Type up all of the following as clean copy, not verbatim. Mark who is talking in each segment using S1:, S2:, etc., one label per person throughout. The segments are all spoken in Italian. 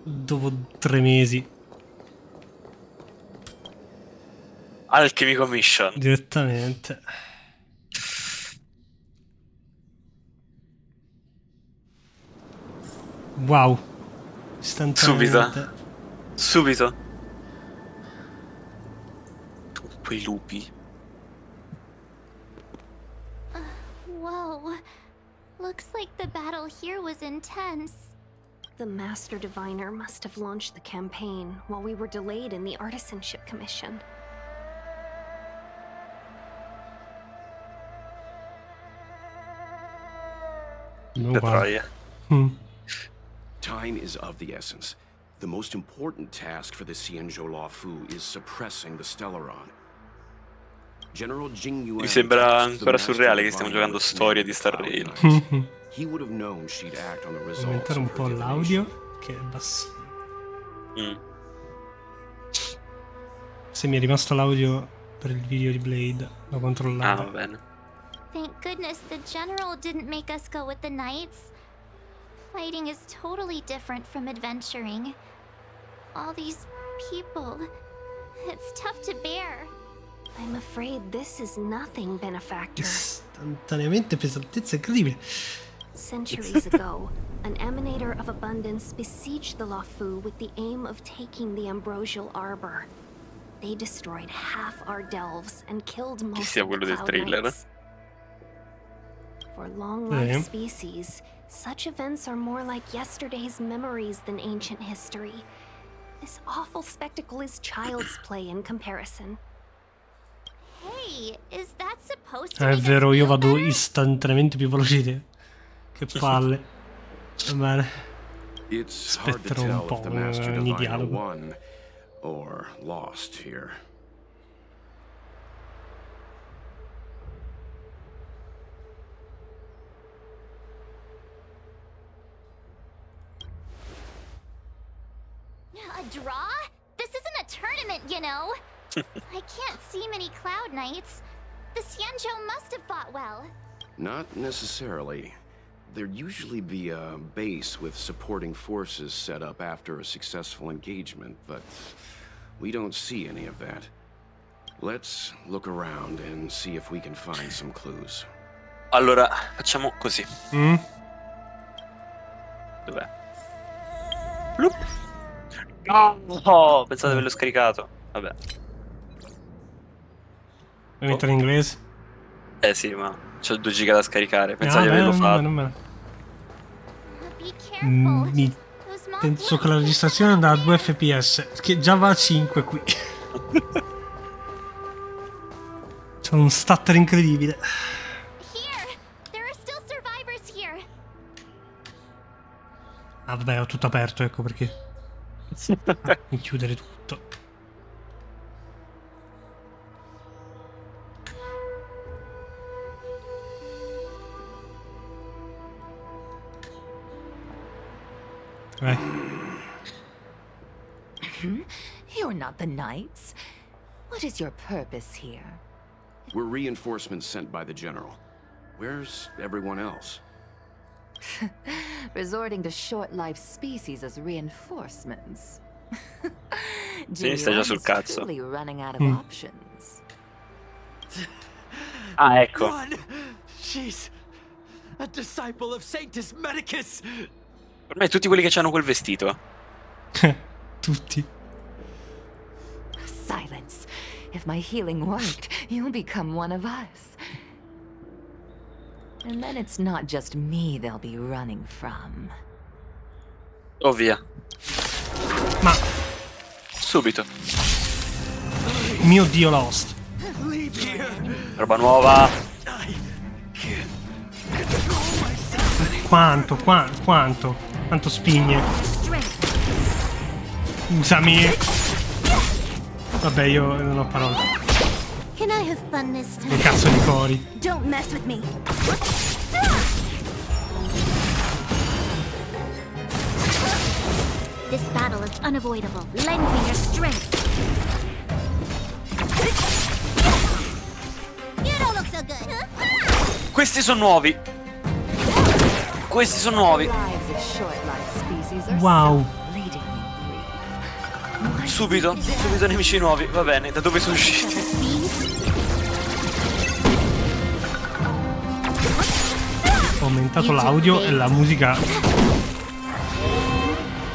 S1: Dopo 3 mesi.
S2: Alchemy Commission.
S1: Direttamente. Wow. Istantaneamente.
S2: Subito. Quei lupi.
S3: Whoa. Looks like the battle here was intense.
S4: The Master Diviner must have launched the campaign while we were delayed in the Artisanship Commission.
S1: No,
S2: Troia.
S5: Time is of the essence. The most important task for the Xianzhou Law Fu is suppressing the Stellaron. General Jing Yuan
S2: Mi sembra
S5: tasked the
S2: ancora
S5: Master
S2: surreale che stiamo
S5: Diviner
S2: giocando
S5: with
S2: Storia di
S5: commanding
S2: Star
S5: Cloud
S2: Rail.
S5: Knights. He would have known she'd act on the results
S1: Aumentare un
S5: of her
S1: po'
S5: divination.
S1: l'audio, che è bassino.
S2: Mm.
S1: Se mi è rimasto l'audio per il video di Blade, lo
S2: Ah,
S1: controllavo.
S2: va bene.
S3: Thank goodness the general didn't make us go with the knights. Fighting is totally different from adventuring. All these people. It's tough to bear.
S4: I'm afraid this is nothing, benefactor.
S1: Istantaneamente pesantezza incredibile.
S4: Centuries ago, an emanator of abundance besieged the Luofu with the aim of taking the ambrosial arbor. They destroyed half our delves and killed most
S2: sia
S4: of the
S2: quello del
S4: Cloud
S2: trailer.
S4: Knights. For long-lived species, such events are more like yesterday's memories than ancient history. This awful spectacle is child's play in comparison.
S3: Hey, is that supposed to
S1: È
S3: make us
S1: vero, io
S3: feel
S1: vado
S3: better?
S1: istantaneamente più veloce di te. Che palle. Va bene.
S5: It's hard to
S1: Aspetterò un
S5: tell
S1: po',
S5: if the Master
S1: ogni
S5: Diviner
S1: dialogo.
S5: won or lost here.
S3: A draw? This isn't a tournament, you know. I can't see many Cloud Knights. The Xianzhou must have fought well.
S5: Not necessarily. There'd usually be a base with supporting forces set up after a successful engagement, but we don't see any of that. Let's look around and see if we can find some clues.
S2: Allora, facciamo così.
S1: Mm?
S2: Dov'è? Plup. No, pensate di averlo scaricato. Vabbè.
S1: Vuoi mettere in inglese?
S2: Eh sì, ma c'ho 2 giga da scaricare. Pensate di
S1: beh,
S2: averlo fatto.
S1: non me ne-
S3: Be careful.
S1: Mi
S3: Those mob
S1: penso che la
S3: wolves
S1: registrazione
S3: are
S1: andrà a
S3: there.
S1: 2 fps, che già va a 5 qui. C'è un stutter incredibile.
S3: Here, there are still survivors here.
S1: Ah vabbè, ho tutto aperto, ecco perché. Mi chiudere tutto.
S6: You're not the knights. What is your purpose here?
S5: We're reinforcements sent by the General. Where's everyone else?
S6: Resorting to short-lived species as reinforcements.
S2: Sì, stai già sul
S6: Jingyuan's
S2: cazzo.
S6: truly running out of options.
S2: Ah, ecco.
S7: Run! She's a disciple of Sanctus Medicus!
S2: Per me tutti quelli che hanno quel vestito.
S1: Tutti.
S6: Silence. If my healing worked, you'll become one of us. And then it's not just me they'll be running from.
S2: Oh via.
S1: Ma
S2: Subito.
S1: mio dio Lost.
S7: Leave here!
S2: Roba nuova.
S7: I can't control myself anymore.
S1: Quanto spigne. Scusami. Vabbè, io non ho parole.
S3: Can I have fun this
S1: Che
S3: time?
S1: cazzo di cori.
S3: Don't mess with me. This battle is unavoidable. Lend me your strength. You don't look so good.
S2: Questi sono nuovi. Questi sono nuovi.
S6: Lives of short-lived species are
S1: Wow.
S6: so fleetingly
S2: Subito nemici nuovi, va bene, da dove sono usciti?
S1: Ho aumentato l'audio e la musica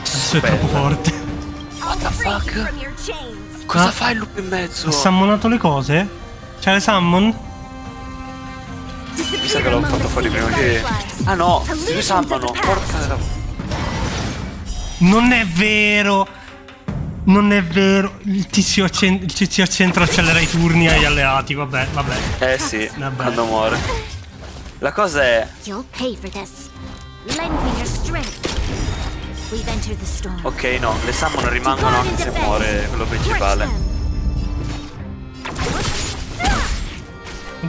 S1: adesso è troppo forte.
S2: What the fuck? Cosa fa il lupo in mezzo?
S1: Ha summonato le cose? C'è le summon?
S2: Mi sa che l'ho fatto fuori prima che... Ah no, si summano, porca...
S1: Non è vero! Non è vero! Il tizio al centro accelera i turni agli alleati, vabbè.
S2: Eh sì,
S1: Vabbè.
S2: quando muore. La cosa è...
S3: You'll pay for this. Lend me your strength. We've entered the storm.
S2: Ok, no, le summon rimangono anche se muore quello principale.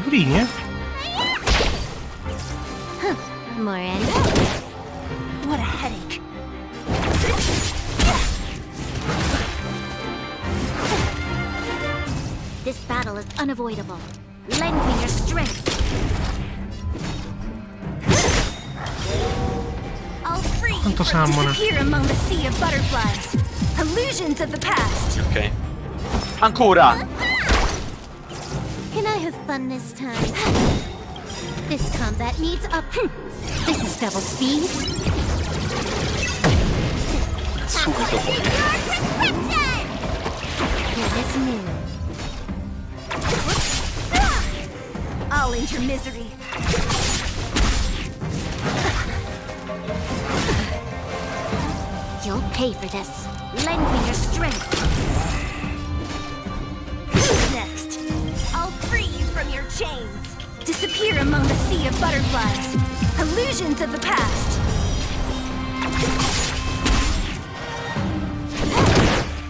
S1: Durini, eh?
S3: Moran. What a headache. This battle is unavoidable. Lend me your strength. I'll free you
S1: Quanto
S3: from
S1: summona?
S3: disappear among the sea of butterflies. Illusions of the past.
S2: Ok. Ancora!
S3: Can I have fun this time? This combat needs up. This is double speed.
S2: Subito poi.
S3: Here is new. I'll end your misery. You'll pay for this. Lend me your strength. Who's next? I'll free you from your chains. Disappear among the sea of butterflies. Illusions of the past.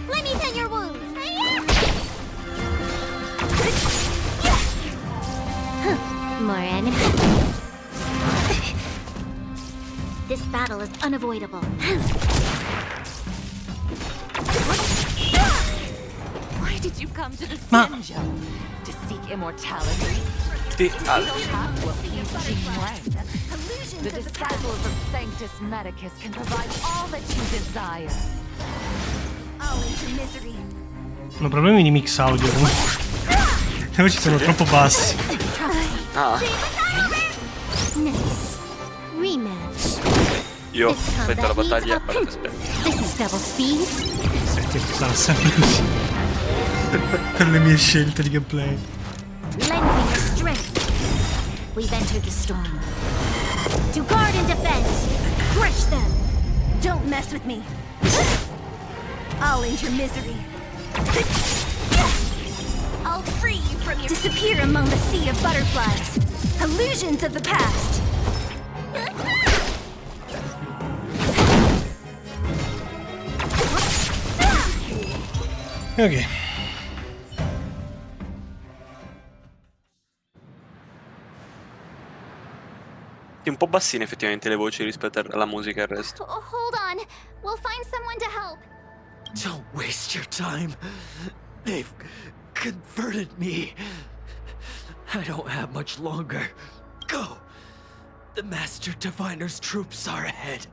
S3: Let me tend your wounds. Moran. This battle is unavoidable.
S6: Why did you come to the
S1: Ma-
S6: Senjo? To seek immortality?
S2: Sì,
S6: You don't have to appease Jing. The disciples of Sanctus Medicus can provide all that you desire.
S3: I'll end your misery.
S1: Hanno problemi di mix audio comunque. Le voci sono troppo bassi.
S2: Ah,
S3: Nice. Rematch.
S2: io aspetta la battaglia. Guardate, aspetta.
S3: This is double speed.
S1: Questo sarà sempre così. Per le mie scelte di gameplay.
S3: Lend me your strength. We've entered the storm. To guard and defend. Crush them. Don't mess with me. I'll end your misery. I'll free you from your... Disappear among the sea of butterflies. Illusions of the past.
S1: Ok.
S2: Sì, un po' bassine effettivamente le voci rispetto alla musica e al resto.
S3: Hold on. We'll find someone to help.
S7: Don't waste your time. They've converted me. I don't have much longer. Go. The Master Diviner's troops are ahead.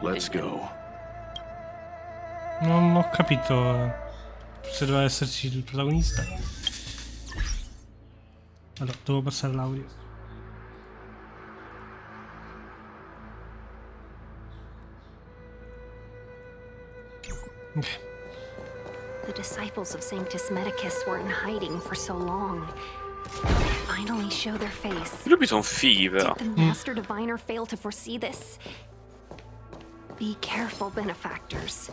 S5: Let's go.
S1: Non ho capito se doveva esserci il protagonista. Allora, devo passare l'audio. Ok.
S4: The disciples of Sanctus Medicus were in hiding for so long. They finally show their face.
S2: I lupi sono fighi però.
S4: Did the Master Diviner fail to foresee this? Be careful, benefactors.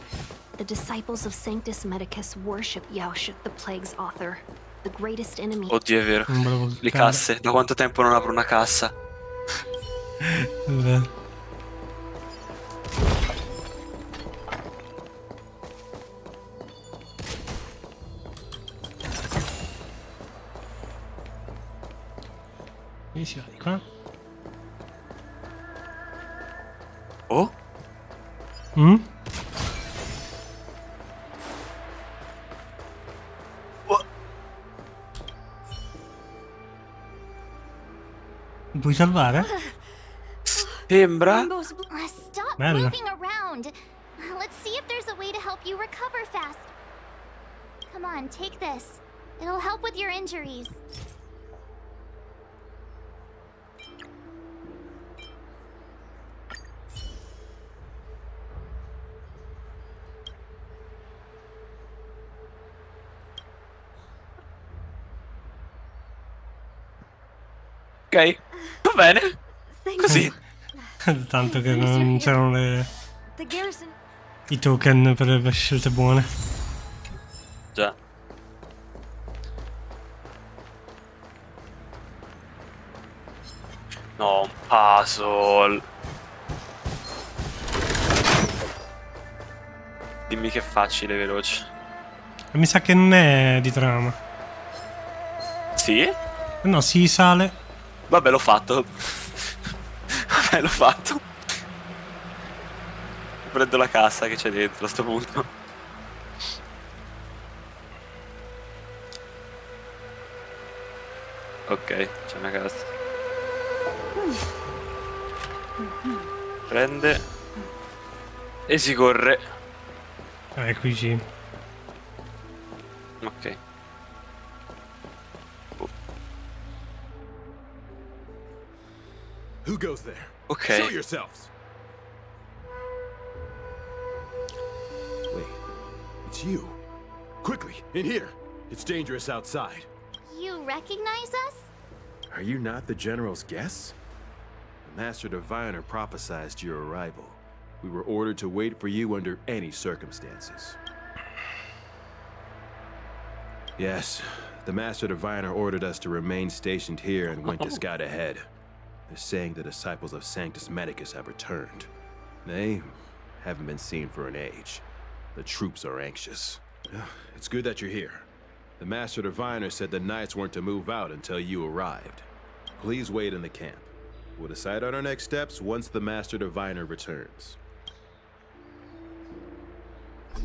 S4: The disciples of Sanctus Medicus worship Yaoshut, the plague's author, the greatest enemy.
S2: Oddio, è vero.
S1: Non volevo
S2: Le
S1: cliccare.
S2: casse. Da quanto tempo non apro una cassa?
S1: Vabbè. E si va di qua.
S2: Oh?
S1: Mm? Mi puoi salvare?
S2: Sembra.
S3: Stop
S1: Bella.
S3: moving around. Let's see if there's a way to help you recover fast. Come on, take this. It'll help with your injuries.
S2: Ok, va bene. Così.
S1: Tanto che non c'erano
S4: The garrison.
S1: i token per le scelte buone.
S2: Già. No, un puzzle. Dimmi che è facile, veloce.
S1: Mi sa che non è di trama.
S2: Sì?
S1: No, si sale.
S2: Vabbè, l'ho fatto. Vabbè, l'ho fatto. Prendo la cassa che c'è dentro a sto punto. Ok, c'è una cassa. Prende. E si corre.
S1: Qui sì.
S2: Ok.
S8: Who goes there?
S2: Ok.
S8: Show yourselves. Wait, it's you. Quickly, in here. It's dangerous outside.
S3: You recognize us?
S8: Are you not the General's guests? The Master Diviner prophesized your arrival. We were ordered to wait for you under any circumstances. Yes, the Master Diviner ordered us to remain stationed here and went to scout ahead. They're saying the disciples of Sanctus Medicus have returned. They haven't been seen for an age. The troops are anxious. It's good that you're here. The Master Diviner said the Knights weren't to move out until you arrived. Please wait in the camp. We'll decide on our next steps once the Master Diviner returns.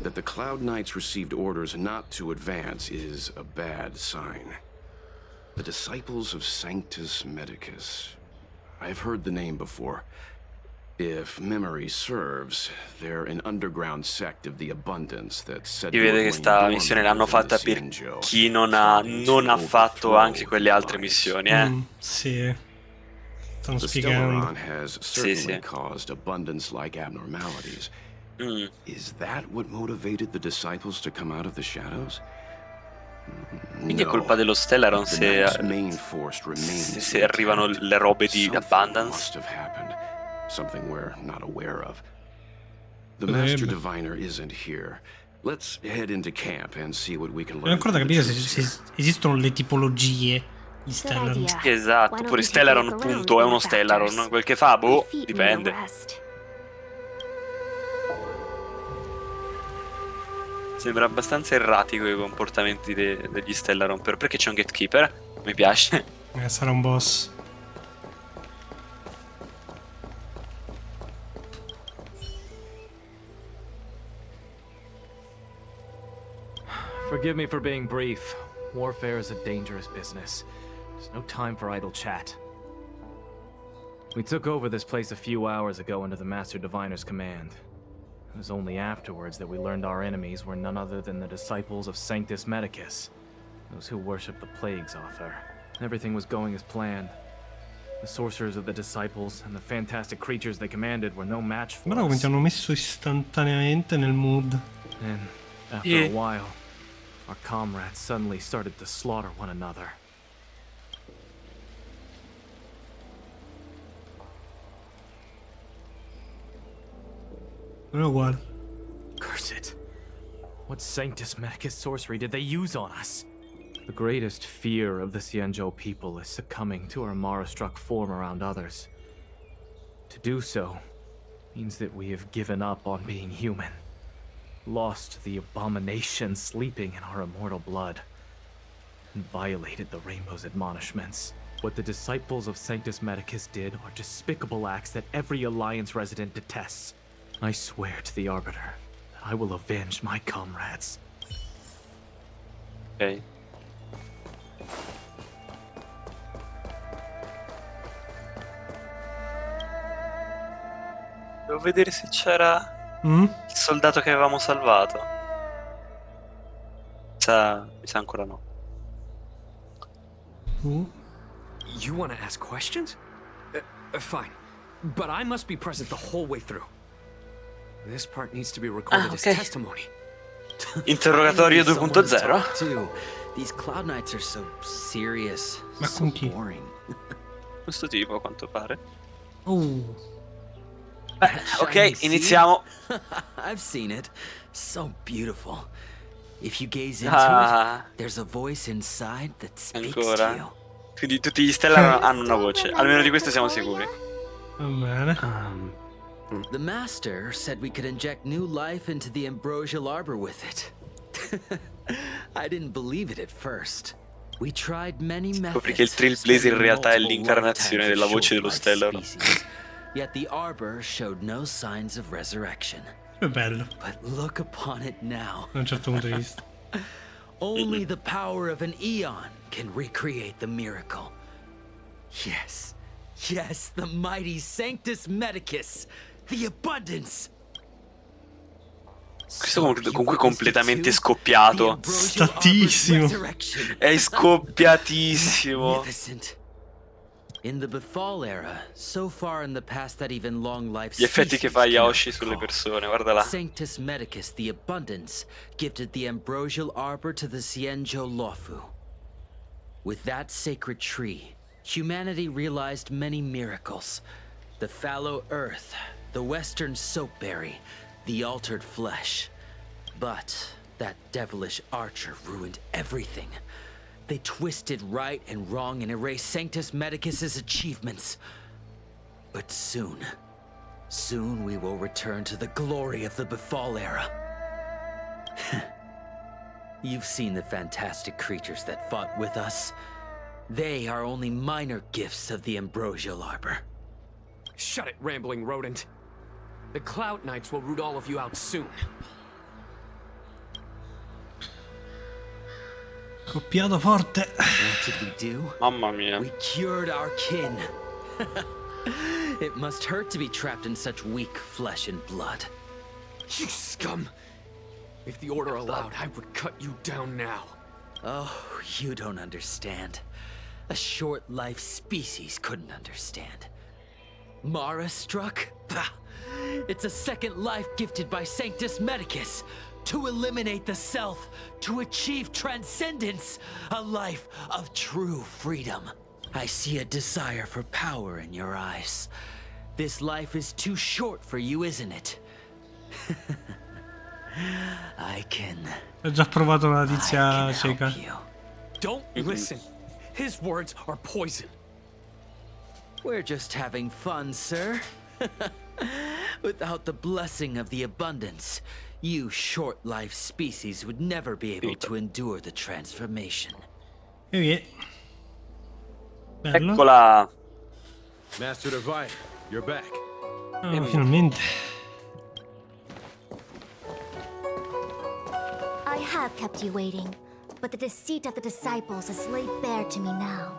S5: That the Cloud Knights received orders not to advance is a bad sign. The disciples of Sanctus Medicus. I've heard the name before. If memory serves, they're an underground sect of the abundance that said.
S2: Si vede che sta missione l'hanno fatta per chi non ha fatto anche quelle altre missioni,
S1: Sì. Stanno
S5: The
S1: spiegando.
S5: Stellaron has certainly caused abundance-like abnormalities. Is that what motivated the disciples to come out of the shadows?
S2: Quindi è colpa dello Stellaron se arrivano le robe di Abundance.
S5: Something we're not aware of. The Master Diviner isn't here. Let's head into camp and see what we can learn.
S1: Non ho ancora da capire se esistono le tipologie di Stellaron.
S2: Esatto, pure Stellaron appunto è uno Stellaron. Quel che fa, boh, dipende. Sembra abbastanza erratico i comportamenti degli Stellaron. Perché c'è un gatekeeper? Mi piace.
S1: Sarà un boss.
S9: Forgive me for being brief. Warfare is a dangerous business. There's no time for idle chat. We took over this place a few hours ago under the Master Diviner's command. It was only afterwards that we learned our enemies were none other than the disciples of Sanctus Medicus, those who worship the Plague's author. Everything was going as planned. The sorcerers of the disciples and the fantastic creatures they commanded were no match for
S1: Guarda come
S9: us.
S1: ti hanno messo istantaneamente nel mood.
S9: And after a while, our comrades suddenly started to slaughter one another.
S1: Non è uguale.
S9: Curse it. What Sanctus Medicus sorcery did they use on us? The greatest fear of the Xianzhou people is succumbing to our Mara-struck form around others. To do so means that we have given up on being human, lost the abomination sleeping in our immortal blood, and violated the Rainbow's admonishments. What the disciples of Sanctus Medicus did are despicable acts that every Alliance resident detests. I swear to the Arbiter that I will avenge my comrades.
S2: Ok. Devo vedere se c'era il soldato che avevamo salvato. Mi sa ancora no.
S10: You want to ask questions? Fine. But I must be present the whole way through. This part needs to be recorded as testimony.
S2: Interrogatorio 2.0.
S7: These Cloud Knights are so serious,
S1: Ma con chi?
S7: boring.
S2: Questo tipo, a quanto pare. Ok,
S7: Shining sea?
S2: iniziamo.
S7: I've seen it. So beautiful. If you gaze into it, there's a voice inside that speaks to you.
S2: Ancora. Quindi tutti gli Stellar hanno una voce. Almeno di questo siamo sicuri.
S1: Va bene.
S7: The master said we could inject new life into the ambrosial arbor with it. I didn't believe it at first. We tried many methods.
S2: Scopri che il Trailblazer in realtà è l'incarnazione della voce dello Stellar.
S7: Yet the arbor showed no signs of resurrection.
S1: È bello,
S7: But look upon it now.
S1: da un certo punto di vista.
S7: Only the power of an eon can recreate the miracle. Yes, yes, the mighty Sanctus Medicus, the abundance.
S2: Questo comunque completamente scoppiato.
S1: Statissimo.
S2: È scoppiatissimo.
S7: Magnificent. In the Befall era, so far in the past that even long life
S2: Gli effetti che fa Yoshi sulle persone, guarda là.
S7: Sanctus Medicus, the abundance, gifted the ambrosial arbor to the Xianzhou Luofu. With that sacred tree, humanity realized many miracles. The fallow earth, the western soapberry, the altered flesh. But that devilish archer ruined everything. They twisted right and wrong and erased Sanctus Medicus's achievements. But soon we will return to the glory of the Befall era. You've seen the fantastic creatures that fought with us. They are only minor gifts of the ambrosial arbor.
S10: Shut it, rambling rodent. The Cloud Knights will root all of you out soon.
S1: Coppiato forte.
S7: What did we do?
S2: Mamma mia.
S7: We cured our kin. It must hurt to be trapped in such weak flesh and blood.
S10: You scum! If the Order allowed, I would cut you down now.
S7: Oh, you don't understand. A short-life species couldn't understand. Mara struck? Bah! It's a second life gifted by Sanctus Medicus. To eliminate the self, to achieve transcendence, a life of true freedom. I see a desire for power in your eyes. This life is too short for you, isn't it? I can
S1: Ho già provato una tizia cieca.
S7: help you.
S10: Don't listen. His words are poison.
S7: We're just having fun, sir. Without the blessing of the abundance, you short-life species would never be able to endure the transformation.
S1: Ok. Bello.
S2: Eccola.
S8: Master Divine, you're back.
S1: Oh, finalmente.
S3: I have kept you waiting, but the deceit of the disciples is laid bare to me now.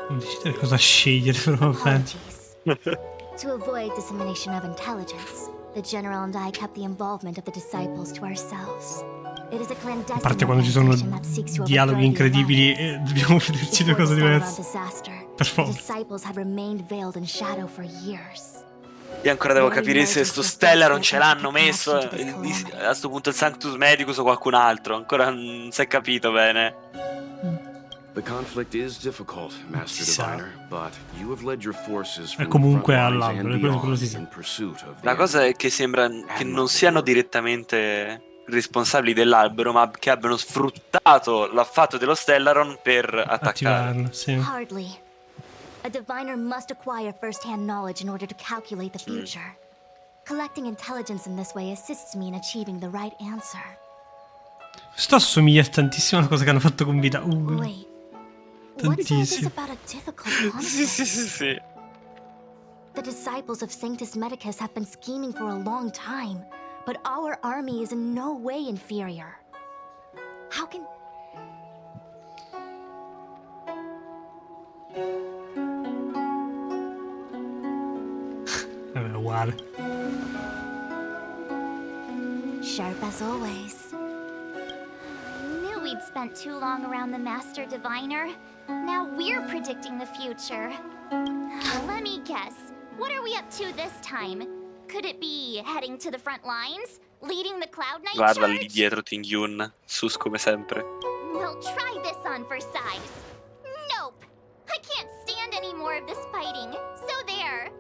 S1: Non decidere cosa scegliere, però vabbè.
S3: Apologies. To avoid dissemination of intelligence, the General and I kept the involvement of the disciples to ourselves. It is a
S1: A
S3: clandestine
S1: parte quando ci sono
S3: organization that seeks to
S1: dialoghi
S3: overthrow the
S1: incredibili
S3: Alliance.
S1: e dobbiamo vederci due
S3: Before
S1: cose
S3: the
S1: diverse.
S3: disaster,
S1: Per
S3: the
S1: favore.
S3: disciples had remained veiled in shadow for years.
S2: Io ancora devo capire se sto Stellaron ce l'hanno messo. A sto punto il Sanctus Medicus o qualcun altro. Ancora non si è capito bene.
S5: The conflict is difficult, Master
S1: Si sa.
S5: Diviner, but you have led your forces
S1: È
S5: from the
S1: comunque
S5: front lines
S1: all'albero,
S5: and
S1: quello
S5: beyond
S1: si sa.
S5: in pursuit of the
S2: La cosa è che sembra che non siano direttamente responsabili dell'albero, ma che abbiano sfruttato l'affatto dello Stellaron per attaccare.
S1: Attivarlo, sì.
S3: Hardly. A diviner must acquire first-hand knowledge in order to calculate the future. Collecting intelligence in this way assists me in achieving the right answer.
S1: Sto assomiglia tantissimo alla cosa che hanno fatto con Vita.
S3: Wait. What's all this
S1: Tantissimo.
S3: about a difficult
S2: Sì,
S3: conflict?
S2: sì, sì, sì.
S3: The disciples of Sanctus Medicus have been scheming for a long time, but our army is in no way inferior. How can
S1: Vabbè, uguale.
S3: Sharp as always. Knew we'd spent too long around the Master Diviner. Now we're predicting the future. Let me guess. What are we up to this time? Could it be heading to the front lines? Leading the Cloud Knight
S2: Guarda lì
S3: charge?
S2: dietro Ting-Yun, sus come sempre.
S3: We'll try this on for size. Nope. I can't stand any more of this fighting. So there.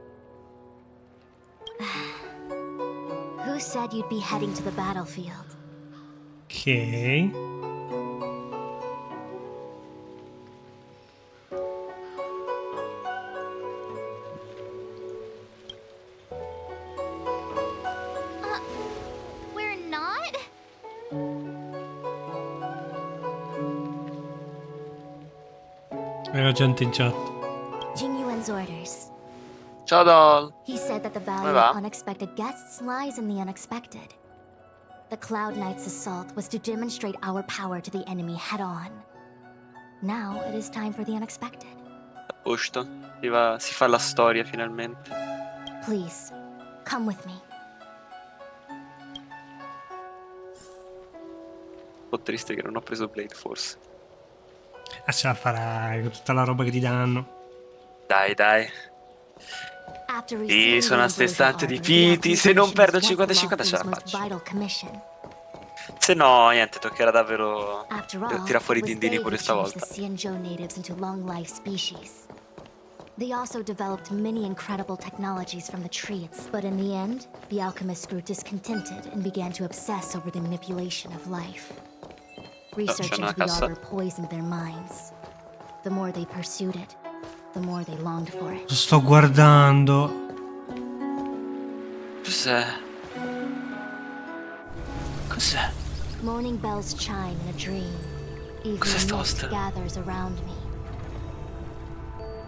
S3: Who said you'd be heading to the battlefield?
S1: Ok.
S3: We're not?
S1: Era gente in chat.
S3: Jingyuan's orders.
S2: Ciao Doll!
S3: He said that the value
S2: Come va?
S3: of unexpected guests lies in the unexpected. The Cloud Knight's assault was to demonstrate our power to the enemy head-on. Now it is time for the unexpected.
S2: A posto. Si fa la storia finalmente.
S3: Please, come with me.
S2: Un po' triste che non ho preso Blade forse.
S1: Ah, ce la farai con tutta la roba che ti danno.
S2: Dai, dai.
S3: After
S2: Sì,
S3: receiving
S2: sono a
S3: the
S2: ste
S3: Ambrosia
S2: stante di
S3: Arbor, the
S2: piti. Se non perdo
S3: accusation
S2: 50-50 ce la
S3: was most
S2: faccio.
S3: vital commission.
S2: Se no, niente, toccherà davvero
S3: After all,
S2: tirare fuori i
S3: it was
S2: dindini
S3: they
S2: pure
S3: who changed
S2: stavolta.
S3: the Xianzhou natives into long-life species. They also developed many incredible technologies from the trees, but in the end, the alchemists grew discontented and began to obsess over the manipulation of life. Research
S2: c'è una
S3: into the
S2: cassa.
S3: arbor poisoned their minds. The more they pursued it, the more they longed for it.
S1: Lo sto guardando.
S2: Cos'è? Cos'è?
S3: Morning bells chime in a dream.
S2: Cos'è
S3: Evening
S2: sta
S3: mist
S2: ostra?
S3: gathers around me.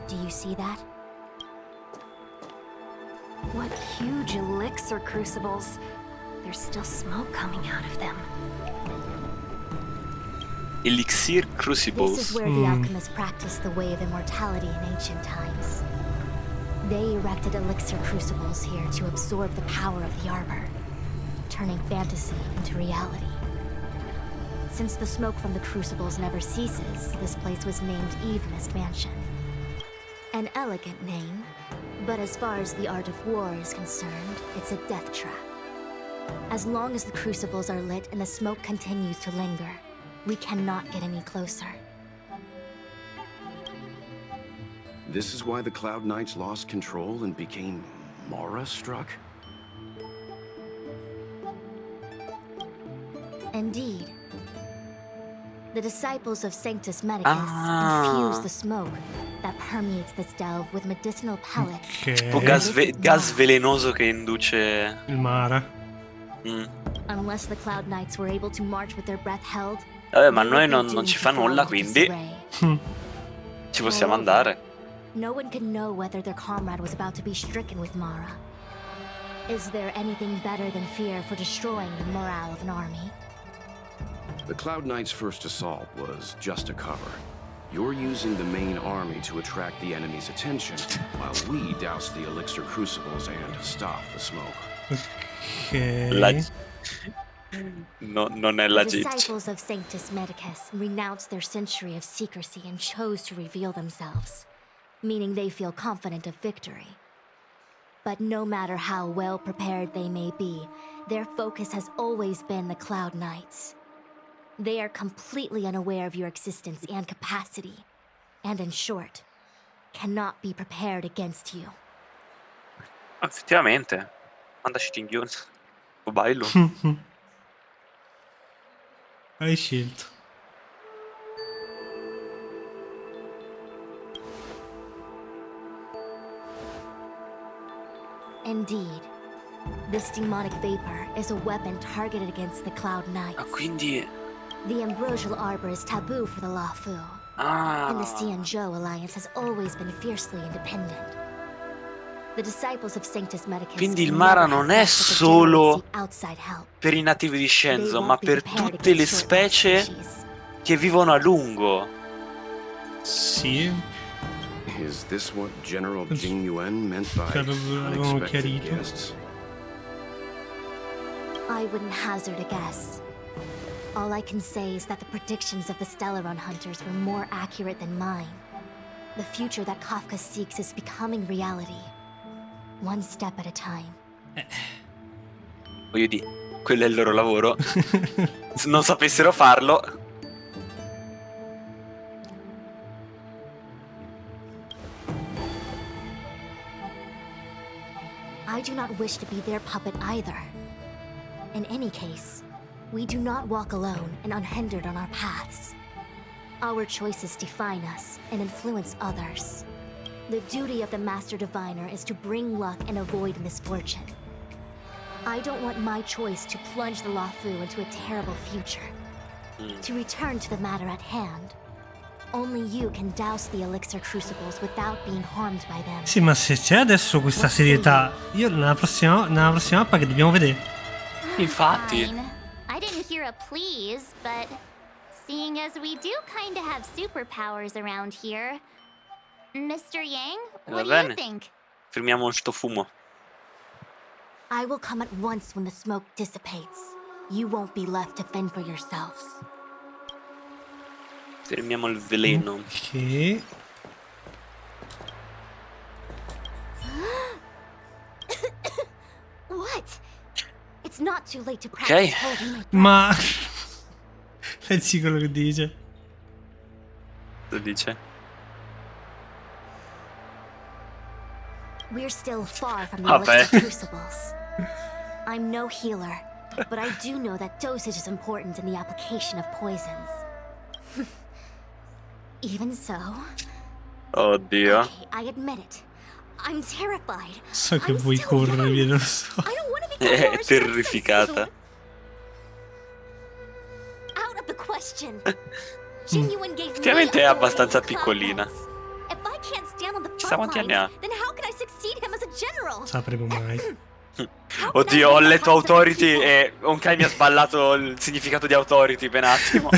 S3: Do you see that?
S4: What huge elixir crucibles. There's still smoke coming out of them.
S2: Elixir
S3: This
S2: Crucibles.
S3: is where the alchemists practiced the way of immortality in ancient times. They erected elixir crucibles here to absorb the power of the arbor, turning fantasy into reality. Since the smoke from the crucibles never ceases, this place was named Evenest Mansion. An elegant name, but as far as the art of war is concerned, it's a death trap. As long as the crucibles are lit and the smoke continues to linger, we cannot get any closer.
S5: This is why the Cloud Knights lost control and became Mara-struck?
S3: Indeed. The disciples of Sanctus Medicus infuse the smoke that permeates this delve with medicinal pellets.
S2: Tipo
S1: Ok.
S2: gas velenoso che induce.
S1: Il mare.
S3: Unless the Cloud Knights were able to march with their breath held,
S2: Vabbè, ma a
S3: they
S2: noi
S3: would be
S2: non
S3: doomed
S2: ci
S3: to
S2: fa
S3: fall
S2: nulla,
S3: into
S2: quindi
S3: disarray.
S2: ci possiamo andare.
S3: No one could know whether their comrade was about to be stricken with Mara. Is there anything better than fear for destroying the morale of an army?
S5: The Cloud Knights' first assault was just a cover. You're using the main army to attract the enemy's attention, while we douse the elixir crucibles and stop the smoke.
S2: La...
S1: Ok.
S2: No, non è la
S3: The
S2: Git.
S3: disciples of Sanctus Medicus renounced their century of secrecy and chose to reveal themselves, meaning they feel confident of victory. But no matter how well prepared they may be, their focus has always been the Cloud Knights. They are completely unaware of your existence and capacity, and in short, cannot be prepared against you.
S2: Effettivamente. Mandaci Ting-Yun. O bailo.
S1: Hai scelto.
S3: Indeed, this demonic vapor is a weapon targeted against the Cloud Knights.
S2: Ah, quindi.
S3: The ambrosial arbor is taboo for the Lafu, and the Xianzhou alliance has always been fiercely independent. The disciples of Sanctus Medicus
S2: Quindi il
S3: never
S2: Mara
S3: have
S2: non
S3: left
S2: è
S3: with the
S2: solo
S3: generosity outside help.
S2: per i nativi di
S3: They
S2: Shenzhou,
S3: won't
S2: ma
S3: be
S2: per
S3: prepared
S2: tutte le
S3: against short-lived
S2: specie
S3: species.
S2: che vivono a lungo.
S1: Sì.
S5: Is this what General Jing Yuan meant by unexpected guests?
S4: I wouldn't hazard a guess. All I can say is that the predictions of the Stellaron hunters were more accurate than mine. The future that Kafka seeks is becoming reality. One step at a time.
S2: Voglio dire, quello è il loro lavoro. Se non sapessero farlo.
S4: I do not wish to be their puppet either. In any case, we do not walk alone and unhindered on our paths. Our choices define us and influence others. The duty of the Master Diviner is to bring luck and avoid misfortune. I don't want my choice to plunge the Luofu into a terrible future. To return to the matter at hand, only you can douse the elixir crucibles without being harmed by them.
S1: Sì, ma se c'è adesso questa serietà, io nella prossima mappa che dobbiamo vedere.
S2: Infatti.
S3: Fine. I didn't hear a please, but seeing as we do kind of have superpowers around here, Mr. Yang, what do you think?
S2: Fermiamo sto fumo.
S4: I will come at once when the smoke dissipates. You won't be left to fend for yourselves.
S2: Fermiamo il veleno.
S1: Ok.
S4: What? It's not too late to practice holding my breath.
S1: Ma pensi quello che dice?
S2: Lo dice?
S4: We're still far from the elixir crucibles. I'm no healer, but I do know that dosage is important in the application of poisons. Even so,
S2: Oddio.
S4: okay, I admit it. I'm terrified.
S1: So che
S4: I'm
S1: vuoi
S4: still
S1: correre
S4: young.
S1: via, non so.
S4: I don't want to become
S2: È terrificata.
S4: Out of the question. Genuine gave me
S2: Effettivamente è
S4: a
S2: abbastanza
S4: whole
S2: piccolina.
S4: confidence. If I can't stand on the
S2: Chissà
S4: front
S2: quanti anni
S4: lines,
S2: ha.
S4: then how can I succeed him as a general?
S1: Sapremo mai.
S2: Oddio, ho letto Authority e Honkai mi ha sballato il significato di Authority per un attimo.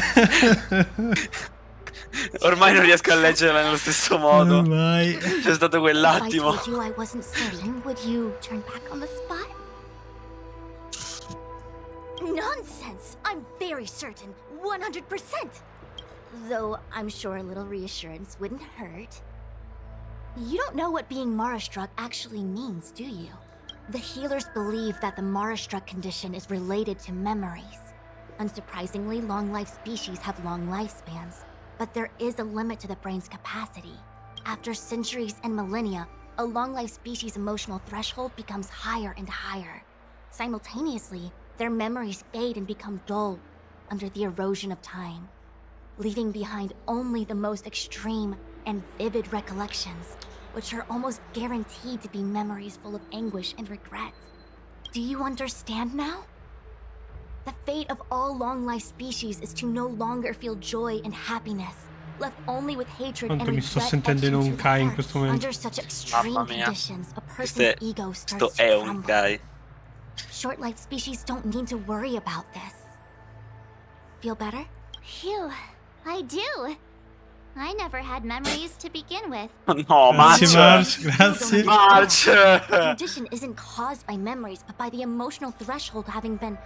S2: Ormai non riesco a leggerla nello stesso modo.
S1: Mai.
S2: C'è stato quell'attimo.
S4: If I told you I wasn't certain, would you turn back on the spot? Nonsense! I'm very certain, 100%. Though I'm sure a little reassurance wouldn't hurt. You don't know what being Mara-struck actually means, do you? The healers believe that the Mara-struck condition is related to memories. Unsurprisingly, long-life species have long lifespans, but there is a limit to the brain's capacity. After centuries and millennia, a long-life species' emotional threshold becomes higher and higher. Simultaneously, their memories fade and become dull under the erosion of time, leaving behind only the most extreme and vivid recollections, which are almost guaranteed to be memories full of anguish and regret. Do you understand now? The fate of all long-life species is to no longer feel joy and happiness, left only with hatred and
S1: Quanto mi sto
S4: regret
S1: sentendo in
S4: etched into the
S1: Honkai in
S4: heart.
S1: questo momento.
S4: Under such extreme
S2: Mamma mia.
S4: conditions, a
S2: Questo
S4: person's ego starts
S2: è
S4: to
S2: un
S4: crumble.
S2: Honkai.
S4: Short-life species don't need to worry about this. Feel better?
S3: Phew, I do. I never had memories to begin with.
S2: No,
S1: Grazie,
S2: March.
S1: grazie.
S2: March.
S4: The condition isn't caused by memories, but by the emotional threshold having been...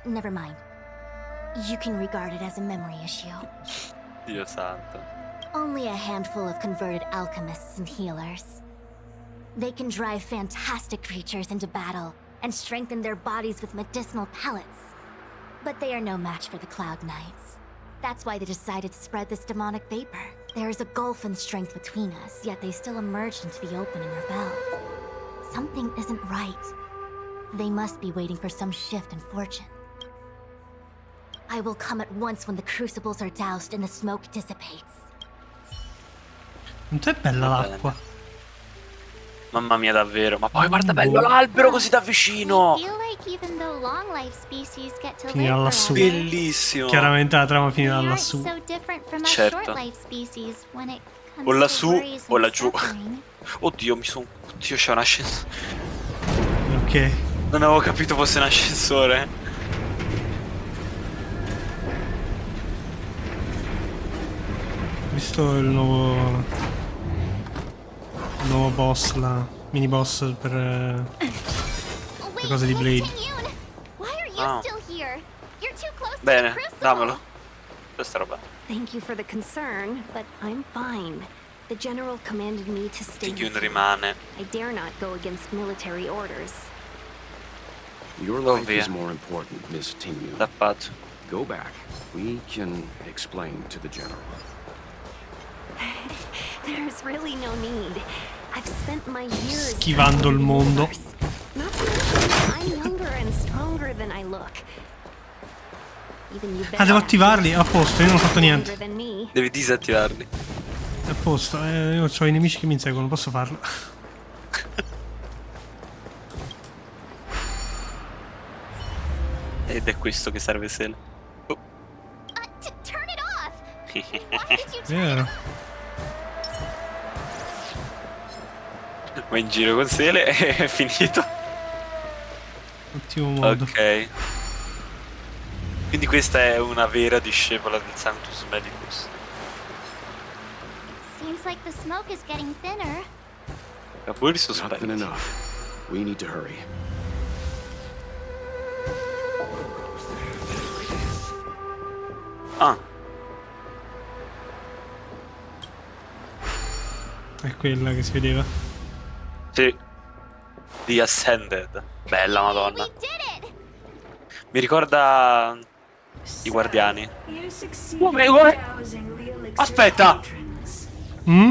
S4: Never mind. You can regard it as a memory issue.
S2: Dio santo.
S4: Only a handful of converted alchemists and healers. They can drive fantastic creatures into battle and strengthen their bodies with medicinal pellets. But they are no match for the Cloud Knights. That's why they decided to spread this demonic vapor. There is a gulf in strength between us, yet they still emerged into the open and rebelled. Something isn't right. They must be waiting for some shift in fortune. I will come at once when the crucibles are doused and the smoke dissipates.
S1: Quanto è bella l'acqua.
S2: Mamma mia, davvero. Ma poi guarda bello l'albero così da vicino.
S3: I feel like even though long life species get to
S1: Finirà
S3: live
S1: lassù.
S3: forever,
S2: Bellissimo.
S1: Chiaramente la trama
S3: they
S1: finirà
S3: aren't
S1: lassù.
S3: so different from us
S2: Certo.
S3: short life species when it comes
S2: O
S3: to
S2: lassù
S3: worries
S2: o
S3: and
S2: laggiù.
S3: suffering.
S2: Oddio, Oddio, c'è un ascensore.
S1: Ok.
S2: Non avevo capito fosse un ascensore.
S1: Visto il nuovo Il nuovo boss, la mini boss per le cose di Blade.
S3: Why are you
S2: Oh.
S3: still here? You're too close to the
S2: Bene,
S3: crucible.
S2: dammelo. Questa roba.
S4: Thank you for the concern, but I'm fine. The general commanded me to stay
S2: Tikyun
S4: here.
S2: rimane.
S4: I dare not go against military orders.
S5: Your life
S2: Ovvio.
S5: is more important, Miss Tinyu.
S2: Tappato.
S5: Go back. We can explain to the general.
S4: There's really no need. I've spent my years
S1: Schivando il mondo.
S4: Not to mention, I'm younger and stronger than I look. Even you
S1: Ah, devo attivarli? A posto, io non ho fatto niente.
S4: than me.
S2: Devi disattivarli.
S1: È a posto, io ho i nemici che mi inseguono, posso farlo.
S2: Ed è questo che serve Sele. Oh.
S3: Turn it off. Why did you turn
S1: Vero.
S2: Va in giro con Sele e è finito.
S1: Ottimo modo.
S2: Ok. Quindi questa è una vera discepola del Sanctus Medicus.
S3: Seems like the smoke is getting thinner.
S2: Ha pure i
S5: Not
S2: sospetti.
S5: been enough. We need to hurry.
S2: Ah,
S1: È quella che si vedeva.
S2: sì. The Ascended. Bella madonna.
S3: We did it.
S2: Mi ricorda i guardiani. Aspetta!
S1: Mm?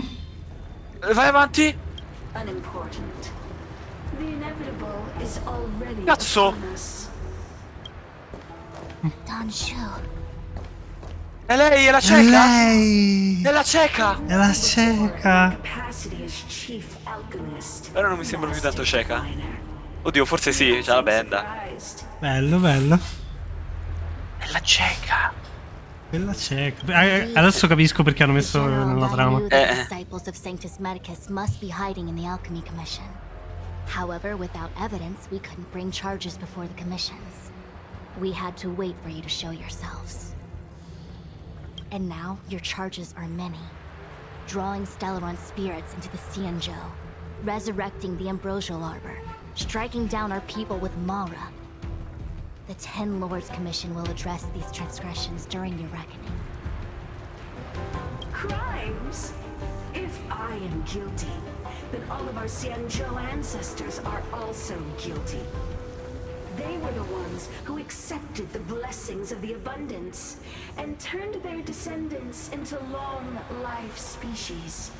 S2: Vai avanti! Cazzo!
S3: Danshu.
S2: È lei, è la
S1: È
S2: cieca!
S1: lei!
S2: È la cieca!
S1: È la cieca!
S2: Però non mi sembra più tanto cieca. Oddio, forse sì, c'ha la benda.
S1: Bello, bello.
S2: È la cieca!
S1: Quella cieca. Adesso capisco perché hanno messo nella trama.
S3: Knew that the disciples of Sanctus Medicus must be hiding in the Alchemy Commission. However, without evidence, we couldn't bring charges before the commissions. We had to wait for you to show yourselves. And now, your charges are many. Drawing Stellaron spirits into the Xianzhou, resurrecting the Ambrosial Arbor, striking down our people with Mara. The Ten Lords Commission will address these transgressions during your reckoning.
S11: Crimes? If I am guilty, then all of our Xianzhou ancestors are also guilty. They were the ones who accepted the blessings of the abundance and turned their descendants into long-life species.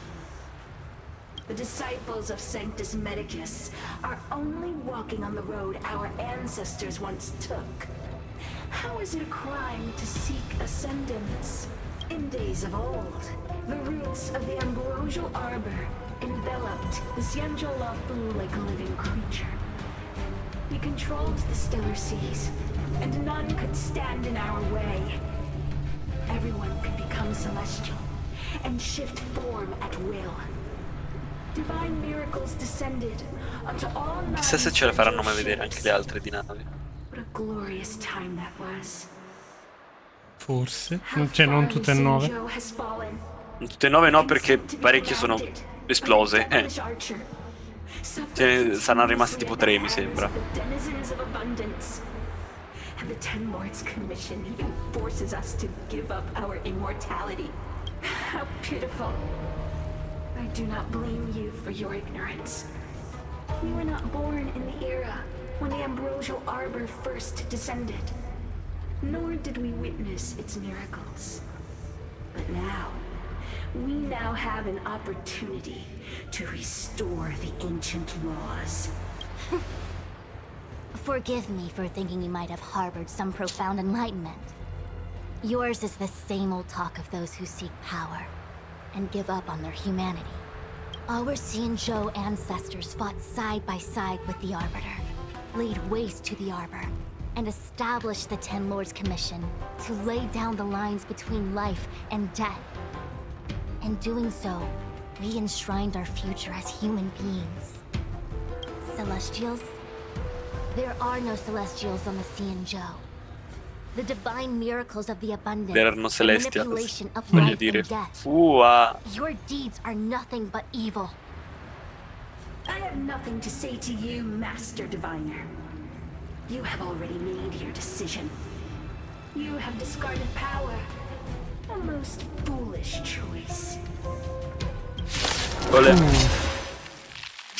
S11: The disciples of Sanctus Medicus are only walking on the road our ancestors once took. How is it a crime to seek ascendance? In days of old, the roots of the Ambrosial Arbor enveloped the Xianzhou Lafu like a living creature. We controlled the stellar seas, and none could stand in our way. Everyone could become celestial and shift form at will. Divine miracles descended onto all nine.
S2: Chissà se ce le faranno mai vedere anche le altre di navi.
S11: What a glorious time that was.
S1: Forse. Cioè, non tutte e 9.
S2: Tutte e 9 no, perché parecchie sono esplose. Ce ne saranno rimasti tipo 3, mi sembra.
S11: And the Ten Lords Commission even forces us to give up our immortality. How pitiful. I do not blame you for your ignorance. We were not born in the era when the Ambrosial Arbor first descended, nor did we witness its miracles. But we now have an opportunity to restore the ancient laws.
S3: Forgive me for thinking you might have harbored some profound enlightenment. Yours is the same old talk of those who seek power and give up on their humanity. Our Xianzhou ancestors fought side by side with the Arbiter, laid waste to the Arbor, and established the Ten Lords Commission to lay down the lines between life and death. In doing so, we enshrined our future as human beings. Celestials? There are no Celestials on the Xianzhou. The divine miracles of the abundance,
S2: Erano
S3: the
S2: celestials,
S3: manipulation of
S2: voglio
S3: life
S2: dire.
S3: and death.
S2: Fua.
S3: Your deeds are nothing but evil.
S11: have nothing to say to you, Master Diviner. You have already made your decision. You have discarded power. A most foolish choice.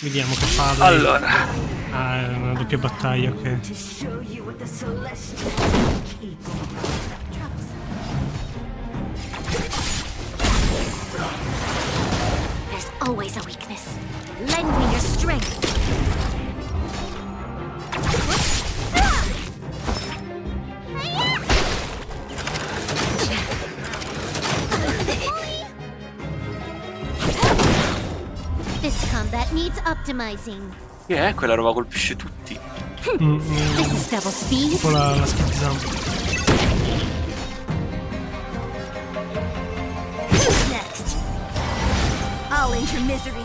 S1: Vediamo che fa.
S2: Allora.
S1: Ah, è una doppia battaglia, ok.
S11: To show you what the celestials keep.
S3: There's always a weakness. Lend me your strength. This combat needs optimizing.
S2: Che è? Quella roba colpisce tutti.
S3: This is double speed.
S1: Tipo la schizza.
S3: Who's next? I'll end your misery.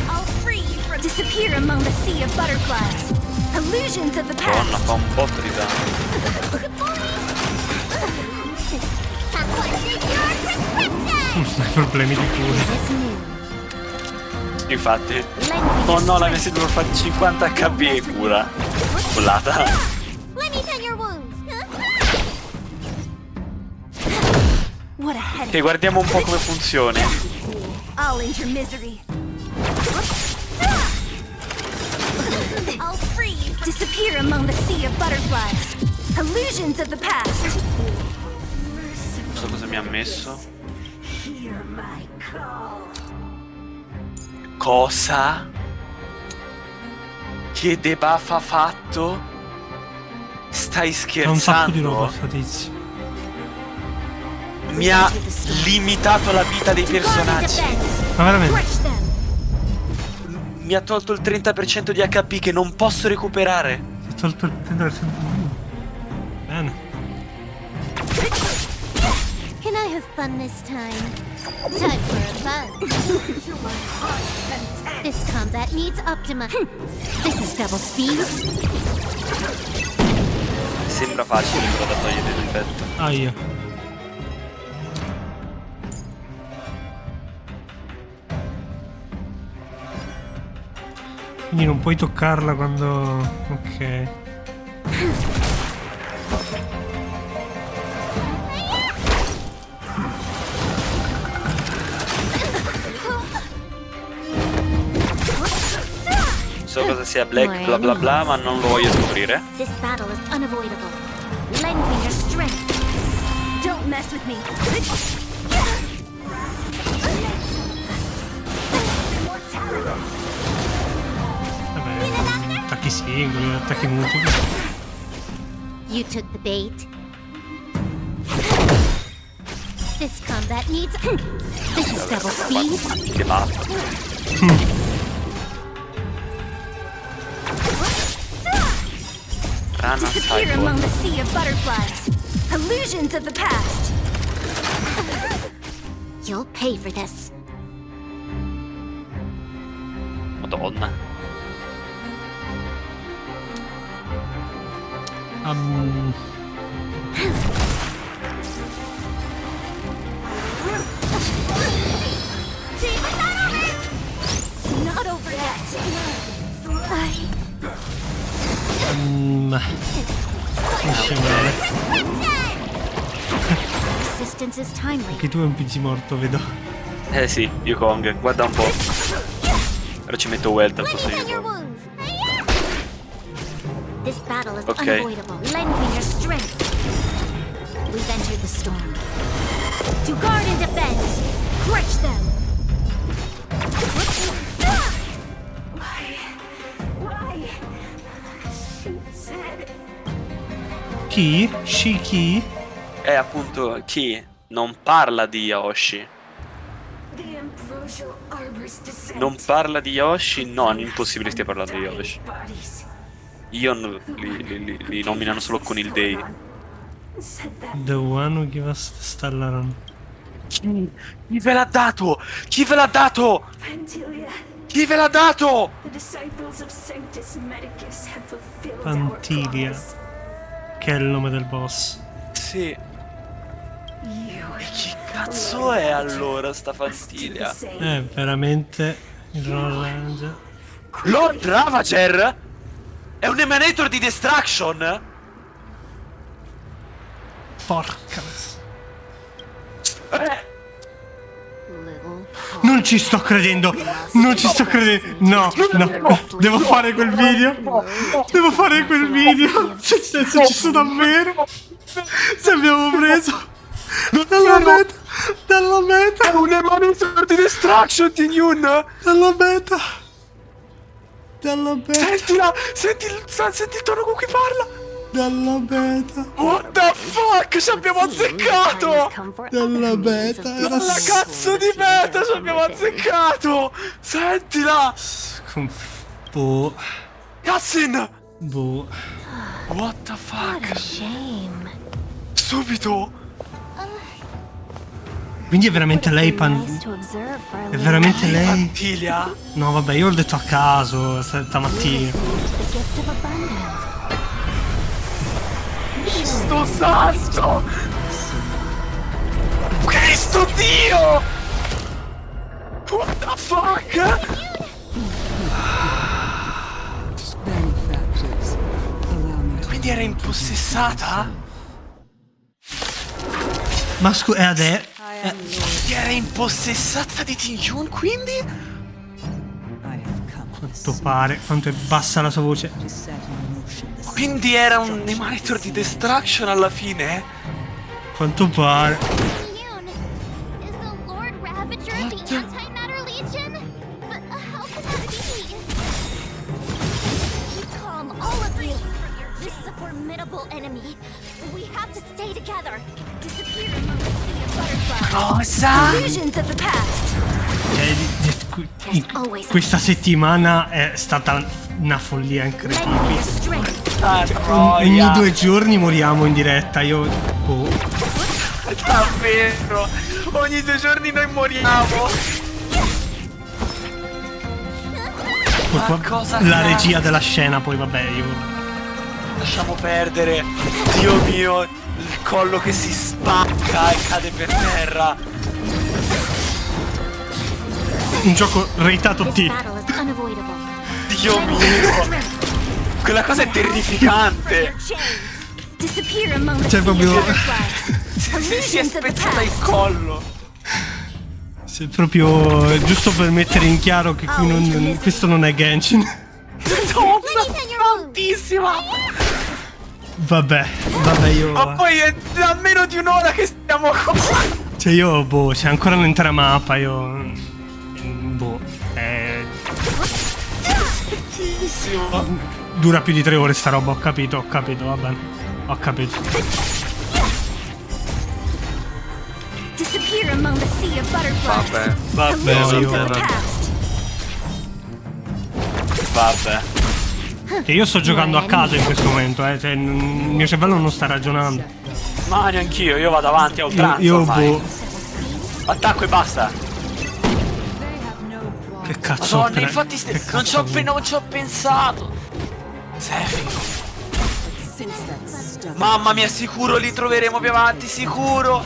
S3: I'll free you from disappear among the sea of butterflies. Illusions of the
S2: Donna,
S3: past.
S2: fa un botto di danno.
S1: Problemi di cura.
S2: Infatti. Oh no, la mia seduta fa 50 kb e cura. Volata.
S3: Let me tend your wounds. What a headache.
S2: Ok, guardiamo un po' come funziona.
S3: I'll end your misery. I'll free you. Disappear among the sea of butterflies. Illusions of the past.
S2: Non so cosa mi ha messo.
S11: Hear my call.
S2: Cosa? Che debuff ha fatto? Stai
S1: Ha un sacco di roba,
S2: scherzando?
S1: tizio.
S2: Mi ha limitato la vita dei personaggi.
S1: Ma veramente?
S3: Crush them.
S2: Mi ha tolto il 30% di HP che non posso recuperare.
S1: Ti ho tolto il 30%. Bene.
S3: Can I have fun this time? Time for a fun. This combat needs optima. This is double speed.
S2: Sembra facile però da togliere l'effetto.
S1: Aia. Quindi non puoi toccarla quando... Ok.
S2: So cosa sia Black bla bla bla, ma non lo voglio scoprire.
S3: This battle is unavoidable. Lend me your strength. Don't mess with me.
S1: Vabbè, attacchi singoli, attacchi multipli.
S3: You took the bait. This combat needs. This is double speed.
S2: Che basta. Rana
S3: Disappear among the
S2: Cycle.
S3: sea of butterflies. Illusions of the past. You'll pay for this.
S2: Madonna.
S3: Not over yet. Resistance is timely.
S1: Anche tu è un PG morto, vedo.
S2: Eh sì, Yukong, guarda un po'. Ora ci metto Welt al posto di
S3: Your
S2: Yukong.
S3: wounds. This battle is
S2: Okay.
S3: unavoidable. Lend me your strength. We've entered the storm. To guard and defend. Crush them.
S11: Why? She said
S1: Chi? Shiki?
S2: È appunto chi non parla di Yoshi.
S11: the ambrosial arbor's descent.
S2: Non parla di Yoshi? No, è impossibile stia parlando di Yoshi.
S11: Bodies.
S2: Li nominano solo con il Day.
S11: Said that
S1: The one who gave us the Stellaron.
S2: Chi ve l'ha dato? Chi ve l'ha dato?
S11: Pantilia,
S2: Chi ve l'ha dato?
S11: the disciples of Sanctus Medicus have fulfilled
S1: Pantilia.
S11: our promise.
S1: Che è il nome del boss.
S2: Sì. E chi cazzo è allora sta Fantilia?
S1: È veramente il Ranger.
S2: Lord Ravager? È un emanator di destruction?
S1: Porca.
S4: Little
S1: Non ci sto credendo. Non ci sto credendo. No, no. Devo fare quel video. Devo fare quel video. Se ci sono davvero. Se abbiamo preso dalla meta. Dalla meta.
S2: È un emanator di destruction di Yun.
S1: Dalla meta. Dalla meta.
S2: Sentila, senti il tono con cui parla.
S1: Dalla beta.
S2: What the fuck? Ci abbiamo azzeccato!
S1: Dalla beta. Era
S2: Dalla cazzo di beta ci abbiamo azzeccato! Sentila!
S1: Boh.
S2: Cassin!
S1: Boh.
S2: What the
S4: What a
S2: fuck?
S4: shame.
S2: Subito!
S1: Quindi è veramente lei
S4: Nice to observe for a
S1: È
S4: little
S1: veramente lei?
S2: Fantilia?
S1: No vabbè, io l'ho detto a caso stamattina.
S4: the gift of abundance.
S2: Cristo santo! Cristo Dio! What the fuck? Quindi era impossessata?
S1: Ma scusa, adesso.
S2: Era impossessata di Tin-Yun, quindi?
S1: Quanto pare, quanto è bassa la sua voce.
S2: Quindi era un emanator di destruction alla fine?
S1: Quanto pare.
S3: Yoon, is the Lord Ravager the Antimatter Legion? But how can that be? Calm, all of you. This is a formidable enemy. We have to stay together. Disappear among the sea of butterflies.
S2: Cosa?
S3: Illusions of the past.
S1: Questa settimana è stata una follia
S3: Lend me
S1: incredibile.
S3: your strength.
S1: Ogni 2 giorni moriamo in diretta. Io. Boh.
S2: Davvero? Ogni 2 giorni noi moriamo. Ma cosa
S1: La
S2: cazzo?
S1: regia della scena, poi vabbè, io.
S2: Lasciamo perdere. Dio mio, il collo che si spacca e cade per terra.
S1: Un gioco rateato
S3: This
S1: T.
S3: battle is unavoidable.
S2: Dio mio. Quella cosa è terrificante.
S3: Disappear among the
S1: Cioè,
S3: sea of
S1: proprio.
S3: butterflies.
S2: Si è spezzata il collo.
S1: Se proprio. Giusto per mettere in chiaro che qui questo non è Genshin.
S2: Tantissima.
S1: Vabbè, io.
S2: Ma poi è da meno di un'ora che stiamo qua.
S1: Cioè io, boh, c'è ancora un'intera mappa, io. Boh. Dura più di 3 ore sta roba, ho capito, va bene. Ho capito.
S3: Disappear among the sea of butterflies.
S2: Vabbè,
S3: Illusions of the
S1: vabbè.
S3: past.
S2: Vabbè.
S1: Che io sto giocando a caso in questo momento, cioè il mio cervello non sta ragionando.
S2: Ma neanch'io, io vado avanti a oltranza
S1: Io
S2: ormai.
S1: boh.
S2: Attacco e basta.
S1: Che cazzo.
S2: Madonna, infatti non ci ho pensato. Sefi. Mamma mia, sicuro li troveremo più avanti, sicuro.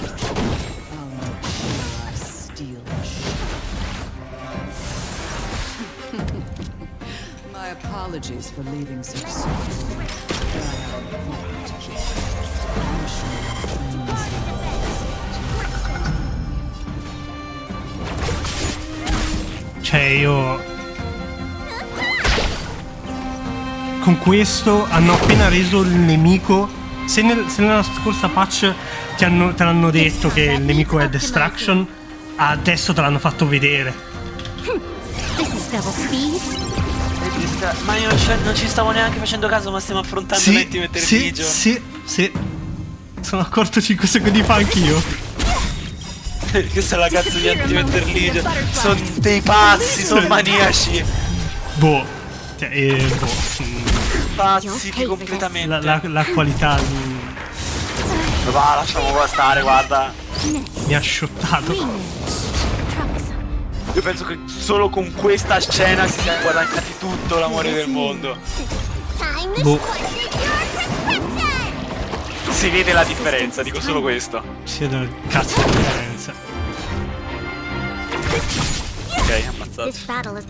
S12: My apologies for leaving so soon. But I have a point to keep. I'm sure my friends
S1: Cioè io. Con questo hanno appena reso il nemico. Se nella scorsa patch te l'hanno detto che il nemico è Destruction, adesso te l'hanno fatto vedere.
S3: This is double speed.
S2: Ma io non ci stavo neanche facendo caso, ma stiamo affrontando
S1: Sì,
S2: mettere
S1: sì. Sono accorto 5 secondi fa anch'io.
S2: Questa è la cazzo di Antimeter Legion. Sono dei pazzi, sono maniaci.
S1: Boh. Cioè, boh.
S2: Pazziti completamente.
S1: La qualità
S2: Va, lasciamo qua stare, guarda.
S1: mi ha shottato.
S2: Io penso che solo con questa scena si sia guadagnati tutto l'amore del mondo.
S1: Boh.
S2: Si vede la differenza, dico solo questo.
S1: Si vede la cazzo di differenza.
S2: Ok, ammazzato.
S3: This battle is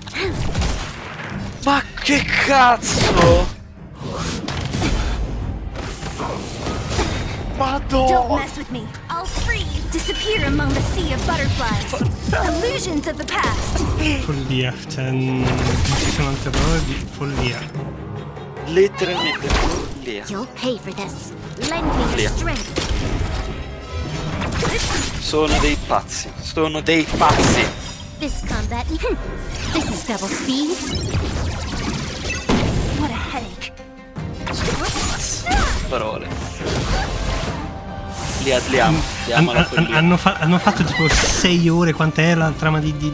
S2: Ma che cazzo?
S3: Don't
S2: Madonna!
S3: mess with me. I'll free you. Disappear among the sea of butterflies. Illusions of the past.
S1: Follia, cioè ci sono altre parole di follia.
S2: Letteralmente follia.
S3: You'll pay for this. Lend me your strength.
S2: Sono dei pazzi. Sono dei pazzi.
S3: This combat. This is double speed. What a headache.
S2: Parole. Li amo la follia.
S1: Hanno fatto tipo 6 ore, quant'è la trama di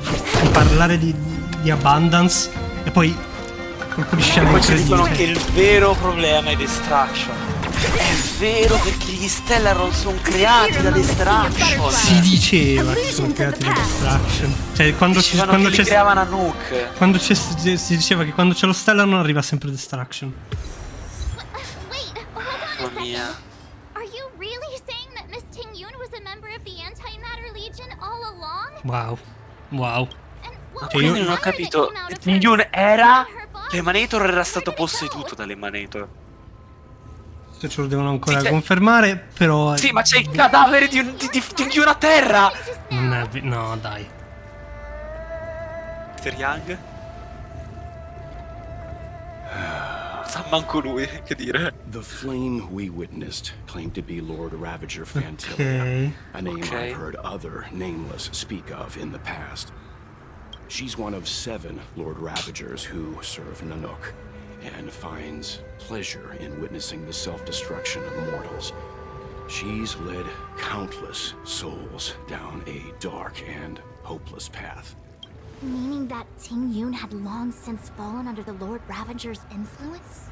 S1: parlare di abundance, e poi colpo di scena
S2: Poi ci dicono che
S1: incredibile.
S2: il vero problema è Destruction. È vero, perché gli Stellaron sono creati da Destruction.
S1: Si diceva che sono creati da Destruction. Cioè quando
S2: Dicevano che li creavano a Nuke.
S1: quando si diceva che quando c'è lo Stellar non arriva sempre Destruction.
S3: Wait, hold on
S2: Mamma mia.
S3: Are you really saying that Miss Ting-Yun was a member of the Antimatter Legion all along?
S1: Wow.
S3: And what
S1: Cioè,
S3: was
S1: io-
S3: the
S2: Non ho
S3: power that
S2: capito.
S3: came out of her-
S2: Ting-Yun era
S3: her body?
S2: l'Emanator, era stato posseduto dall'Emanator.
S1: Questo ce lo devono ancora
S2: Sì, c'è-
S1: confermare, però
S2: Sì, ma c'è il cadavere di Ting-Yun a terra.
S1: non è no, dai.
S2: Mr. Young? Sa manco lui, che dire.
S5: The flame we witnessed claimed to be Lord Ravager Fantilia,
S1: Ok.
S5: a name
S2: Okay.
S5: I've heard other nameless speak of in the past. She's one of 7 Lord Ravagers who serve Nanook, and finds pleasure in witnessing the self-destruction of mortals. She's led countless souls down a dark and hopeless path.
S3: Meaning that Ting-Yun had long since fallen under the Lord Ravager's influence?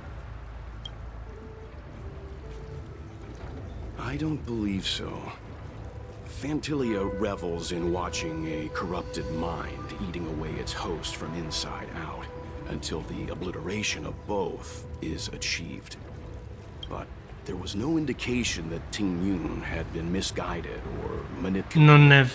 S5: I don't believe so. Fantilia revels in watching a corrupted mind eating away its host from inside out, until the obliteration of both is achieved. But there was no indication that Ting-Yun had been misguided or manipulated.
S1: Non è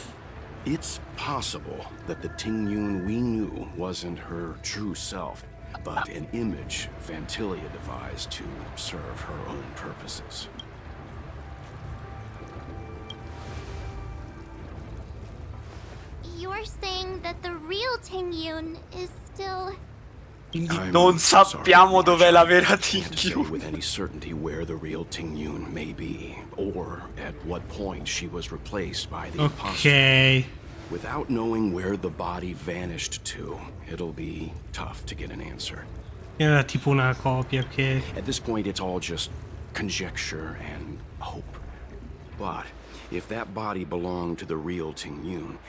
S5: It's possible that the Ting-Yun we knew wasn't her true self, but an image Fantilia devised to serve her own purposes.
S3: You're saying that the real Ting-Yun is still...
S2: Quindi
S5: I'm
S2: non sappiamo
S5: sorry,
S2: dov'è la vera
S5: I can't say
S2: Ting-Yun.
S5: with any certainty where the real Ting-Yun may be, or at what point she was replaced by the imposter.
S1: ok.
S5: Without knowing where the body vanished to, it'll be tough to get an answer.
S1: Era tipo una copia, ok.
S5: At this point, it's all just conjecture and hope. But if that body belonged to the real Ting-Yun,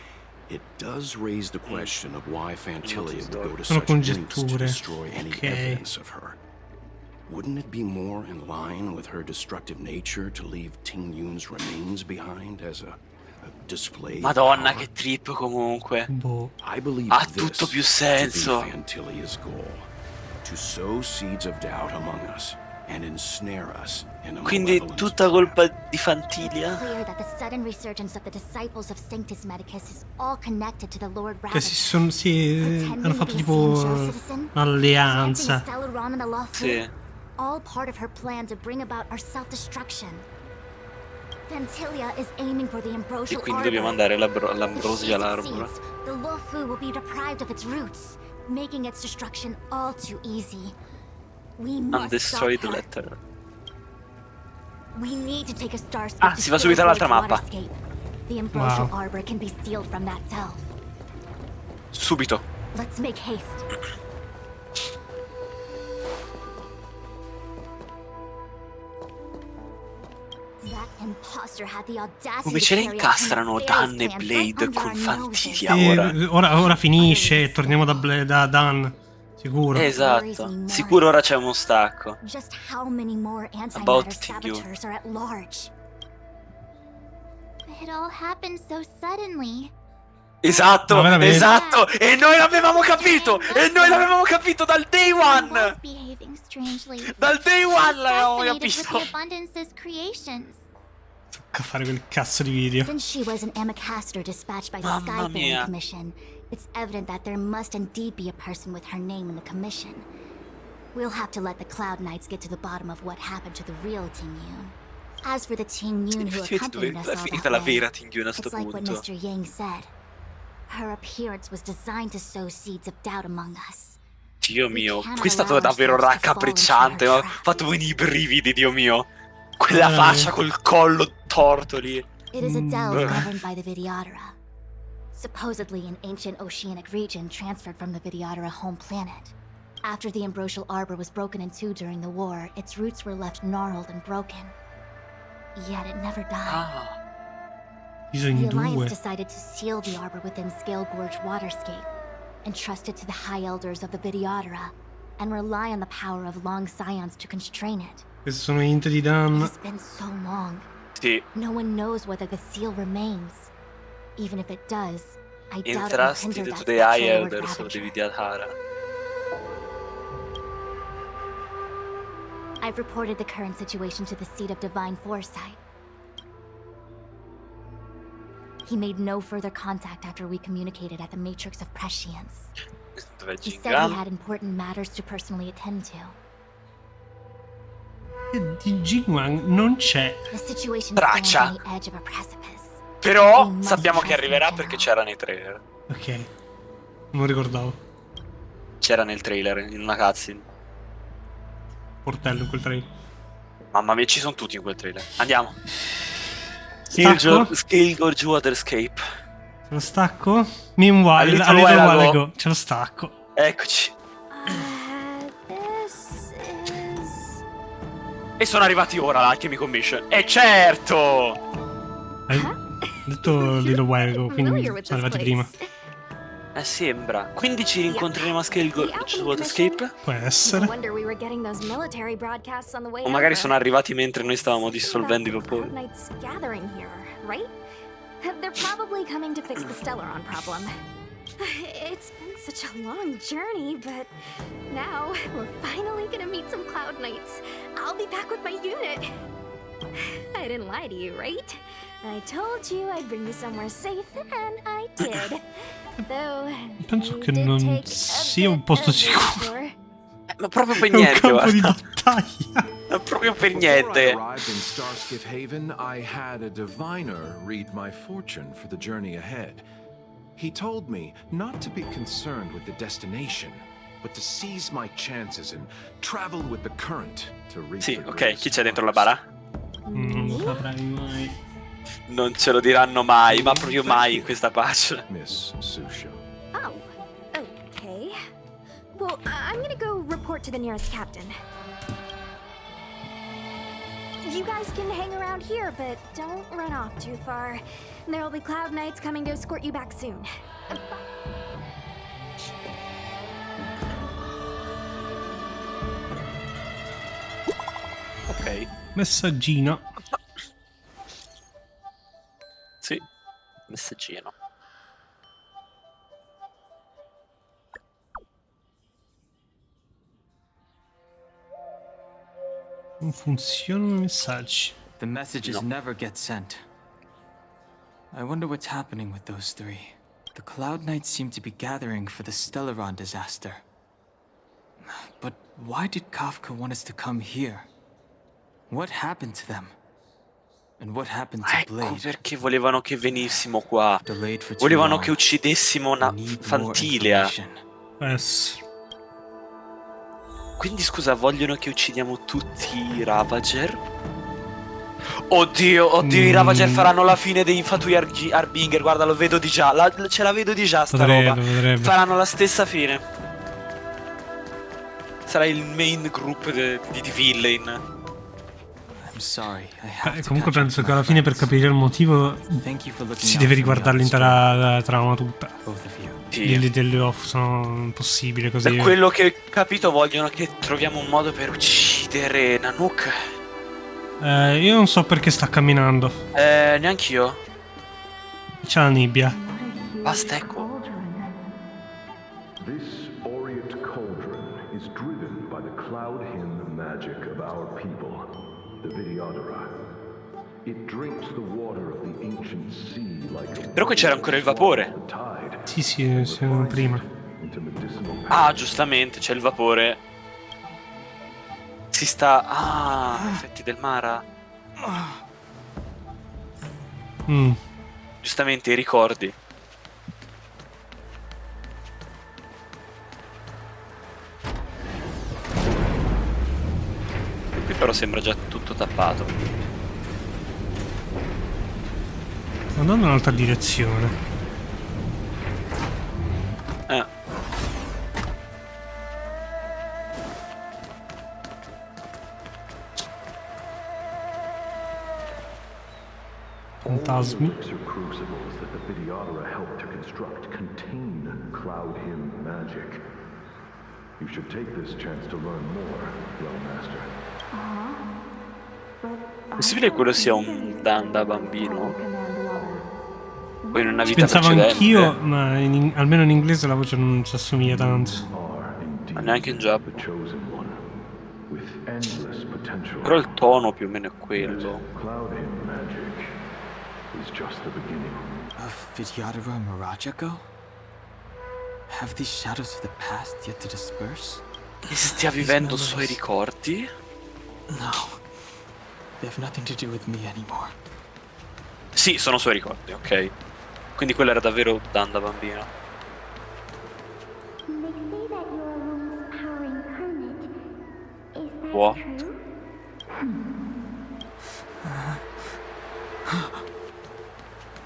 S5: it does raise the question of why Fantilia would go to
S1: Sono
S5: such lengths to
S1: congetture.
S5: destroy any
S1: Ok.
S5: evidence of her. Wouldn't it be more in line with her destructive nature to leave Ting-Yun's remains behind as a display of
S2: Madonna,
S5: power?
S2: che trip comunque.
S1: Boh.
S5: I believe
S2: Ha
S5: this
S2: tutto più
S5: to
S2: senso.
S5: be Fantilia's goal, to sow seeds of doubt among us and ensnare us in a
S2: Quindi
S5: malevolent
S2: tutta
S5: trap.
S2: colpa di Fantilia?
S3: Clear that the sudden resurgence of the disciples of Sanctus Medicus is all connected to the Lord
S1: Che si
S3: Ravager.
S1: sono hanno fatto tipo
S3: Planting a
S1: un'alleanza.
S3: stellar Ron in the law
S2: Sì.
S3: all part of her plan to bring about our self-destruction. Fantilia is aiming for the
S2: E
S3: ambrosial
S2: quindi
S3: arbor.
S2: dobbiamo andare
S3: If she
S2: all'ambrosia all'arbore.
S3: succeeds, the Luofu will be deprived of its roots, making its destruction all too easy. We
S2: And
S3: must
S2: destroy
S3: stop
S2: the
S3: her.
S2: letter.
S3: We need to take a star
S2: Ah, si va subito all'altra mappa.
S3: The ambrosial
S1: Wow.
S3: arbor can be sealed from that self.
S2: Subito.
S3: Let's make haste. That imposter had the audacity
S2: Come
S3: to
S2: ce le
S3: carry out
S2: incastrano
S3: nefarious
S2: Dan e
S3: plans
S2: Blade
S3: right under
S2: con
S3: our noses.
S2: Fantilia ora?
S1: Ora finisce e torniamo da Dan. Sicuro.
S2: Esatto. Sicuro ora c'è uno stacco.
S3: Just how many more antimatter
S2: About Ting-Yun.
S3: saboteurs are at large? It all happened so suddenly.
S2: Esatto,
S1: Ma veramente?
S2: esatto! E noi l'avevamo capito! E noi l'avevamo capito dal day one!
S3: Behaving strangely.
S2: Dal day one l'avevamo
S3: Fascinated with
S2: capito!
S3: the abundance's creations.
S1: Tocca fare quel cazzo di video.
S13: Since she was an Amicastor dispatched by the
S2: Mamma
S13: Skyfaring
S2: mia.
S13: Commission, it's evident that there must indeed be a person with her name in the commission. We'll have to let the Cloud Knights get to the bottom of what happened to the real Ting Yun. As for the Ting Yun who accompanied us
S2: È
S13: all
S2: finita
S13: that
S2: la
S13: way,
S2: vera Ting Yun a sto
S13: it's like what
S2: punto.
S13: Mr. Yang said. Her appearance was designed to sow seeds of doubt among us.
S2: Dio mio, qui è stato davvero raccapricciante, ho fatto venire i brividi, Dio mio. Quella faccia col collo torto lì.
S13: It is a delve governed by the Vidyadhara. Supposedly an ancient oceanic region transferred from the Vidyadhara home planet. After the ambrosial arbor was broken in two during the war, its roots were left gnarled and broken. Yet it never died.
S1: Bisogna
S13: The Alliance
S1: due.
S13: decided to seal the arbor within Scale Gorge waterscape, entrust it to the High Elders of the Vidyadhara, and rely on the power of long scions to constrain it.
S1: Questi sono int di
S13: It
S1: Dan.
S13: has been so long.
S2: Sì,
S13: No one knows whether the seal remains. Even if it does, I doubt it will
S2: entrusted
S13: hinder
S2: to
S13: that
S2: the High
S13: spectral Lord
S2: Elders of the
S13: Ravager.
S2: Vidyadhara.
S13: I've reported the current situation to the Seat of Divine Foresight. He made no further contact after we communicated at the Matrix of Prescience.
S2: Dov'è
S13: He said he
S2: Gingan?
S13: had important matters to personally attend to.
S1: Di Jingwang non c'è.
S13: The situation
S2: Traccia.
S13: stands on the edge of a precipice.
S2: Però
S13: We must
S2: sappiamo che
S13: trust
S2: arriverà
S13: in
S2: perché
S13: General.
S2: c'era nei trailer.
S1: Ok. Non ricordavo.
S2: C'era nel trailer, in una cutscene.
S1: Portello in quel trailer.
S2: Mamma mia, ci sono tutti in quel trailer. Andiamo.
S1: Stacco?
S2: Scale Gorge Waterscape.
S1: Ce lo stacco? Meanwhile,
S2: A
S1: a
S2: little
S1: little
S2: while
S1: while
S2: ago.
S1: ago. Ce lo stacco.
S2: Eccoci.
S13: This is...
S2: E sono arrivati ora l'Alchemy Commission. E certo!
S1: Hai detto little while ago, quindi
S4: Familiar with
S1: sono
S4: this
S1: arrivati prima.
S4: place.
S2: Sembra. Quindi ci rincontreremo a Scale Gorge
S4: Alchemy
S2: Waterscape?
S1: Può
S4: No
S1: essere.
S4: wonder we were getting those military broadcasts on the way
S2: O magari
S4: over.
S2: sono arrivati mentre noi stavamo dissolvendo i
S4: About the
S2: vapori.
S4: Cloud Knights gathering here, right? They're probably coming to fix the Stellaron problem. It's been such a long journey, but now we're finally gonna meet some Cloud Knights. I'll be back with my unit. I didn't lie to you, right? I told you I'd bring you somewhere safe, and I did. Though
S1: Penso
S4: it
S1: che
S4: did
S1: non
S4: take a
S1: sia un
S4: bit
S1: posto
S4: of
S1: sicuro.
S4: detour.
S2: Ma proprio per
S1: È un
S2: niente,
S1: campo di
S2: guarda.
S1: battaglia.
S2: Ma proprio per
S5: Before I
S2: niente.
S5: arrived in Starskiff Haven, I had a diviner read my fortune for the journey ahead. He told me not to be concerned with the destination, but to seize my chances and travel with the current to reach
S2: Sì,
S5: the
S2: ok,
S5: greatest
S2: chi c'è dentro la
S5: stars.
S2: bara?
S1: Non lo saprai mai.
S2: Non ce lo diranno mai, ma proprio mai in questa patch.
S5: Miss Susha.
S4: Oh, okay. Well, I'm gonna go report to the nearest captain. You guys can hang around here, but don't run off too far. There'll be Cloud Knights coming to escort you back soon.
S2: Ok.
S1: Messaggino.
S2: Sì. Messaggino.
S1: Non funzionano i messaggi.
S9: The messages never get sent. I wonder what's happening with those three. The Cloud Knights seem to be gathering for the Stellaron disaster. But why did Kafka want us to come here? What happened to them? And what happened to
S2: Ecco
S9: Blade?
S2: perché volevano che venissimo qua.
S9: Delayed for too
S2: Volevano
S9: long.
S2: che uccidessimo una
S9: Need more
S2: Fantilea.
S9: information.
S1: Può essere.
S2: Quindi scusa, vogliono che uccidiamo tutti i Ravager? Oddio, oddio, i Ravager faranno la fine dei infantui Harbinger. Guarda, lo vedo di già. Ce la vedo di già sta roba.
S1: Potrebbe.
S2: Faranno la stessa fine. Sarà il main group di villain.
S9: I'm sorry. I have to
S1: Comunque
S9: catch up
S1: penso
S9: with
S1: che alla
S9: my
S1: fine per
S9: friends.
S1: capire il motivo
S9: Thank you for looking
S1: si
S9: out
S1: deve
S9: for me
S1: riguardare
S9: on this
S1: l'intera trama tutta.
S9: journey, both of you.
S2: Sì.
S1: Gli degli off sono impossibili così.
S2: Da quello che ho capito vogliono che troviamo un modo per uccidere Nanook.
S1: Io non so perché sta camminando.
S2: Neanch'io.
S1: C'è la nebbia.
S2: Basta, ecco.
S14: This aureate cauldron is driven by the cloud hymn magic of our people, the Vidyadhara. It drinks the water of the ancient sea like a
S2: Però qui c'era ancora il vapore.
S1: Sì, siamo prima.
S2: Ah, giustamente, c'è il vapore. Si sta... Ah, effetti del Mara. Giustamente, i ricordi. Qui però sembra già tutto tappato.
S1: Sto andando in un'altra direzione. Fantasmi.
S14: Crucibles that the Vidyadhara helped to construct contain cloud hymn magic. You should take this chance to learn more, young master.
S2: È possibile che quello sia un Dan da bambino? Poi in una
S1: Ci
S2: vita
S1: pensavo
S2: precedente.
S1: anch'io, ma almeno in inglese la voce non ci assomiglia tanto.
S2: Ma neanche in giappo. Però il tono più o meno è quello.
S15: Of Vidyadhara and Miraja go? Have these shadows of the past yet to disperse?
S2: Che stia vivendo suoi ricordi?
S15: No. They have nothing to do with me anymore.
S2: Sì, sono suoi ricordi, ok. Quindi quello era davvero Dan da bambino. What?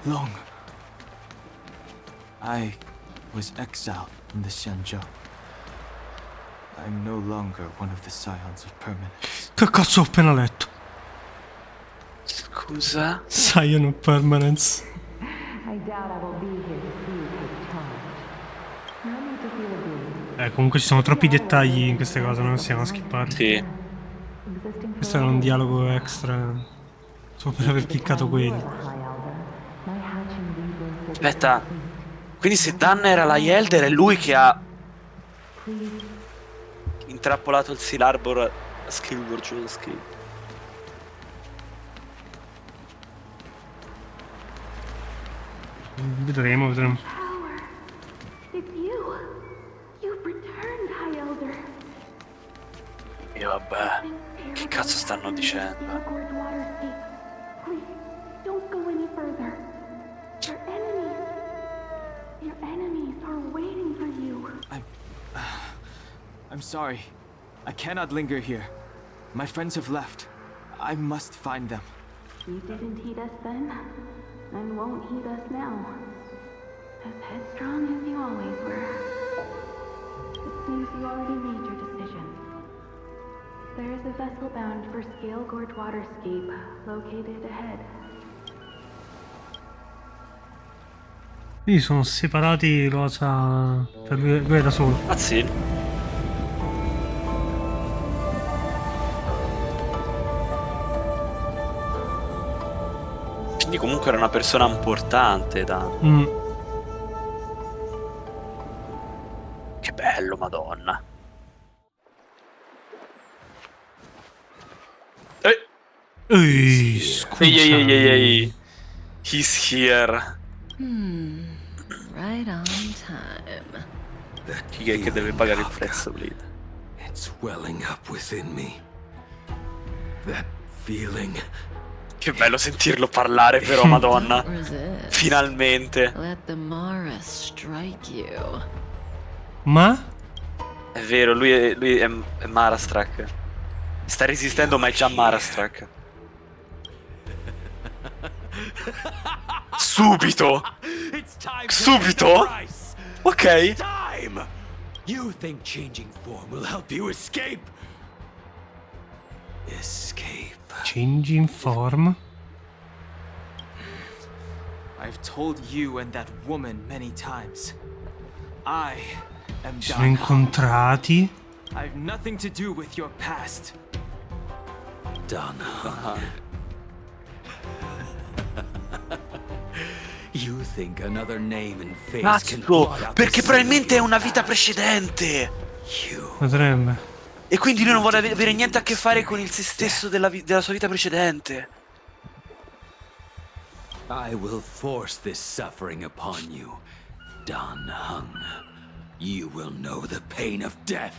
S15: Long. I was exiled from the Xianzhou. I'm no longer one of the scions of permanence.
S1: Che cazzo ho appena letto?
S2: Scusa?
S1: Scion of Permanence.
S11: I doubt I will be here to see you take charge. No need to feel abused.
S1: Comunque ci sono troppi dettagli in queste cose, non possiamo skippare.
S2: Sì.
S1: Questo era un dialogo extra. Solo per aver cliccato quello.
S2: Aspetta. Quindi se Dan era la Elder è lui che ha intrappolato il Seal Arbor a Skillward giù skill.
S1: Vedremo.
S11: It's you. You've returned, High Elder.
S2: E vabbè, che cazzo stanno dicendo?
S11: Please, don't go any further. Your enemies are waiting for you.
S15: I'm sorry. I cannot linger here. My friends have left. I must find them.
S11: You didn't heed us then, and won't heed us now. As headstrong as you always were. It seems you already made your decision. There is a vessel bound for Scale Gorge Waterscape, located ahead.
S1: Quindi sono separati cosa per lui da solo.
S2: Ah sì? Quindi comunque era una persona importante, Dan. Che bello, madonna.
S1: Ehi, scusa.
S2: Ehi. He's here.
S12: Right on time.
S2: Chi è che deve pagare il prezzo, Bleed?
S7: It's welling up within me. That feeling.
S2: Che bello sentirlo parlare, però, madonna.
S12: Resist.
S2: Finalmente.
S12: Let the Mara strike you.
S1: Ma?
S2: È vero, lui è Marastrak. Sta resistendo, ma è già Marastrak. Subito! Subito? Ok.
S7: You think changing form will help you escape? Escape.
S1: Changing form?
S15: I've told you and that woman many times. I am
S1: Si sono incontrati.
S15: I've nothing to do with your past.
S7: Done. You think another name and face can
S2: Cazzo,
S7: blot out
S2: perché
S7: the
S2: probabilmente è una
S7: city
S2: vita
S7: of
S2: precedente.
S1: Potrebbe.
S2: E quindi lui non vuole avere niente a che fare con il se stesso della sua vita precedente.
S7: I will force this suffering upon you, Dan Hung. You will know the pain of death.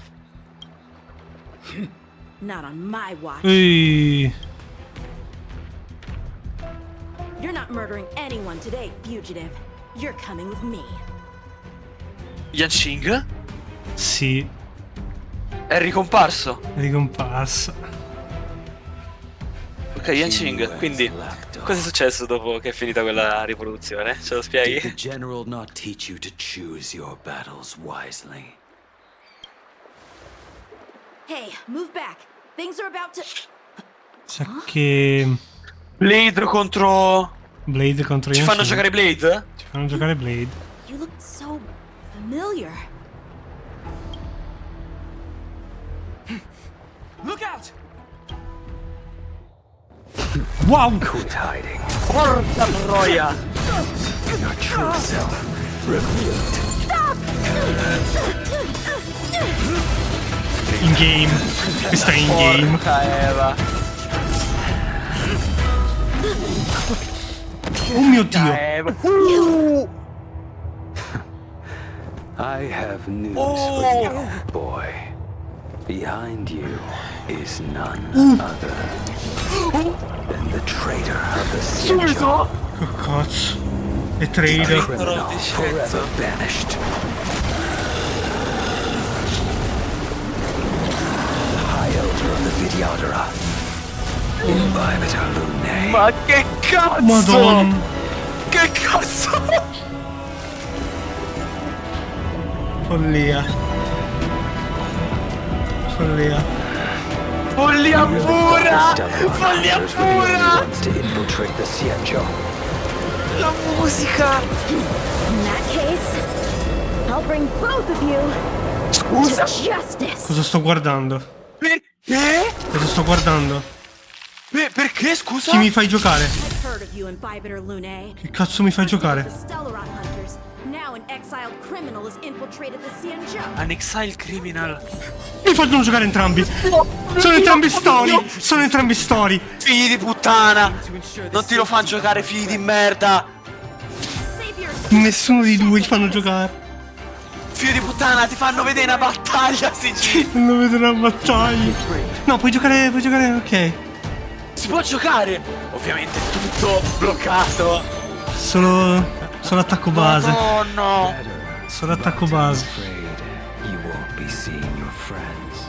S16: Not on my watch.
S1: Ehi.
S16: You're not murdering anyone today, fugitive. You're coming with me.
S2: Yanqing?
S1: Sì,
S2: È ricomparso.
S1: è ricomparso.
S2: Ok, Yanqing, quindi cosa è successo dopo che è finita quella riproduzione? Ce lo
S7: Did the
S2: spieghi?
S7: general not teach you to choose your battles wisely?
S16: Hey, move back. Things are about to.
S1: Sa che
S2: Blade contro...
S1: Blade contro
S2: Ci fanno
S1: Genshin.
S2: giocare Blade?
S1: Ci fanno giocare Blade.
S16: You look so familiar.
S10: Look out!
S1: Wow!
S7: Quit hiding.
S2: Porca troia!
S7: Your true self revealed.
S1: In game. Questa è in game.
S2: Porca Eva.
S1: Oh mio Dio.
S2: Eva.
S7: I have news for you, boy. Behind you is none other than the traitor of the Xianzhou.
S1: Che cazzo? E trader.
S7: Criminal forever banished. High Elder of the Vidyadhara. Imbibitor Lunae.
S2: Ma che cazzo?
S1: Madonna.
S2: Che cazzo?
S1: Follia. Follia.
S2: Follia pura! Follia pura!
S7: To infiltrate the Xianzhou.
S2: La musica!
S16: In that case, I'll bring both of you
S2: Scusa!
S16: to justice.
S1: Cosa sto guardando?
S2: Perché?
S1: Cosa sto guardando?
S2: Perché, scusa?
S1: Chi mi fai giocare?
S16: I've heard of you, Imbibitor Lunae.
S1: Che cazzo mi fai giocare?
S16: The Stellaron hunters. Now an exiled criminal has infiltrated the Xianzhou.
S2: An exile criminal.
S1: Mi fanno giocare entrambi. Sono entrambi story. Sono entrambi story.
S2: Figli di puttana! Non ti lo fanno giocare, figli di merda!
S1: Nessuno di due ti fanno giocare.
S2: Figli di puttana, ti fanno vedere una battaglia, sì.
S1: Non vedo una battaglia. No, puoi giocare, ok.
S2: Si può giocare! Ovviamente tutto bloccato.
S1: Solo attacco base.
S2: Oh no!
S1: Solo attacco base.
S7: You won't be seeing your friends.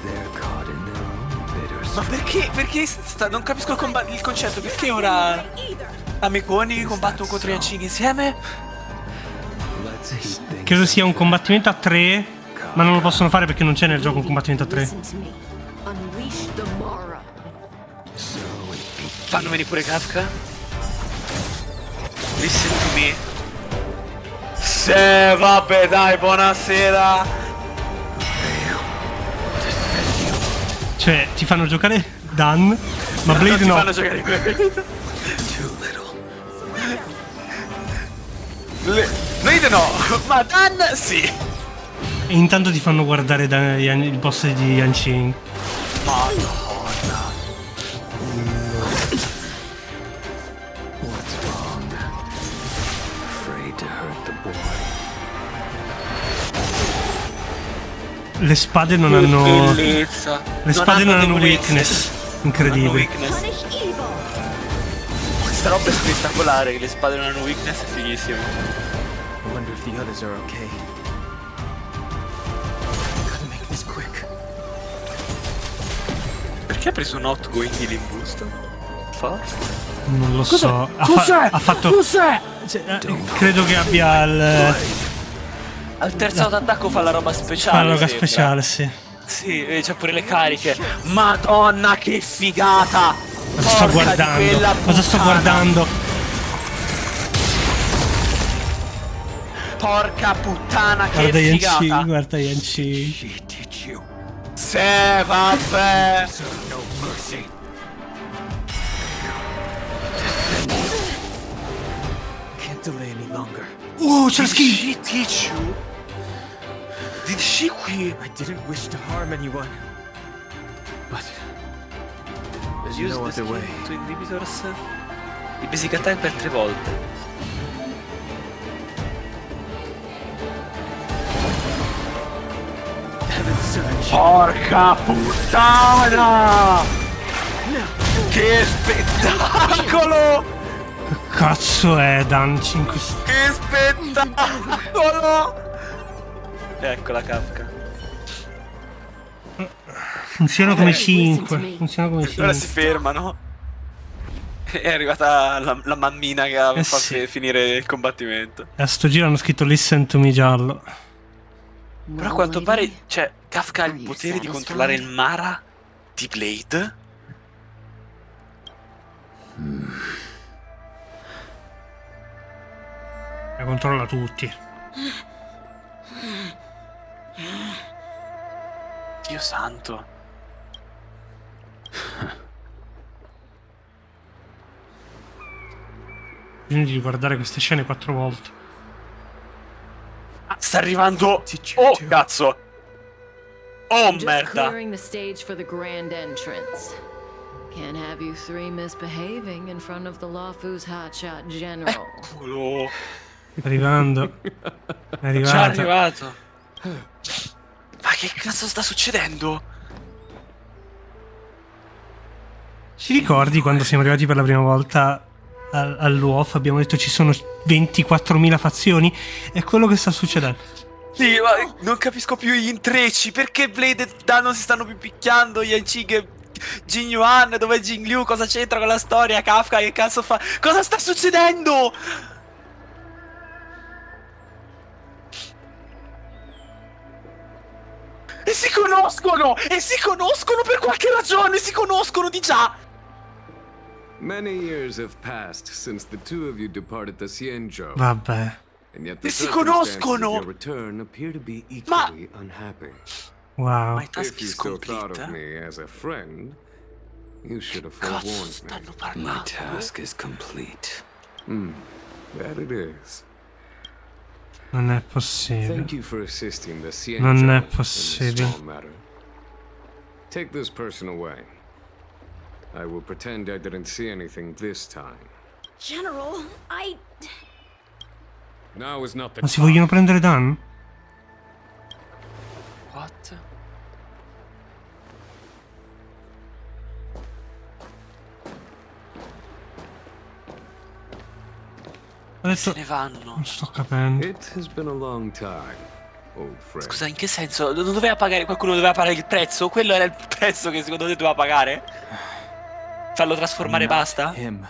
S7: They're caught in their own bitter
S2: Ma perché? Non capisco il concetto. Perché ora amiconi combattono contro gli Yanqing insieme?
S1: Credo sia un combattimento a 3. Ma non lo possono fare perché non c'è nel gioco un combattimento a 3.
S6: Unleash the Mara.
S2: Fanno venire pure Kafka? Listen to me. Se vabbè dai, buonasera.
S1: Cioè, ti fanno giocare Dan, ma Blade no.
S2: Ti fanno giocare Blade. Blade no, ma Dan sì.
S1: E intanto ti fanno guardare il boss di Yanqing.
S2: Madonna.
S7: What's wrong? Afraid to hurt the boy.
S1: Le spade non hanno.
S2: Bellezza.
S1: Le spade non hanno weakness. Incredibile.
S2: Questa roba è spettacolare, le spade non hanno weakness, è fighissimo.
S9: I wonder if the others are okay. Gotta make this quick.
S2: Perché ha preso un outgoing healing boost? Fa?
S1: Non lo
S2: Cos'è?
S1: so.
S2: Cos'è?
S1: Ha fatto.
S2: Cos'è?
S1: Credo che abbia il.
S2: Al terzo autoattacco fa la roba speciale.
S1: Fa la roba
S2: sembra.
S1: speciale, sì.
S2: Sì, e c'ha pure le cariche. Madonna, che figata!
S1: Cosa sto
S2: Porca di
S1: guardando?
S2: quella
S1: Cosa sto
S2: puttana.
S1: guardando?
S2: Porca puttana, che
S1: Guarda
S2: figata!
S1: Yanqing, guarda Yanqing.
S2: Se vabbè!
S15: can't delay any longer.
S1: Oh, c'è la skin!
S2: Did she teach you? Did she qui?
S15: I didn't wish to harm anyone, but there's
S2: Use
S15: no
S2: the
S15: other
S2: skill
S15: way.
S2: to inhibitors. I basic attack per 3 volte.
S15: Heaven's surge.
S2: Porca puttana! Che spettacolo!
S1: Che cazzo è Dancing questo?
S2: Che spettacolo! Ecco la Kafka.
S1: Funziona come 5. Funziona come 5.
S2: Ora si fermano. È arrivata la mammina che ha fatto
S1: sì.
S2: finire il combattimento.
S1: E a sto giro hanno scritto Listen to me giallo.
S2: Però a quanto pare, cioè, Kafka ha il potere di controllare il Mara di Blade.
S1: La controlla tutti.
S2: Dio santo.
S1: Bisogna di riguardare queste scene 4 volte.
S2: Ah, sta arrivando. Oh, cazzo. Oh,
S6: Just
S2: merda.
S6: clearing the stage for the grand entrance. Can't have you three misbehaving in front of the Lawfu's hotshot general.
S2: Eccolo.
S1: Arrivando. È arrivato.
S2: Già arrivato. Ma che cazzo sta succedendo?
S1: Ti ricordi quando siamo arrivati per la prima volta all'UOF? Abbiamo detto ci sono 24.000 fazioni. È quello che sta succedendo.
S2: Sì, ma non capisco più gli intrecci. Perché Blade e Dan non si stanno più picchiando? Yanqing e Jin Yuan, dov'è Jin Liu? Cosa c'entra con la storia? Kafka che cazzo fa? Cosa sta succedendo? E si conoscono! E si conoscono per qualche ragione! Si conoscono di già!
S5: Many years have passed since the two of you departed the Xianzhou.
S1: Vabbè.
S5: And yet the
S2: E si
S5: circumstances of
S2: conoscono!
S5: your return appear to be equally unhappy.
S1: Wow.
S5: If you still thought of me as a friend, you should have forewarned me.
S7: My task is complete.
S5: That it is.
S1: Non è possibile.
S5: Thank you for assisting the Xianzhou
S1: Non è
S5: in this
S1: possibile.
S5: small matter. Take this person away. I will pretend I didn't see anything this time.
S16: General,
S5: Now is not the
S1: Ma si
S5: time.
S1: vogliono prendere Dan?
S2: What?
S1: Ha detto...
S2: Se ne vanno.
S1: Non sto capendo.
S5: It has been a long time, old friend.
S2: Scusa, in che senso? Non doveva pagare, qualcuno doveva pagare il prezzo? Quello era il prezzo che secondo te doveva pagare? Farlo trasformare e basta?
S15: Him.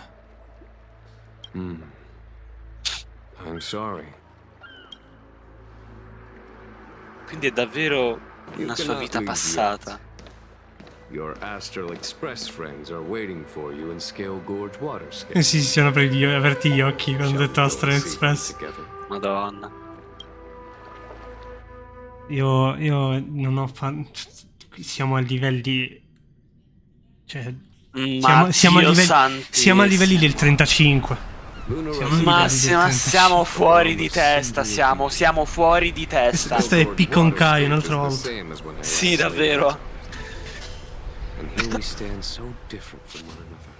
S5: I'm sorry.
S2: Quindi è davvero
S5: You
S2: una sua
S5: cannot
S2: vita
S5: leave
S2: passata.
S5: yet. Your Astral Express friends are waiting for you in Scale Gorge Waterscape.
S1: Sì, si sono aperti gli occhi quando ho detto Astral Express.
S2: Madonna.
S1: Io non ho fatto... Siamo a livelli... Cioè... Siamo a livelli del 35.
S2: Ma siamo fuori di testa, siamo fuori di testa.
S1: Questo è Pick Honkai un'altra volta.
S2: Sì, davvero.
S5: And here we stand so different from one another.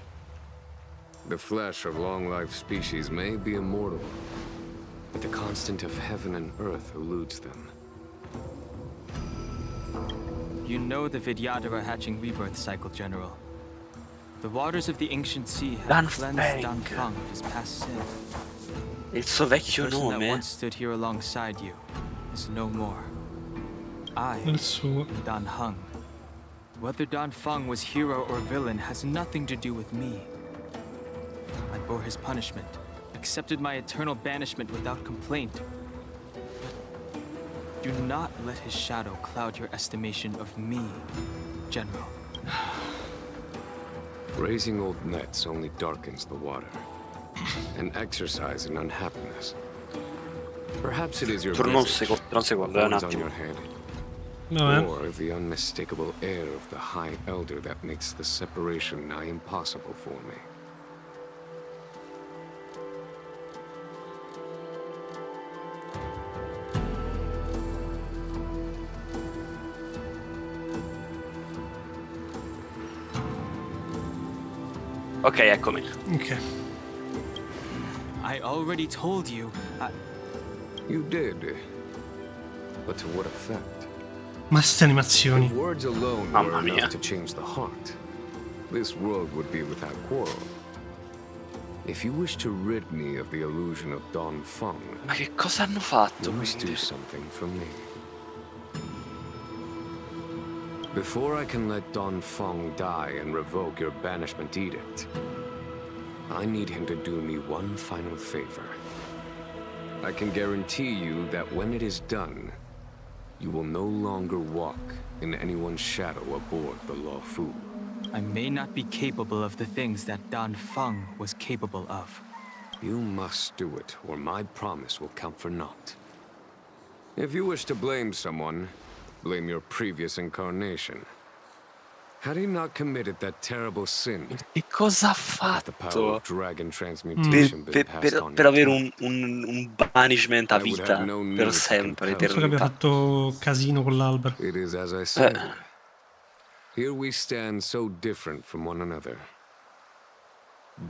S5: The flesh of long-lived species may be immortal, but the constant of heaven and earth eludes them.
S15: You know the Vidyadhara hatching rebirth cycle, General. The waters of the ancient sea have cleansed Danfang of his past sin.
S2: Il suo vecchio
S15: The person that
S2: nome.
S15: once stood here alongside you is no more. I
S1: Il suo.
S15: am Dan Heng. Whether Dan Feng was hero or villain has nothing to do with me. I bore his punishment, accepted my eternal banishment without complaint. But do not let his shadow cloud your estimation of me, General.
S5: Raising old nets only darkens the water, an exercise in unhappiness. Perhaps it is your
S2: Tra un
S5: visage,
S2: secondo, un
S5: horns on
S2: attimo.
S5: your head,
S1: Vabbè.
S5: or the unmistakable air of the High Elder that makes the separation nigh impossible for me.
S2: Ok, eccomi.
S1: Ok.
S15: I already told you.
S5: You did. But to what effect?
S1: Ma ste animazioni.
S5: If words alone
S2: Mamma
S5: were
S2: mia.
S5: enough to change the heart, this world would be without quarrel. If you wish to rid me of the illusion of Don Feng,
S2: Ma che cosa hanno fatto?
S5: you must do something for me. Before I can let Don Feng die and revoke your banishment edict, I need him to do me one final favor. I can guarantee you that when it is done, you will no longer walk in anyone's shadow aboard the Luofu.
S15: I may not be capable of the things that Don Feng was capable of.
S5: You must do it, or my promise will count for naught. If you wish to blame someone, blame your previous incarnation. Had he not committed that terrible sin?
S2: E cosa ha fatto per avere un banishment a vita per sempre,
S1: Penso che abbia fatto casino con l'albero.
S5: It is as I said. Here we stand so different from one another.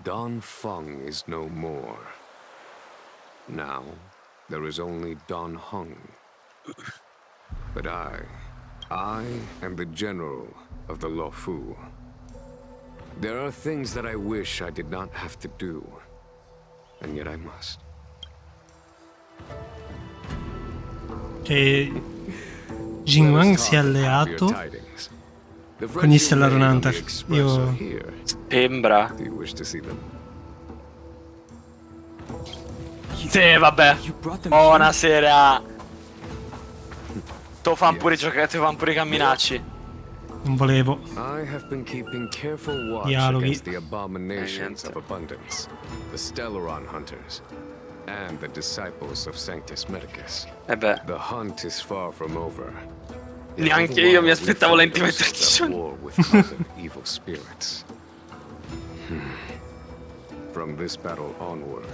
S5: Don Feng is no more. Now, there is only Don Heng. But I am the general of the Luofu. There are things that I wish I did not have to do, and yet I must.
S1: Che Jinwang si è alleato con gli Stellar Hunter. Io...
S2: Sembra. Sì, vabbè. Buonasera. Te fan pure giocare, te fan pure camminarci.
S1: Non volevo. Dialoghi.
S5: The abominations of abundance, the Stellaron hunters, and the disciples of Sanctus Medicus. The hunt is far from over.
S2: Neanche io mi aspettavo l'Ultimate Edition.
S5: Evil spirits. From this battle onward,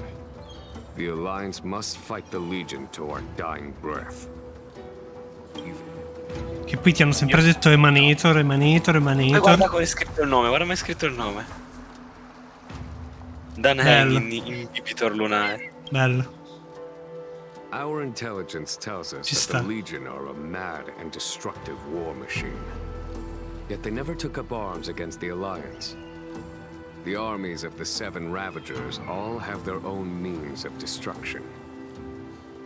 S5: the Alliance must fight the Legion to our dying breath.
S1: Che poi ti hanno sempre detto Emanator, Emanator, Emanator.
S2: Guarda come è scritto il nome, guarda come è scritto il nome. Dan Heng, Inhibitor lunare.
S1: Bello.
S5: Our intelligence tells us that the Legion are a mad and destructive war machine. Yet they never took up arms against the Alliance. The armies of the Seven Ravagers all have their own means of destruction.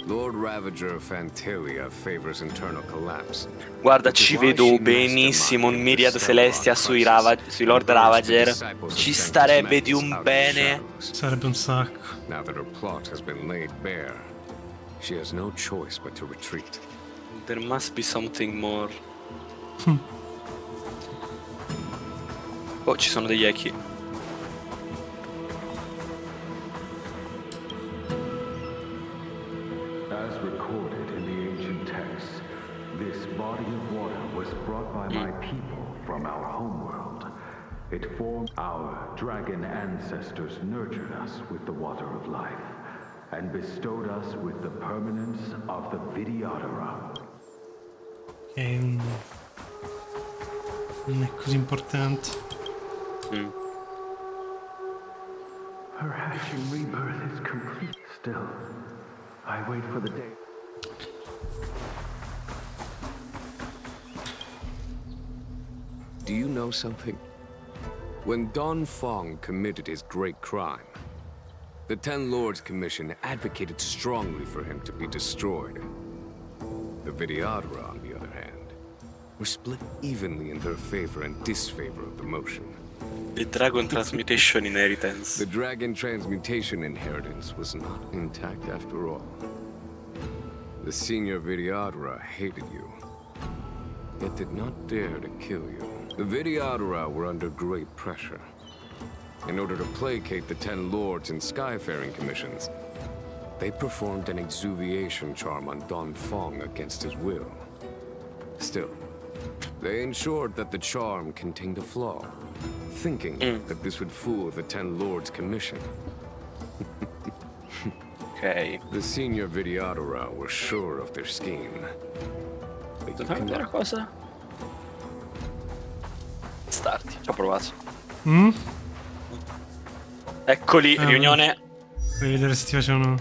S5: Lord Ravager Fantalia favors internal collapse.
S2: Guarda, ci vedo benissimo un Myriad Celestia sui Lord Ravager. Ci starebbe di un bene.
S1: Sarebbe un sacco.
S5: Now that her plot has been laid bare, she has no choice but to retreat.
S2: There must be something more. Oh, ci sono degli echi.
S14: As recorded in the ancient texts, this body of water was brought by my people from our homeworld. It formed our dragon ancestors, nurtured us with the water of life, and bestowed us with the permanence of the Vidyadhara.
S1: Non è così importante.
S14: Her hatching rebirth is complete. Still, I wait for the day.
S5: Do you know something? When Don Feng committed his great crime, the Ten Lords Commission advocated strongly for him to be destroyed. The Vidyadhara, on the other hand, were split evenly in their favor and disfavor of the motion.
S2: The Dragon Transmutation Inheritance.
S5: The Dragon Transmutation Inheritance was not intact after all. The senior Vidyadhara hated you, yet did not dare to kill you. The Vidyadhara were under great pressure. In order to placate the Ten Lords and Skyfaring Commissions, they performed an exuviation charm on Don Feng against his will. Still, they ensured that the charm contained a flaw, thinking that this would fool the Ten Lords Commission.
S2: Ok.
S5: The senior Vidyadhara were sure of their scheme. But you
S2: Fammi vedere
S5: cannot.
S2: cosa? Starti, ci ho provato. Eccoli, riunione.
S1: Voglio vedere se ti facevano...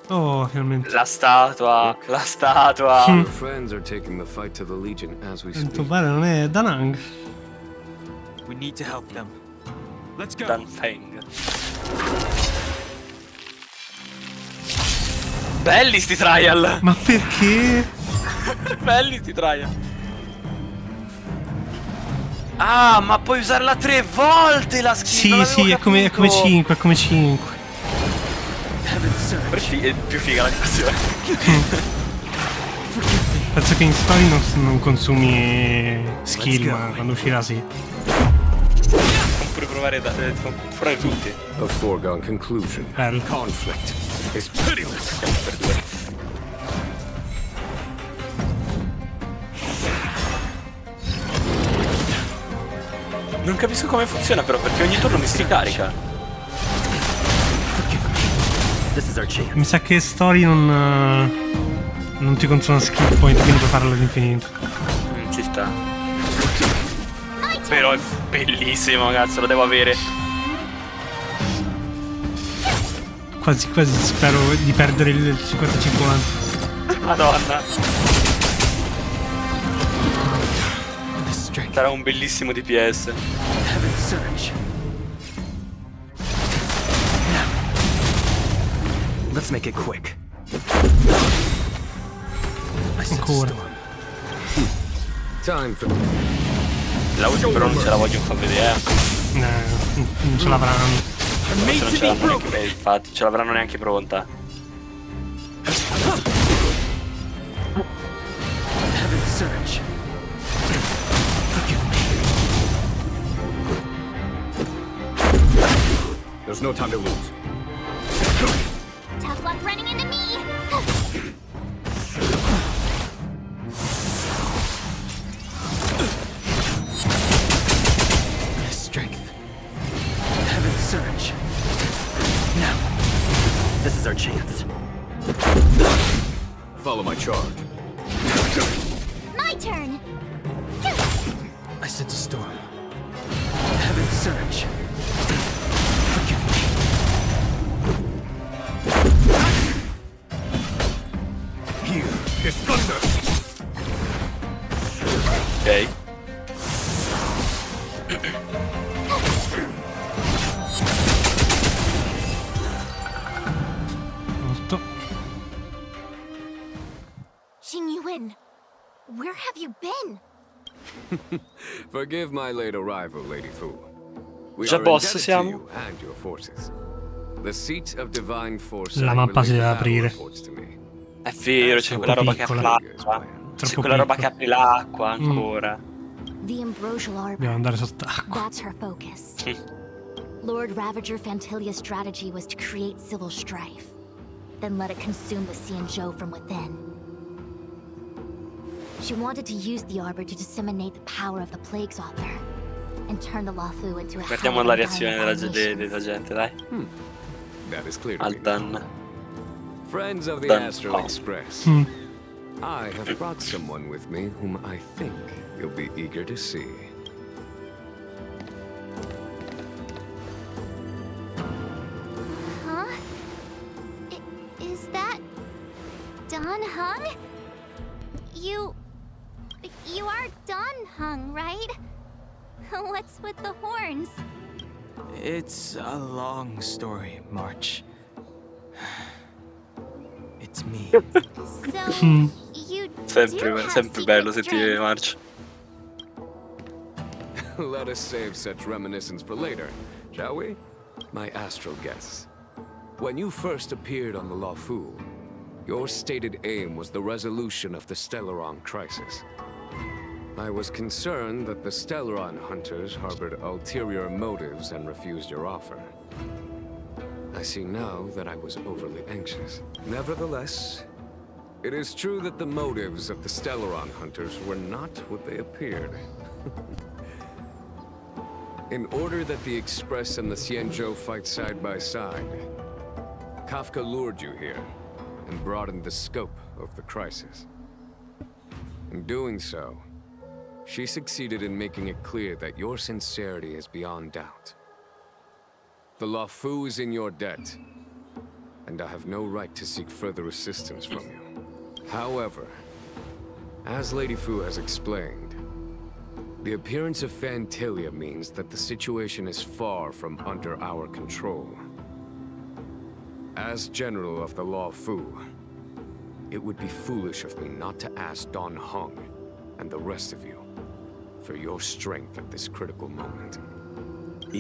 S1: Oh, finalmente.
S2: La statua.
S5: Your friends are taking the fight to the Legion as we
S1: Il tuo
S5: speak.
S1: padre non è Danang.
S15: We need to help them. Let's go.
S2: Dan Feng. Belli sti trial.
S1: Ma perché?
S2: Belli sti trial. Ah, ma puoi usarla 3 volte la skill.
S1: Sì, è come 5, è come 5.
S2: È più figa l'animazione.
S1: Penso che in story non consumi skill, ma quando uscirà sì.
S2: Pure provare tutti.
S5: A foregone conclusion.
S1: Bello.
S5: Conflict is pitiless.
S2: Per 2. Non capisco come funziona però, perché ogni turno mi si ricarica.
S1: Mi sa che story non ti consuma skill point, quindi puoi farlo all'infinito.
S2: Ci sta. Però è bellissimo, cazzo, lo devo avere.
S1: Quasi spero di perdere il 50-50.
S2: Madonna. Sarà un bellissimo DPS.
S7: Let's make it quick.
S1: Ancora.
S5: Time for...
S2: La ultima però non ce la voglio far vedere.
S1: Non ce l'avranno.
S2: Forse non ce l'hanno neanche, infatti, ce l'avranno neanche pronta.
S5: There's no time to lose.
S3: Tough luck running into me.
S7: Strength. Heaven's surge. Now. This is our chance.
S5: Follow my charge.
S3: My turn.
S15: I sense a storm.
S7: Heaven's surge.
S5: Here is thunder.
S2: Ok.
S1: Molto.
S3: Xingyuan, where have you been?
S5: Forgive my late arrival, Lady Fu. We
S2: Già
S5: are
S2: boss
S5: indebted to
S2: siamo?
S5: you and your forces. The seat of divine force.
S1: La mappa si deve aprire.
S2: È vero, c'è quella roba che apre l'acqua. C'è quella roba che apre l'acqua ancora.
S13: The ambrosial arbor.
S1: Dobbiamo andare sott'acqua.
S13: That's her focus. Lord Ravager Fantilia's strategy was to create civil strife, then let it consume the Xianzhou from within. She wanted to use the arbor to disseminate the power of the Plague's author and turn the Luofu into a
S2: Guardiamo la reazione della gente, dai.
S5: That is clear to
S2: Al
S5: me.
S2: Dan.
S5: Friends of the
S2: Dan.
S5: Astral Express. I have brought someone with me whom I think you'll be eager to see.
S3: Huh? Is that Dan Hung? You are Dan Hung, right? What's with the horns?
S15: It's a long story, March. It's me.
S3: So, you
S2: Sempre bello sentire March.
S5: Let us save such reminiscence for later, shall we? My astral guests. When you first appeared on the Luofu, your stated aim was the resolution of the Stellaron crisis. I was concerned that the Stellaron hunters harbored ulterior motives and refused your offer. I see now that I was overly anxious. Nevertheless, it is true that the motives of the Stellaron hunters were not what they appeared. In order that the Express and the Xianzhou fight side by side, Kafka lured you here and broadened the scope of the crisis. In doing so, she succeeded in making it clear that your sincerity is beyond doubt.
S17: The Law Fu is in your debt, and I have no right to seek further assistance from you. However, as Lady Fu has explained, the appearance of Fantilia means that the situation is far from under our control. As General of the Law Fu, it would be foolish of me not to ask Don Hong and the rest of you for your strength at this critical moment.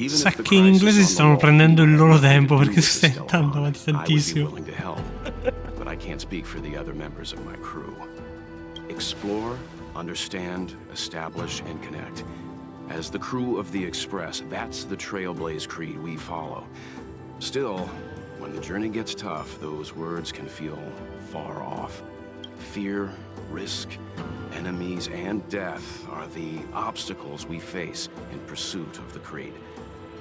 S1: Sa che in inglese si stanno prendendo il loro tempo perché si sta andando avanti tantissimo.
S5: But I can't speak for the other members of my crew. Explore, understand, establish, and connect. As the crew of the Express, that's the Trailblaze creed we follow. Still, when the journey gets tough, those words can feel far off. Fear, risk, enemies, and death are the obstacles we face in pursuit of the creed.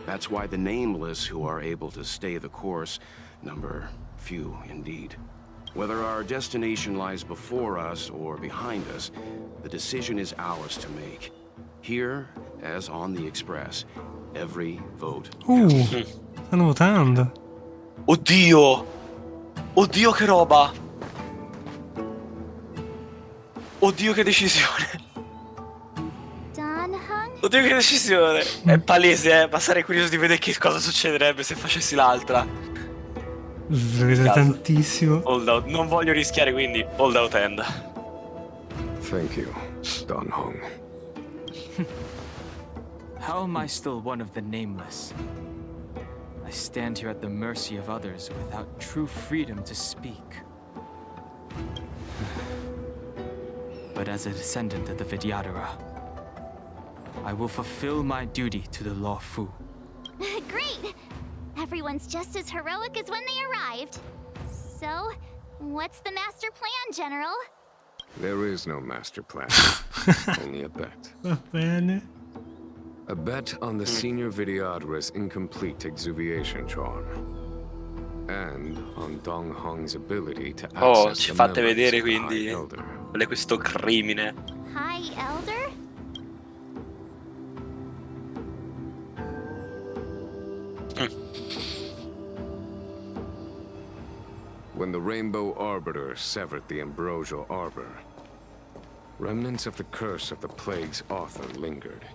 S5: That's why the nameless who are able to stay the course number few indeed. Whether our destination lies before us or behind us, the decision is ours to make. Here, as on the Express, every vote counts.
S1: Stanno votando.
S2: Oddio! Oddio che roba! Oddio che decisione! Oddio che decisione! È palese, ma sarei curioso di vedere che cosa succederebbe se facessi l'altra.
S1: Vedete tantissimo.
S2: Hold out. Non voglio rischiare, quindi hold out end.
S17: Thank you, Don Hong.
S15: How am I still one of the nameless? I stand here at the mercy of others without true freedom to speak. But as a descendant of the Vidyadhara, I will fulfill my duty to the Law Fu.
S3: Great! Everyone's just as heroic as when they arrived. So, what's the master plan, General?
S17: There is no master plan, only a bet.
S1: Va bene.
S17: A bet on the senior Vidyadhara's incomplete exuviation charm. And on Dong Hong's ability to access
S2: ci
S17: the
S2: fate
S17: memories
S2: vedere
S17: of the
S2: quindi
S17: High Elder.
S2: qual è questo crimine.
S3: High Elder?
S17: When the Rainbow Arbiter severed the Ambrosial Arbor, remnants of the curse of the plague's author lingered.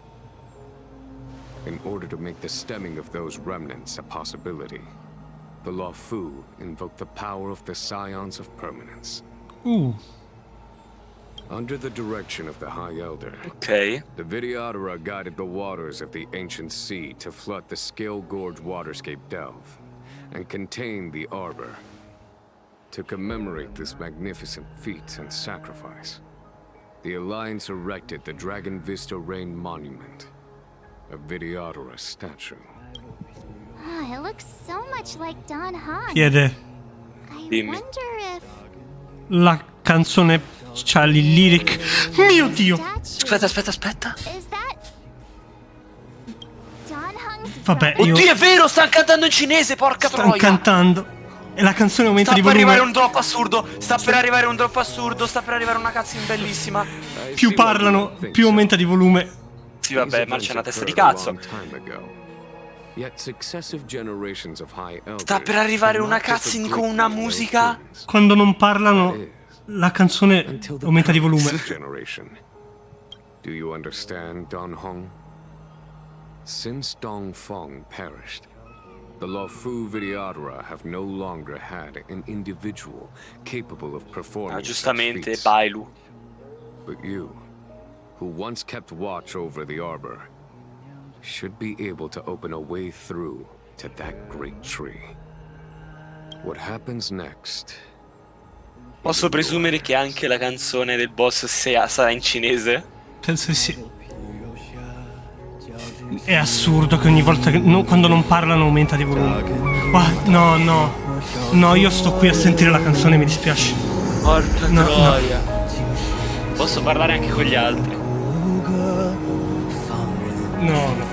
S17: In order to make the stemming of those remnants a possibility, the Law Fu invoked the power of the Scions of Permanence. Under the direction of the High Elder, the Vidyadhara guided the waters of the ancient sea to flood the Scale Gorge waterscape delve and contain the Arbor. To commemorate this magnificent feat and sacrifice, the Alliance erected the Dragon Vista Rain Monument, a Vidyadhara statue.
S3: It looks so much like Don Hong.
S1: Chiede.
S3: I wonder if...
S1: La canzone c'ha il lyric. Mio Dio!
S2: Aspetta.
S3: Is that Don Hong's
S1: Vabbè, io...
S2: Oddio, è vero, stanno cantando in cinese, porca troia!
S1: Stanno cantando. E la canzone aumenta di volume.
S2: Sta per arrivare un drop assurdo. Sta per arrivare un drop assurdo. Sta per arrivare una cutscene bellissima.
S1: Più parlano, più aumenta di volume.
S2: Sì, vabbè, ma c'è una testa di cazzo. Sta per arrivare una cutscene con una musica.
S1: Quando non parlano, la canzone aumenta di volume.
S17: Do you understand, Don Hong? Since Dong Feng perished, the Law Fu Vidyadhara have no longer had an individual capable of performing
S2: giustamente,
S17: feats.
S2: Bailu.
S17: But you, who once kept watch over the Arbor, should be able to open a way through to that great tree. What happens next?
S2: Posso presumere che anche la canzone del boss sarà in cinese?
S1: Penso di sì. È assurdo che ogni volta che quando non parlano aumenta di volume. No, io sto qui a sentire la canzone, mi dispiace.
S2: Porca troia. Posso parlare anche con gli altri.
S1: No.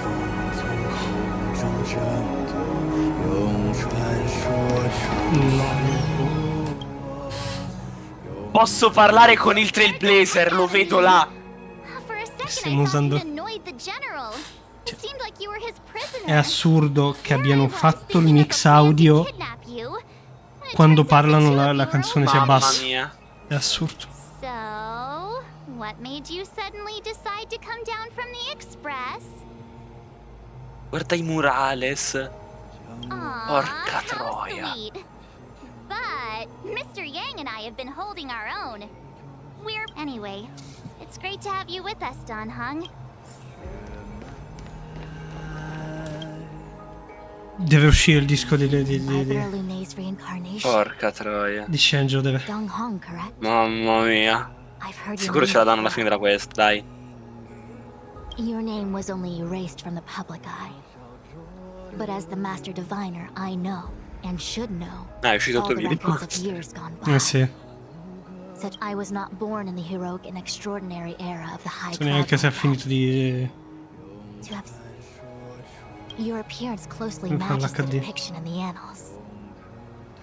S2: Posso parlare con il Trailblazer, lo vedo là.
S1: Stiamo usando... È assurdo che abbiano fatto il mix audio quando parlano la canzone si abbassa.
S2: Mia.
S1: È assurdo.
S3: So, what made you suddenly decide to come down from the express?
S2: Guarda i murales.
S3: Aw,
S2: Porca
S3: how
S2: troia.
S3: sweet. But Mr. Yang and I have been holding our own. Anyway, it's great to have you with us, Dan Hung.
S1: Deve uscire il disco di
S2: Porca troia.
S1: di Shenjo, deve.
S2: Mamma mia. Sicuro ce la danno alla fine della quest, dai.
S13: Your name was only erased from the public eye. But as the Master Diviner, I know, and should know,
S2: È uscito il
S13: all
S2: tuo
S13: the
S2: video.
S13: records of years gone by.
S1: Sì.
S13: Such I was not born in the heroic and extraordinary era of the High
S1: So neanche se ha finito di
S13: To have your appearance closely
S1: Non fa
S13: matches the
S1: l'HD.
S13: depiction in the annals.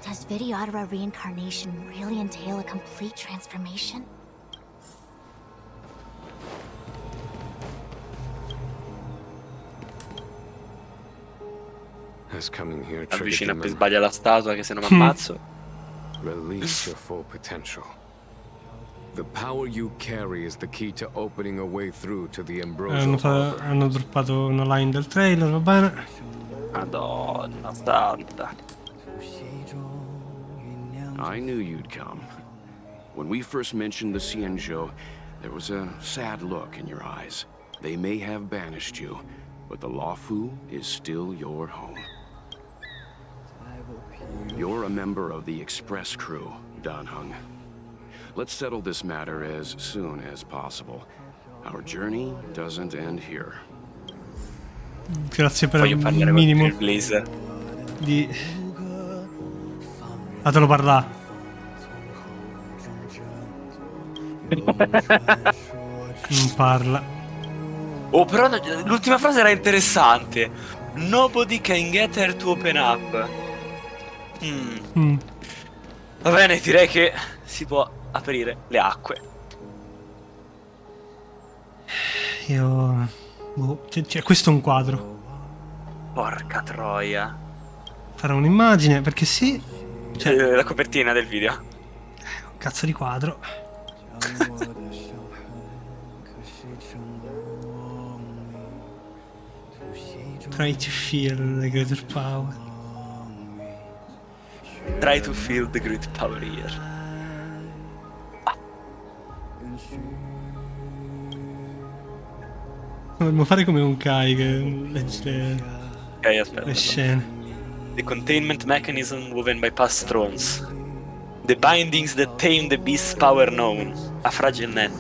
S13: Does Videodora reincarnation really entail a complete transformation?
S17: Has coming here
S2: Avvicina
S17: triggered
S2: per
S17: the
S2: sbagliare la statua che se non mi ammazzo.
S17: Release your full potential. The power you carry is the key to opening a way through to the ambrosial arbor.
S1: hanno droppato una line del trailer, va bene.
S2: Madonna santa.
S5: I knew you'd come. When we first mentioned the Xianzhou, there was a sad look in your eyes. They may have banished you, but the Luofu is still your home. You're a member of the Express crew, Dan Hung. Let's settle this matter as soon as possible. Our journey doesn't end here.
S1: Grazie per
S2: Voglio
S1: il
S2: parlare
S1: minimo
S2: con il Blazer.
S1: di... Fatelo parlare. Non parla.
S2: Oh, però l'ultima frase era interessante. Nobody can get her to open up. Va bene, direi che si può aprire le acque.
S1: Io... Boh, cioè, questo è un quadro.
S2: Porca troia.
S1: Farò un'immagine, perché sì.
S2: Cioè, la copertina del video.
S1: Un cazzo di quadro. Try to feel the greater power.
S2: Try to feel the great power here.
S1: Dovremmo fare come Honkai che legge
S2: Ok, aspetta.
S1: le scene.
S2: The containment mechanism woven by past thrones. The bindings that tame the beast's power known. A fragile net.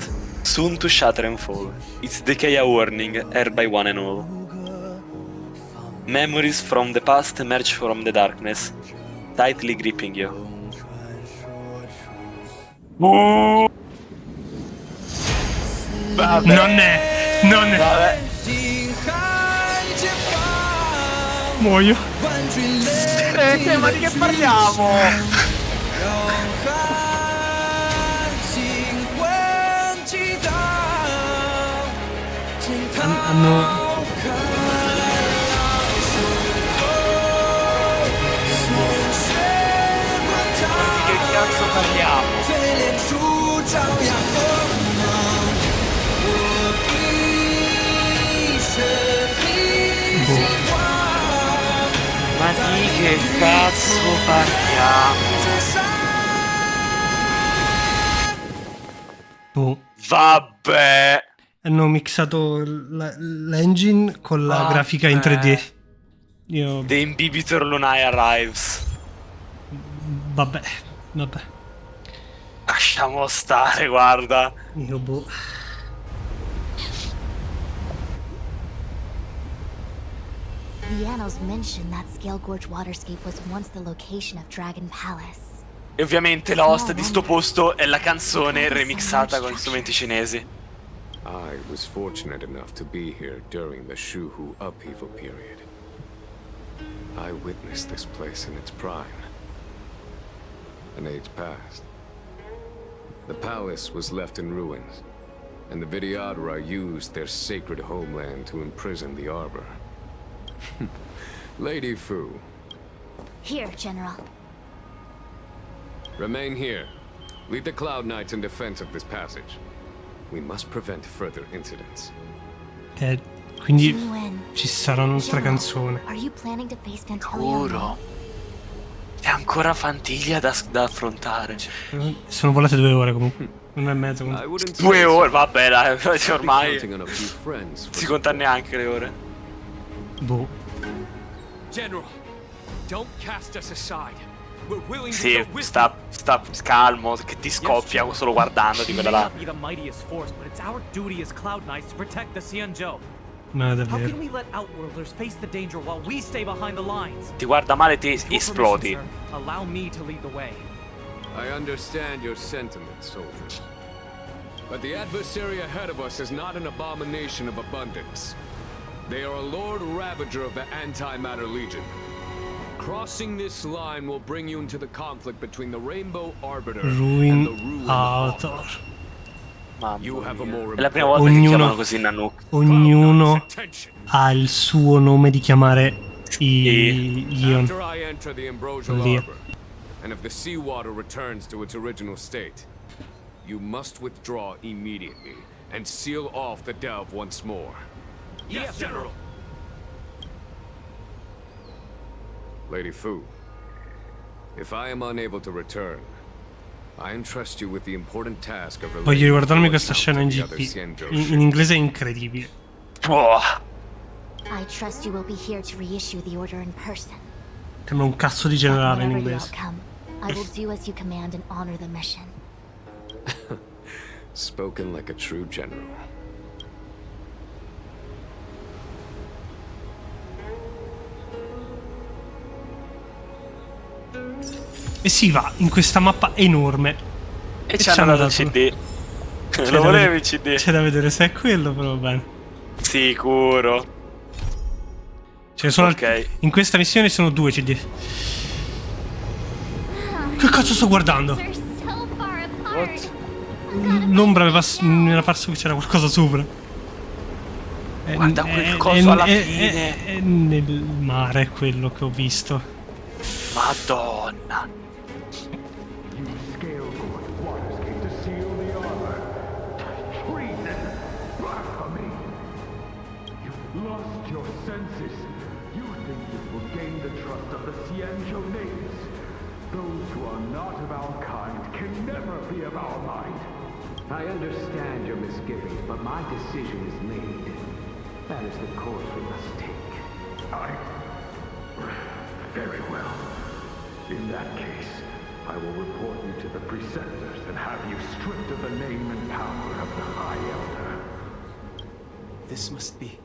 S2: Soon to shatter and fall. Its decay a warning, heard by one and all. Memories from the past emerge from the darkness, tightly gripping you. Vabbè.
S1: Non è.
S2: Vabbè.
S1: Muoio.
S2: Ma di che parliamo?
S1: Hanno...
S2: Che cazzo parliamo? Ma di che cazzo parliamo?
S1: Boh.
S2: Vabbè.
S1: Hanno mixato l'engine con la grafica in 3D. Io...
S2: The Imbibitor Lunai arrives.
S1: Vabbè.
S2: Lasciamo stare, guarda.
S1: Io boh.
S13: The annals mention that Scale Gorge waterscape was once the location of Dragon Palace.
S2: E ovviamente la host di sto posto è la canzone remixata con strumenti cinesi.
S17: I was fortunate enough to be here during the Shuhu upheaval period. I witnessed this place in its prime. An age past. The palace was left in ruins, and the Videodora used their sacred homeland to imprison the arbor. Lady Fu,
S13: Here, General.
S17: remain here. Lead the Cloud Knights in defense of this passage. We must prevent further incidents.
S1: Quindi ci sarà un'altra canzone.
S13: Are you planning to face
S2: Sicuro. È ancora Fantiglia da affrontare.
S1: Sono volate 2 ore comunque. 1 e mezza comunque.
S2: 2 ore, vabbè, dai, ormai si conta neanche le ore.
S1: Boh.
S10: General, don't cast us aside. We're willing to
S2: Sì,
S10: go with
S2: sta calmo, che ti scoppia solo guardandoti quella là.
S9: Be the mightiest force, but it's our duty as Cloud Knights to protect the Xianzhou.
S1: Ma
S9: How
S1: davvero.
S9: can we let Outworlders face the danger while we stay behind the lines?
S2: Ti guarda male e ti
S9: With your
S2: esplodi.
S9: permission, sir, allow me to lead the way.
S17: I understand your sentiments, soldier. But the adversary ahead of us is not an abomination of abundance. They are a Lord Ravager of the Antimatter Legion. Crossing this line will bring you into the conflict between the Rainbow Arbiter and
S1: Ruin
S17: the Ruin
S1: Author.
S17: You have a more
S2: È la prima volta che chiamano così Nanook.
S1: Ognuno ha il suo nome di chiamare gli Ion.
S17: After I enter the Ambrosial
S1: Lì.
S17: Arbor, and if the seawater returns to its original state, you must withdraw immediately and seal off the delve once more.
S10: Yes, General.
S17: Lady Fu, if I am unable to return, I entrust you with the important task of
S1: Voglio riguardarmi questa scena in GP. In inglese è incredibile.
S13: I trust you will be here to reissue the order in person.
S1: Sembra un cazzo di generale in
S13: Whatever the
S1: inglese.
S13: outcome, I will do as you command and honor the mission.
S17: Spoken like a true general.
S1: E si va in questa mappa enorme.
S2: E ci hanno dato il CD. Lo volevi il CD?
S1: C'è da vedere se è quello, però va bene.
S2: Sicuro.
S1: Cioè, sono
S2: Ok.
S1: in questa missione sono 2 CD. Che cazzo sto guardando? L'ombra mi era parso che c'era qualcosa sopra.
S2: Guarda quel coso alla fine.
S1: È nel mare quello che ho visto.
S2: Madonna.
S14: Lost your senses. You think this will gain the trust of the Xianzhou natives. Those who are not of our kind can never be of our mind.
S18: I understand your misgivings, but my decision is made. That is the course we must take.
S14: Very well. In that case, I will report you to the preceptors and have you stripped of the name and power of the High Elder.
S15: This must be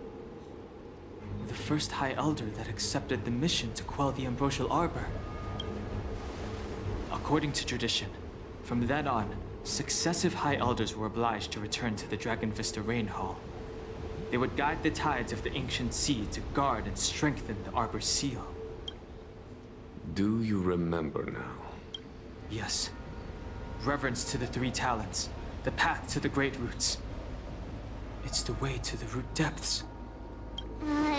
S15: the first High Elder that accepted the mission to quell the Ambrosial Arbor. According to tradition, from then on, successive High Elders were obliged to return to the Dragon Vista Rain Hall. They would guide the tides of the ancient sea to guard and strengthen the Arbor's seal.
S17: Do you remember now?
S15: Yes. Reverence to the 3 talents, the path to the great roots. It's the way to the root depths.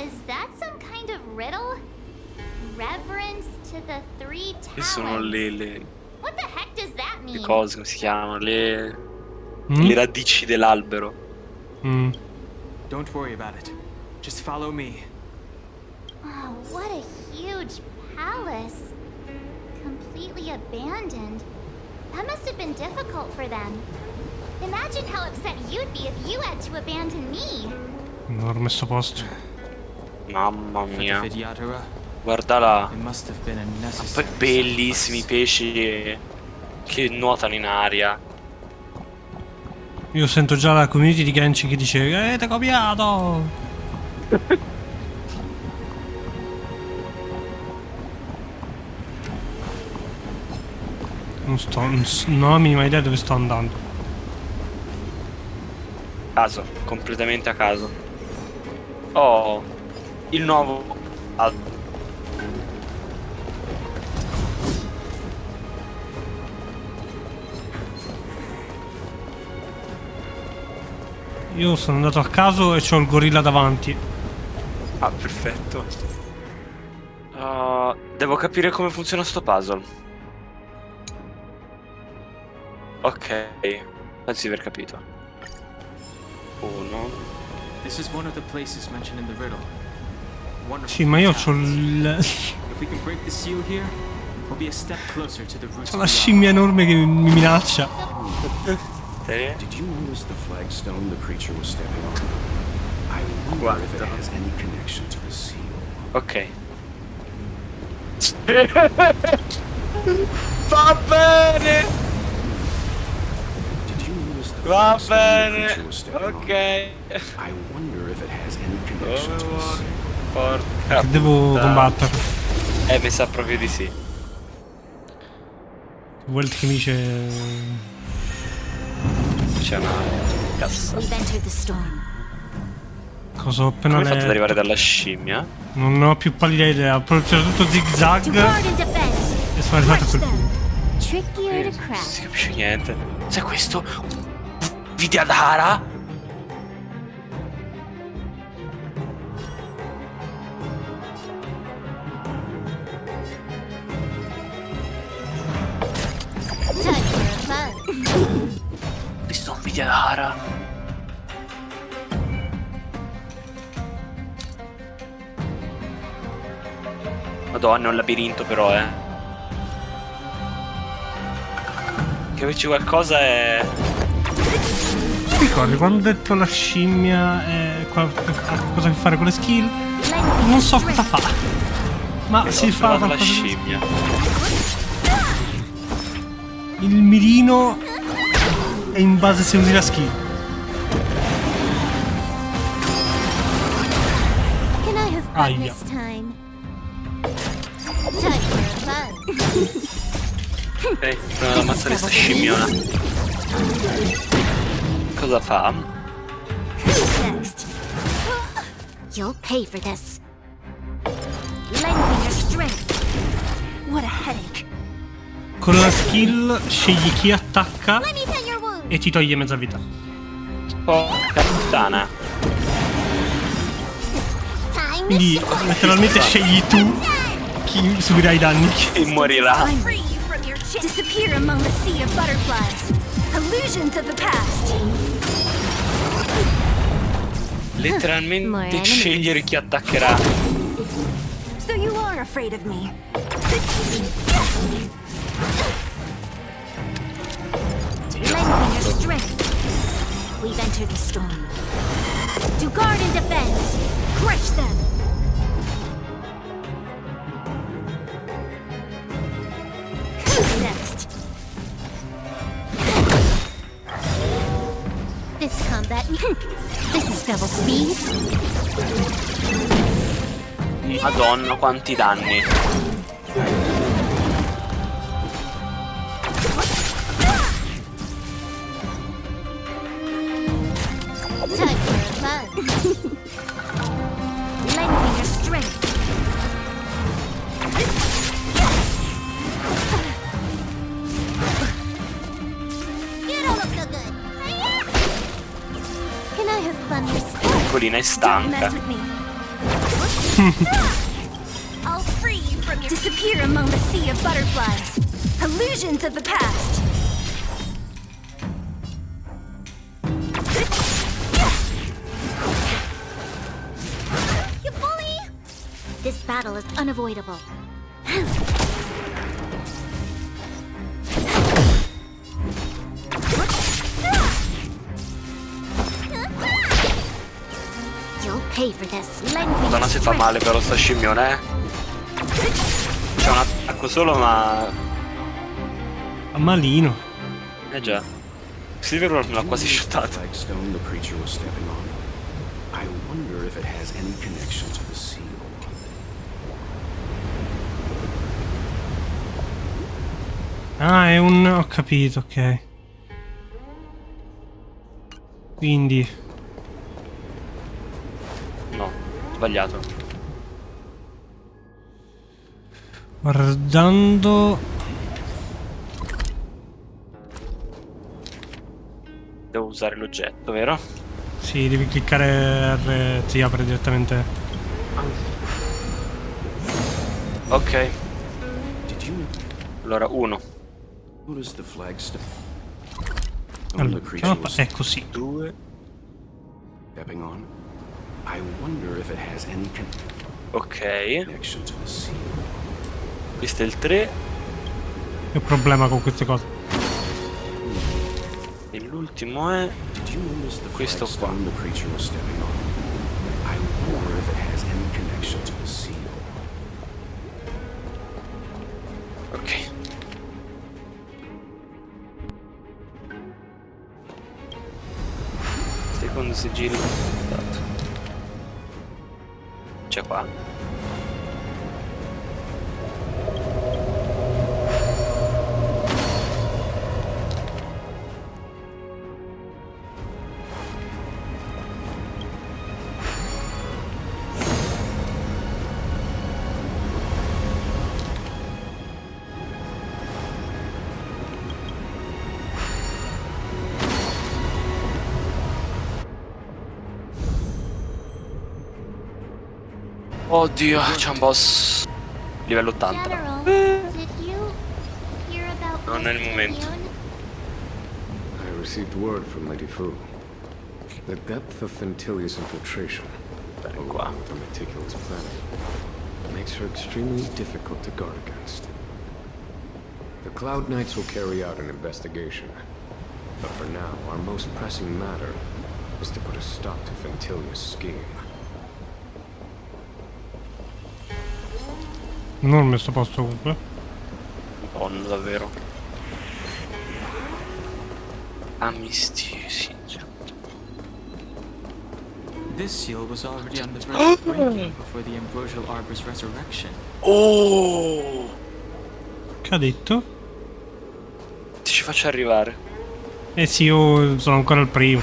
S3: Is that some kind of riddle? Reverence to the 3
S2: Che sono
S3: talents.
S2: le
S3: What the heck does that mean?
S2: cose, come si chiamano? Le radici dell'albero.
S15: Don't worry about it. Just follow me.
S3: Oh, what a huge palace. Completely abandoned. That must have been difficult for them. Imagine how upset you'd be if you had to abandon me.
S1: Enorme sto posto.
S2: Mamma
S15: For
S2: mia.
S15: the Vidyadhara,
S2: Guarda là.
S15: it must have been a
S2: Poi
S15: necessary
S2: bellissimi pesci che nuotano in aria.
S1: Io sento già la community di Genshin che dice ti ho copiato. Non ho la minima idea dove sto andando.
S2: Caso, completamente a caso. Oh, il nuovo.
S1: Io sono andato a caso e c'ho il gorilla davanti.
S2: Ah, perfetto. Devo capire come funziona sto puzzle. Ok, penso di aver capito. Uno.
S15: This is one of the places mentioned in the riddle.
S1: Sì, ma io c'ho il...
S15: If we can break the seal here, we'll be a step closer to the roots
S1: c'ho
S15: of
S1: la
S15: the
S1: scimmia enorme che mi minaccia.
S5: Did you notice the flagstone the creature was stepping on? I wonder if it has any connection to the seal.
S2: Ok. Va bene. Va bene. Ok.
S5: I wonder if it has any connection to the seal.
S2: Porca
S1: Che devo
S2: puttana.
S1: combattere.
S2: Mi sa proprio di sì.
S1: Volte che mi dice...
S2: C'è una cassa.
S13: We've entered the storm.
S1: Cosa ho appena
S2: Come hai fatto ad
S1: letto?
S2: arrivare dalla scimmia?
S1: Non ho più pallida idea. Ho proprio tutto zigzag. E sono arrivato a quel punto.
S13: Trickier to
S2: Non
S13: crack.
S2: si capisce niente. Sai questo? Vidyadhara? Visto un Vidyadhara? Madonna, è un labirinto però, Che averci qualcosa è...
S1: Ti ricordi quando ho detto la scimmia ha qualcosa a che fare con le skill? Non so cosa fa. Ma si fa
S2: la
S1: qualcosa di...
S2: scimmia.
S1: Il mirino è in base se usi la skill.
S13: Can I have fun
S1: Aia.
S13: this time? Time for fun.
S2: Ok, proviamo ad ammazzare sta scimmiona. Cosa fa?
S13: Next. You'll pay for this. Lend me your strength. What a headache.
S1: Con la skill scegli chi attacca
S13: Let me pen your wound.
S1: e ti toglie mezza vita.
S2: Porca puttana.
S1: Quindi letteralmente scegli tu chi subirà i danni.
S2: Chi morirà.
S16: Disappear among the sea of butterflies. Illusions of the past.
S2: Letteralmente scegliere chi attaccherà.
S16: So you are afraid of me.
S13: Lend me your strength. We've entered the storm. To guard and defend. Crush them. Who's next? This combat. This is double speed.
S2: Madonna, quanti danni.
S13: Time for fun. Lend me your strength. You don't look so good. Can I have fun this time?
S2: Piccolina è stanca.
S16: I'll free you from your disappear among the sea of butterflies. Illusions of the past.
S13: You bully! This battle is unavoidable. You'll pay for this. Lend me
S2: Madonna,
S13: your
S2: si fa
S13: strength.
S2: male però sta scimmione, C'è un attacco solo ma...
S1: Malino.
S2: Già. Silver l'ha quasi shottato.
S5: Flagstone the creature was stepping on. I wonder if it has any connection to the seal.
S1: Ah, è un... ho capito, ok. Quindi...
S2: No, sbagliato.
S1: Guardando...
S2: Devo usare l'oggetto, vero?
S1: Sì, devi cliccare R, ti apre direttamente
S2: Ok. Allora, 1.
S1: Allora, è così.
S2: 2. Ok. Questo è il 3.
S1: Ho un problema con queste cose.
S2: E l'ultimo è questo qua. Ok. Secondo sigillo. C'è qua. Oddio, c'è un boss livello 80. Non è il momento.
S17: I received word from Lady Fu. The depth of Fentilia's infiltration, along with her meticulous planning, makes her extremely difficult to guard against. The Cloud Knights will carry out an investigation, but for now, our most pressing matter is to put a stop to Fentilia's scheme.
S1: Non sto posto comunque.
S2: Madonna, davvero. Amisti.
S15: This seal was already on the verge of breaking before the ambrosial arbor's resurrection.
S2: Oh!
S1: Che ha detto?
S2: Ti ci faccio arrivare.
S1: Eh sì, io sono ancora al primo.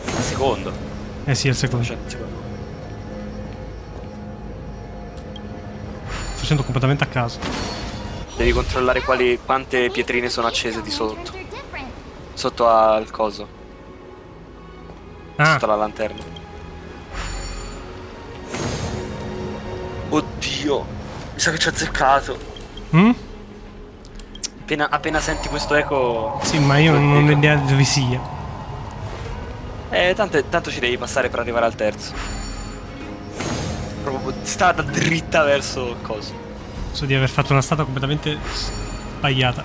S2: Al secondo.
S1: Eh sì, al secondo. Facendo completamente a caso.
S2: Devi controllare quante pietrine sono accese di sotto. Sotto al coso. Sotto la lanterna. Oddio, mi sa che ci ha azzeccato. Appena senti questo eco.
S1: Sì, ma io non ho idea di dove sia.
S2: Tanto ci devi passare per arrivare al terzo. Proprio strada dritta verso il coso.
S1: So di aver fatto una strada completamente sbagliata.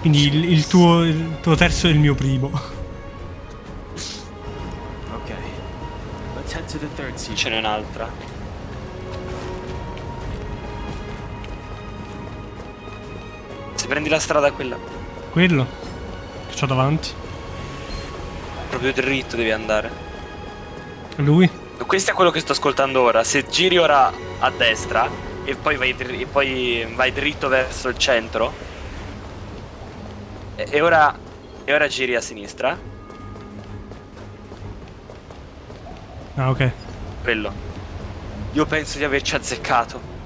S1: Quindi il tuo terzo è il mio primo.
S2: Ce n'è un'altra. Se prendi la strada quella.
S1: Quello che c'ho davanti.
S2: Proprio dritto devi andare.
S1: Lui?
S2: Questo è quello che sto ascoltando ora. Se giri ora a destra e poi vai dritto verso il centro. E ora giri a sinistra.
S1: Ah, ok.
S2: Quello. Io penso di averci azzeccato.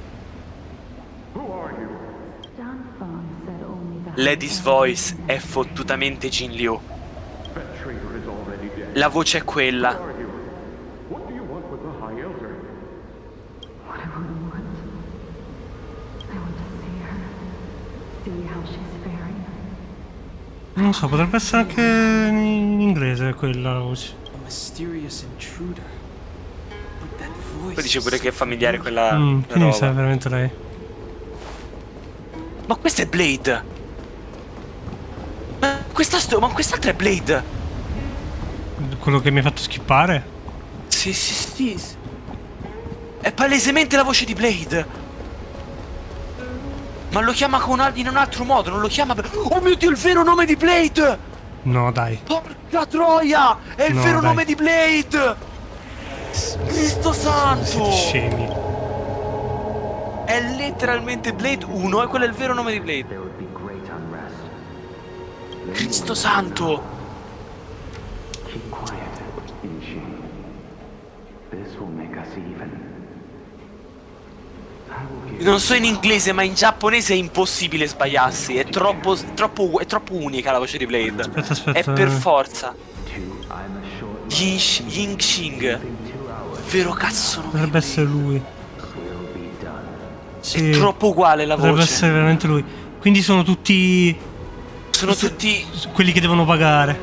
S2: Lady's voice è fottutamente Jin Liu. La voce è quella.
S1: Non so, potrebbe essere anche in inglese quella la voce.
S2: Poi dice pure che è familiare quella
S1: quindi sa veramente lei.
S2: Ma questa è Blade. Ma quest'altra è Blade.
S1: Quello che mi ha fatto skippare?
S2: Sì. È palesemente la voce di Blade. Ma lo chiama in un altro modo, non lo chiama oh mio Dio, il vero nome di Blade.
S1: No, dai.
S2: Porca troia, è il vero nome di Blade. Cristo santo!
S1: Siete scemi.
S2: È letteralmente Blade 1 e quello è il vero nome di Blade. Cristo santo! Non so in inglese, ma in giapponese è impossibile sbagliarsi. È troppo unica la voce di Blade.
S1: Aspetta.
S2: È per forza. Yingxing. vero cazzo nome
S1: Dovrebbe
S2: di
S1: essere lui. Sì,
S2: È troppo uguale la
S1: dovrebbe
S2: voce.
S1: essere veramente lui. Quindi sono tutti...
S2: Sono tutti...
S1: quelli che devono pagare.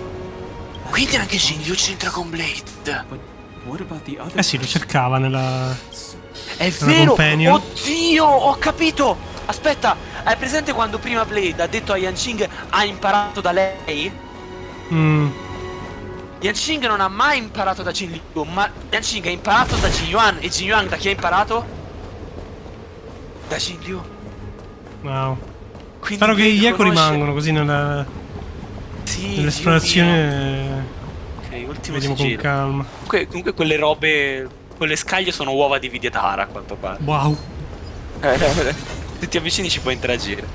S2: Quindi anche Jinyu c'entra con Blade.
S1: Eh sì, lo cercava nella...
S2: È
S1: nella
S2: vero!
S1: companion.
S2: Oddio, ho capito! Aspetta, hai presente quando prima Blade ha detto a Yanqing ha imparato da lei? Yanqing non ha mai imparato da Jinyu, ma Yanqing ha imparato da Jinyuan. E Jinyuan da chi ha imparato? Da Jinyu.
S1: Wow.
S2: Quindi
S1: Spero che
S2: Blade
S1: gli eco
S2: conosce-
S1: rimangono così nella...
S2: Sì,
S1: nell'esplorazione.
S2: Ok, ultimo
S1: Vediamo con
S2: sigillo.
S1: calma.
S2: Comunque quelle robe, quelle scaglie sono uova di Vidiatara a quanto pare.
S1: Wow.
S2: Se ti avvicini ci puoi interagire.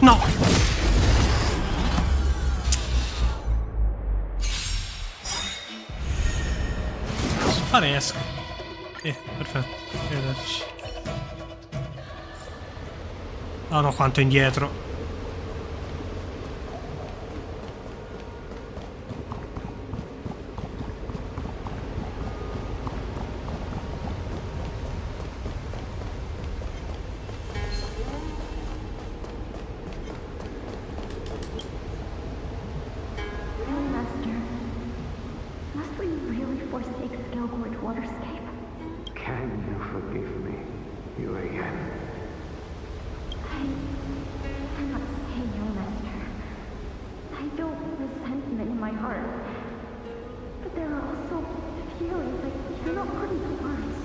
S1: No. Posso fare esco. Perfetto. Arrivederci. Oh no, quanto indietro.
S4: Master, must we really forsake Scalgorge Waterscape?
S18: Can you forgive me, Urian?
S4: I cannot say, your master. I don't resentment in my heart. But there are also feelings I cannot put into words.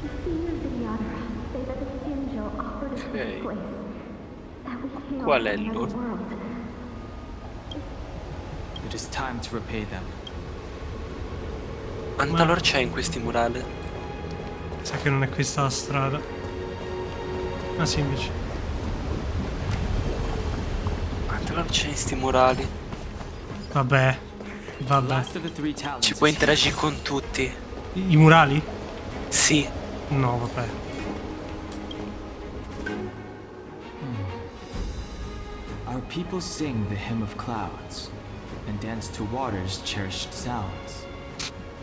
S4: The senior Vidiatara say that the Sinjo offered us this place. That we hail
S2: Qual è
S4: from another
S2: l'ordine?
S4: world.
S15: It is time to repay them.
S2: Quanta lore c'è in questi murali?
S1: Sa che non è questa la strada. Ah sì, invece.
S2: Quanta lore c'è in sti murali?
S1: Vabbè. Vabbè.
S2: Ci puoi interagire con tutti.
S1: I murali?
S2: Sì.
S1: No, vabbè.
S15: Our people sing the hymn of clouds and dance to water's cherished sounds.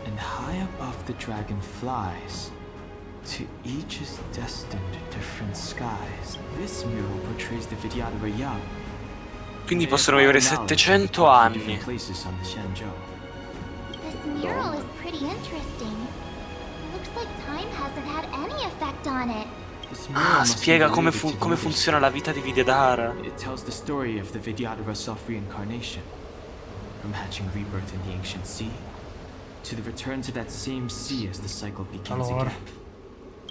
S15: And high above the dragon flies. To each is destined different skies. This mural portrays the Vidyadhara young.
S2: Quindi possono vivere 700 anni.
S3: This mural is pretty interesting. It looks like time hasn't had any effect on it.
S2: Ah, spiega come funziona la vita di Vidyadhara.
S15: It tells the story of the Vidyadhara self-reincarnation. From hatching rebirth in the ancient sea, to the return to that same sea as the cycle begins again.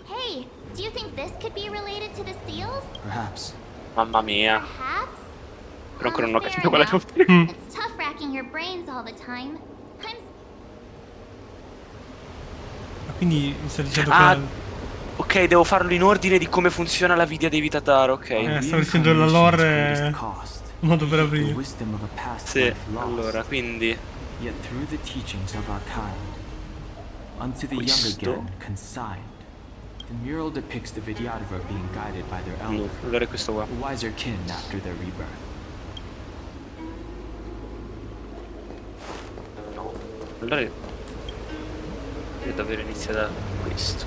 S3: Hey, do you think this could be related to the seals?
S15: Perhaps.
S2: Mamma mia.
S3: Perhaps?
S2: Però ancora non ho
S3: Fair
S2: capito quale
S3: enough.
S2: è.
S3: It's tough racking your brains all the time.
S1: Quindi mi stai dicendo
S2: Ah,
S1: che...
S2: ok, devo farlo in ordine di come funziona la vita dei Vidyadhara, ok.
S1: Stavo dicendo la lore... Un modo per aprire.
S2: Sì, allora, quindi...
S15: Yet through the teachings of our kind, unto the young
S2: Questo.
S15: again consigned, the mural depicts the Vidyadhara being guided by their elder,
S2: allora è questo qua.
S15: a wiser kin after their rebirth.
S2: No, allora davvero inizia da questo.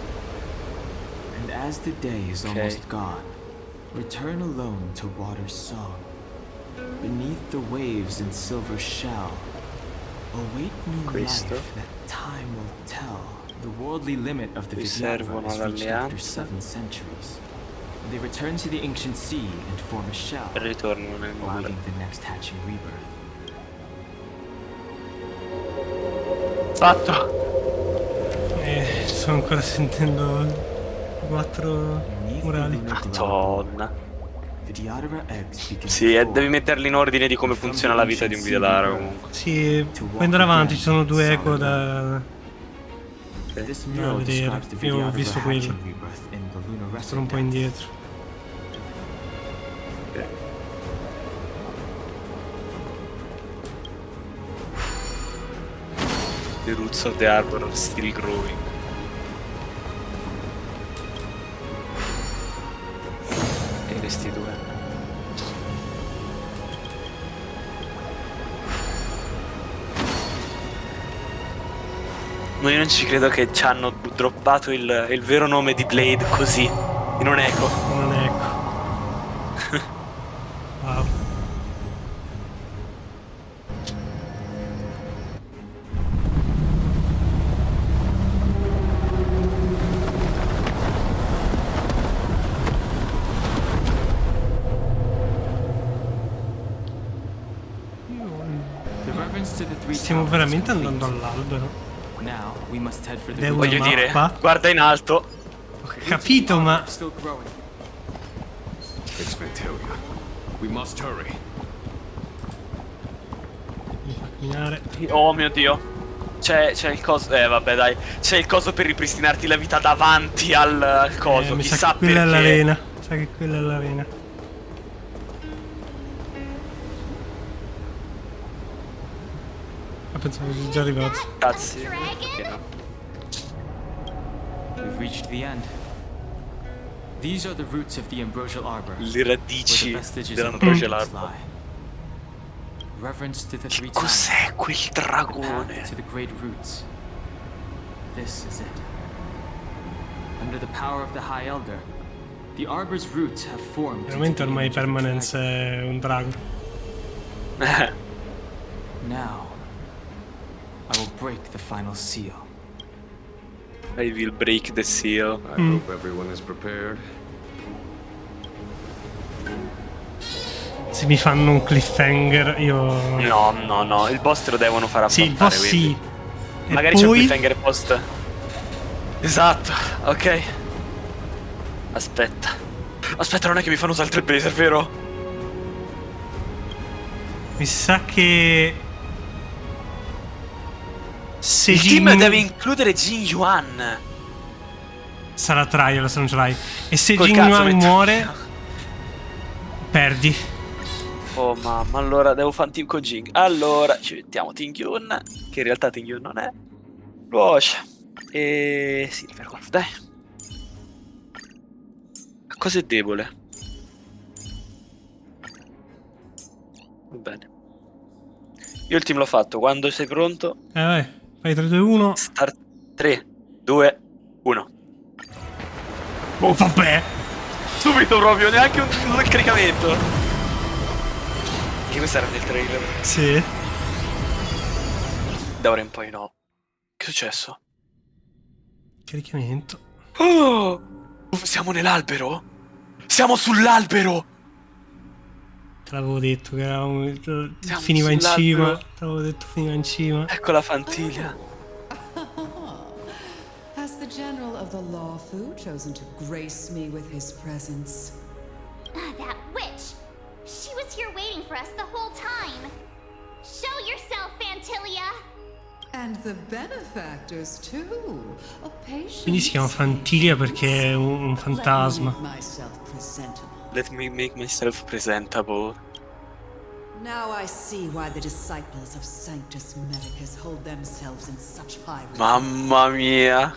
S15: And as the day is
S2: Okay.
S15: almost gone, return alone to water's song. Beneath the waves in silver shell, await new
S2: Questo.
S15: life that time will tell. The worldly limit of the
S2: Qui
S15: Vidyadhara
S2: servono
S15: is reached after
S2: l'alleanza.
S15: 7 centuries. They return to the ancient sea and form a shell,
S2: E ritorno nel mare.
S15: awaiting the next hatching rebirth.
S2: Fatto!
S1: Sto ancora sentendo 4 murali.
S2: Madonna.
S15: Vidyadhara eggs begin
S2: Sì, devi metterli in ordine di come funziona la vita di un Vidyadhara comunque.
S1: Sì, puoi andare avanti, ci sono 2 eco da
S15: This
S1: da
S15: mural
S1: vedere.
S15: describes the
S1: Io ho
S15: Vidyadhara
S1: visto
S15: hatching
S1: quello.
S15: rebirth in the lunar
S1: Sono un po'
S15: resident
S1: indietro.
S2: The roots of the arbor are still growing. E questi due. No, io non ci credo che ci hanno droppato il vero nome di Blade così, in un eco.
S1: Non è eco. Wow. Stiamo veramente andando all'albero. Ed è una
S2: Voglio dire,
S1: mappa.
S2: guarda in alto.
S1: Ho capito, ma...
S17: It's Ventilia. We must hurry.
S1: Mi fa camminare.
S2: Oh mio Dio. C'è il coso. Vabbè, dai. C'è il coso per ripristinarti la vita davanti al coso.
S1: Mi
S2: Chissà
S1: sa che quella
S2: perché.
S1: è l'arena. Sa che quella è l'arena. Pensavo di già arrivato.
S2: Cazzi.
S15: We've reached the end. These are the roots of the ambrosial arbor.
S2: Le radici dell'ambrosial arbor.
S15: Reverence to the three
S2: Cos'è quel dragone?
S15: To the great roots. This is it. Under the power of the High Elder, the arbor's roots have formed.
S1: Veramente ormai Permanence è un drago.
S15: Now I will break the final seal.
S2: I will break the seal.
S17: I hope everyone is prepared.
S1: Se mi fanno un cliffhanger, io...
S2: No, il boss te lo devono far affrontare.
S1: Sì, il boss sì.
S2: Magari c'è un cliffhanger post. Esatto, ok. Aspetta, non è che mi fanno usare il trailblazer, vero?
S1: Mi sa che... Se
S2: il team deve includere Jin Yuan.
S1: Sarà trial se non ce l'hai. E se
S2: Col
S1: Jin
S2: cazzo
S1: Yuan
S2: metto.
S1: muore, perdi.
S2: Oh mamma, allora devo fare un team con Jing. Allora ci mettiamo Ting-Yun, che in realtà Ting-Yun non è. Luocia. E... Silverwolf, dai. Cosa è debole? Va bene. Io il team l'ho fatto, quando sei pronto?
S1: Vai. Fai 3, 2, 1.
S2: Start 3, 2, 1.
S1: Oh, vabbè.
S2: Subito proprio, neanche un caricamento. Che questo era nel trailer.
S1: Sì.
S2: Da ora in poi no. Che è successo?
S1: Caricamento.
S2: Oh! Siamo nell'albero? Siamo sull'albero!
S1: Te l'avevo detto che eravamo... finiva in cima. Te l'avevo detto finiva in cima.
S2: Ecco la fantiglia.
S12: Has the general of the Lawfu chosen to grace me with his presence?
S3: That witch! She was here waiting for us the whole time! Show yourself, Fantilia!
S12: And the benefactors too. A patient.
S1: Quindi si chiama Fantilia perché è un fantasma.
S2: Let me make myself presentable.
S12: Now I see why the disciples of Sanctus Medicus hold themselves in such high regard.
S2: Mamma mia.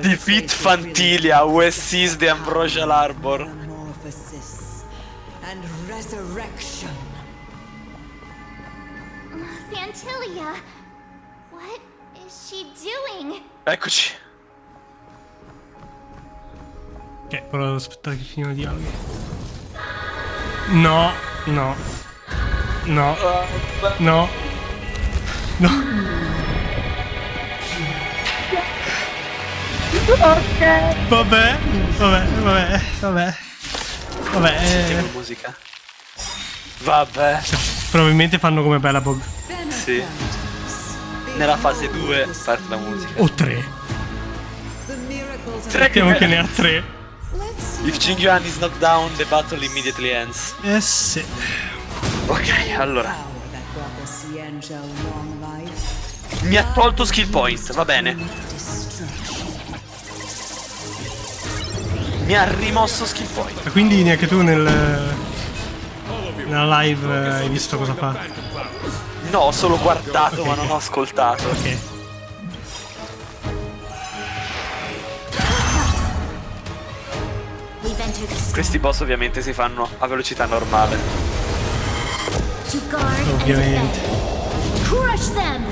S2: Defeat Fantilia, who sees the ambrosial arbor.
S12: Metamorphosis and resurrection.
S3: Fantilia! What is she doing?
S2: Eccoci.
S1: Ok, però devo aspettare che finino i dialoghi. No, no. No. No. No.
S2: Ok.
S1: Vabbè.
S2: Sentiamo musica. Vabbè.
S1: Probabilmente fanno come Belabog.
S2: Sì. Nella fase 2 parte la musica.
S1: O 3.
S2: Sappiamo
S1: che ne ha 3.
S2: If Jing Yuan is knocked down, the battle immediately ends.
S1: Sì.
S2: Ok, allora. Mi ha tolto skill point, va bene. Mi ha rimosso skill point.
S1: Quindi neanche tu nella live hai visto cosa fa?
S2: No, ho solo guardato ma non ho ascoltato.
S1: Ok.
S2: Questi boss ovviamente si fanno a velocità normale.
S1: Ovviamente.
S3: Crush them!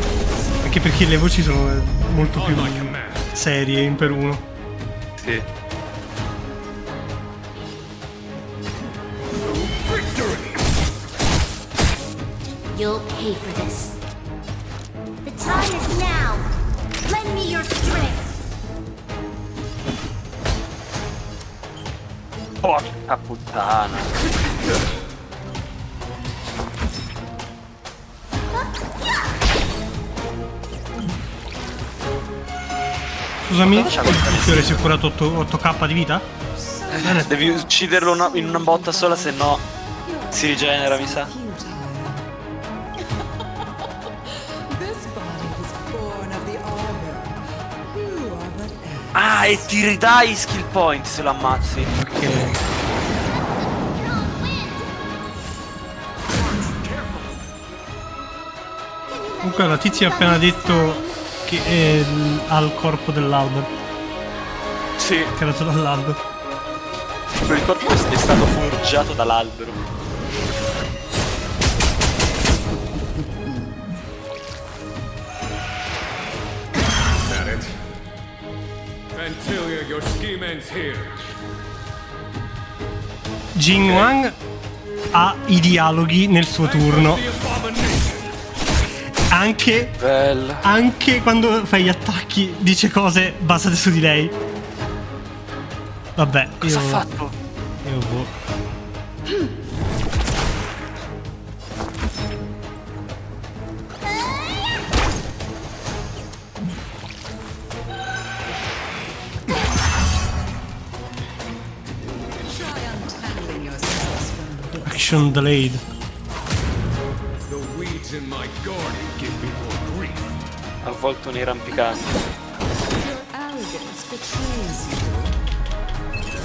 S1: Anche perché le voci sono molto più serie in per uno.
S2: Sì.
S16: You'll pay for this. The time is now. Lend me your strength.
S2: Porca puttana.
S1: Scusami, il fiore si è curato 8k di vita?
S2: Devi ucciderlo in una botta sola, se no si rigenera, mi sa. Ah, e ti ridai skill point se lo ammazzi.
S1: Ok. Comunque la tizia ha appena detto che è al corpo dell'albero.
S2: Sì.
S1: Creato dall'albero.
S2: Quel corpo è stato forgiato dall'albero.
S17: That it? Antilia, your scheme ends here.
S1: Jin Wang ha i dialoghi nel suo turno. Anche quando fai gli attacchi dice cose basate su di lei. Vabbè,
S2: cosa ha fatto?
S1: Io boh. Action delayed.
S17: The weeds in my garden give me more grief.
S2: Avvolto nei rampicanti.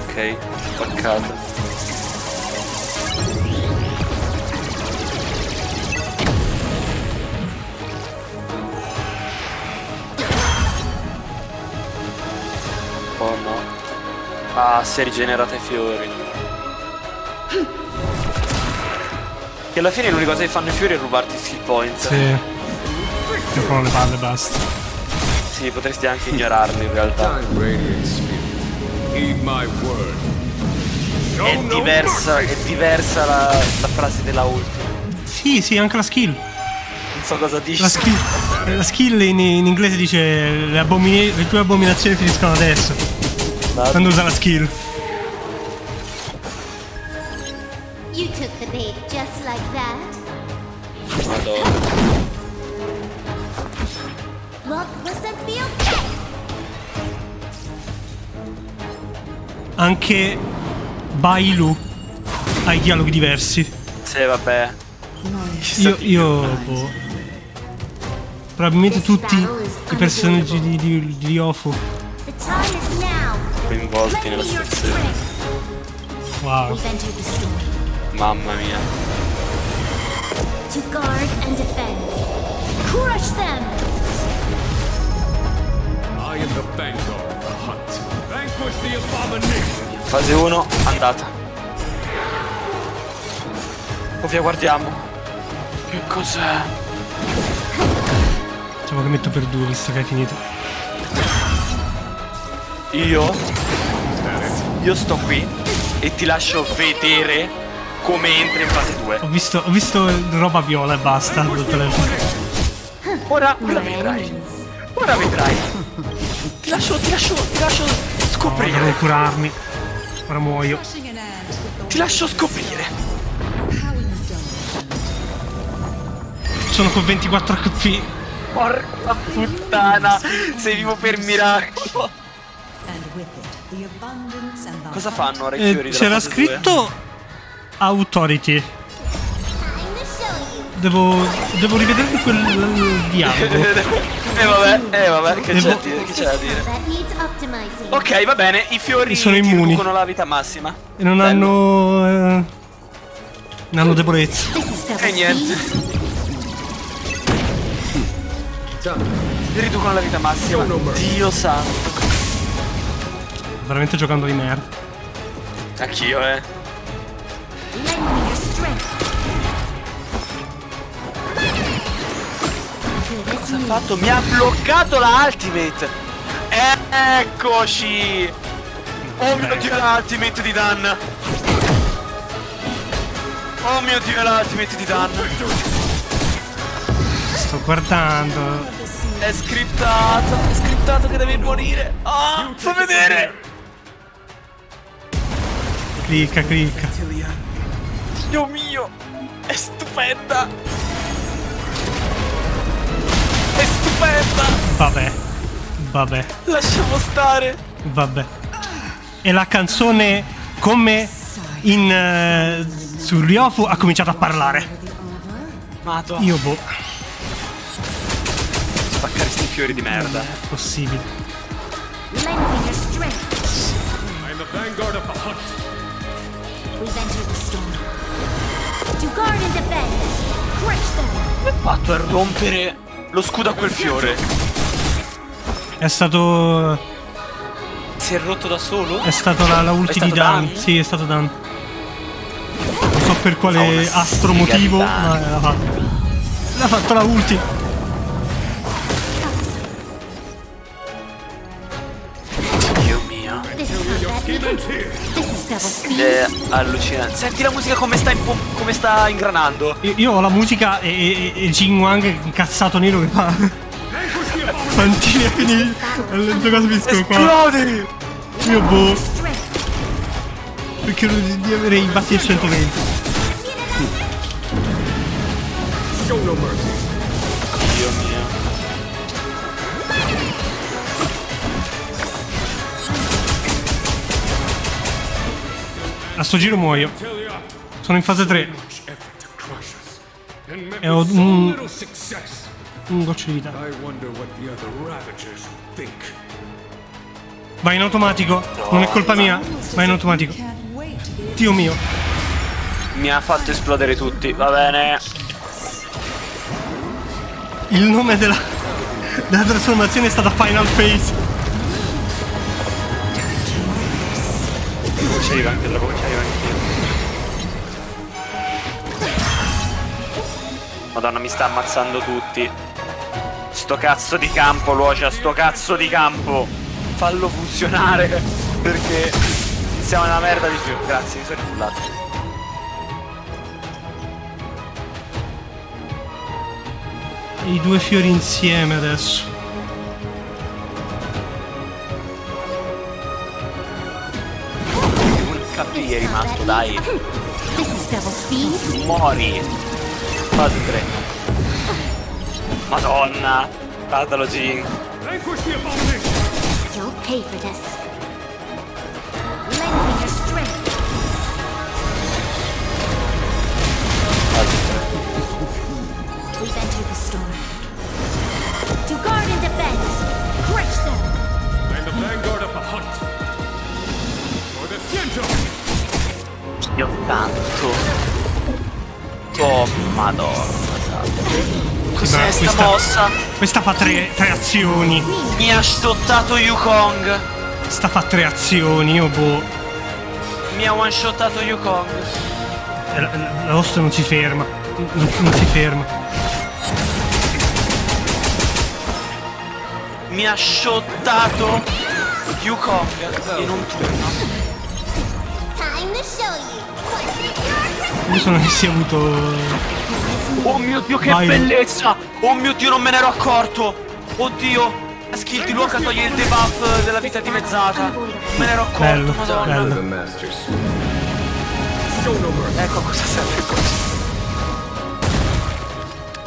S2: Ok, spaccata. Oh no. Ah, si è rigenerata i fiori. Che alla fine l'unica cosa che fanno i fiori è rubarti skill point.
S1: Sì. Che però le palle basta.
S2: Sì, potresti anche ignorarli in realtà. È diversa la frase della ultima.
S1: Sì, sì, anche la skill.
S2: Non so cosa dici.
S1: La skill in inglese dice le tue abominazioni finiscono adesso. Quando usa la skill.
S16: You took the bait just like that.
S2: Madonna.
S16: Look, listen, feel okay.
S1: Anche Bailu ha i dialoghi diversi.
S2: Sì, vabbè.
S1: Io boh. Probabilmente tutti i personaggi di Ofu
S2: coinvolti nella situazione.
S1: Wow.
S2: Mamma mia.
S16: To guard and defend. Crush them.
S17: I am the vanguard of the hunt. Vanquish the abomination.
S2: Fase 1 andata. Ovvia, guardiamo. Che cos'è?
S1: Diciamo che metto per 2 visto che hai finito.
S2: Io sto qui e ti lascio vedere come entri in fase 2.
S1: Ho visto roba viola e basta.
S2: Ora vedrai. Ora vedrai. Ti lascio scoprire.
S1: No, devo curarmi. Ora muoio.
S2: Ti lascio scoprire.
S1: Sono con 24 HP.
S2: Porca puttana. Sei vivo per miracolo. Cosa fanno ora i fiori della
S1: c'era
S2: fase
S1: scritto
S2: 2?
S1: Authority. Devo rivedermi quel dialogo.
S2: vabbè, che c'è da dire? Ok, va bene, i fiori
S1: sono
S2: ti
S1: immuni.
S2: riducono la vita massima.
S1: E non hanno debolezza.
S2: E niente. Ti riducono la vita massima. Dio santo.
S1: Veramente giocando di merda.
S2: Anch'io, Cosa ha fatto? Mi ha bloccato la ultimate. Eccoci. Oh mio Dio, la ultimate di Dan. Oh mio Dio, la ultimate di Dan.
S1: Sto guardando.
S2: È scriptato che devi morire. Ah, fa vedere.
S1: Clicca.
S2: Dio mio, è stupenda. È stupenda.
S1: Vabbè.
S2: Lasciamo stare.
S1: Vabbè. E la canzone, come in su Ryofu, ha cominciato a parlare.
S2: Madonna.
S1: Io
S2: spaccare sti fiori di merda.
S1: Possibile.
S16: Lending your strength.
S14: I'm the vanguard of the hunt.
S16: We've entered the storm. To guard and defend. Crush them.
S2: Come ha fatto a rompere lo scudo a quel fiore?
S1: È stato...
S2: Si è rotto da solo?
S1: È stato la ulti di Dan. Sì, è stato Dan. Non so per quale astro motivo, ma l'ha fatto. L'ha fatto la ulti.
S2: Dio mio. È allucinante. Senti la musica come sta ingranando.
S1: Io ho la musica e Jin Wang incazzato nero che fa fantini a finire. Lento capisco qua.
S2: Esplodi!
S1: Io perché di avere i bassi del 120.
S14: Show no mercy.
S2: Dio mio.
S1: A sto giro muoio. Sono in fase 3. E ho un goccio di vita. Vai in automatico. Non è colpa mia. Vai in automatico. Dio mio.
S2: Mi ha fatto esplodere tutti. Va bene.
S1: Il nome della trasformazione è stata Final Phase.
S2: C'era anche troppo, c'era anch'io. Madonna, mi sta ammazzando tutti. Sto cazzo di campo, Luocia, sto cazzo di campo. Fallo funzionare, perché siamo nella merda di più. Grazie, mi sono rifullato.
S1: I due fiori insieme adesso.
S2: Un HP è rimasto, dai. Muori. Fase 3. Madonna. Guardalo, Jin.
S16: You'll pay for this. Lending your strength.
S2: Fase 3.
S16: We've entered the storm. To guard and defend. Crush them.
S14: I'm the vanguard of the hunt. For the Siento.
S2: Io tanto. Oh, madonna. Cos'è sta mossa?
S1: Questa fa tre azioni.
S2: Mi ha shottato Yukong.
S1: Sta fa 3 azioni, io
S2: Mi ha one shottato Yukong.
S1: La vostra non si ferma. Non si ferma.
S2: Mi ha shottato Yukong in un turno.
S16: Time to show you.
S1: Io sono che si è avuto.
S2: Oh mio Dio, che bellezza! Oh mio Dio, non me ne ero accorto! Oddio! La skill di Luoca toglie il debuff della vita dimezzata. Non me ne ero accorto,
S1: bello,
S2: madonna.
S1: bello.
S2: Ecco cosa serve così.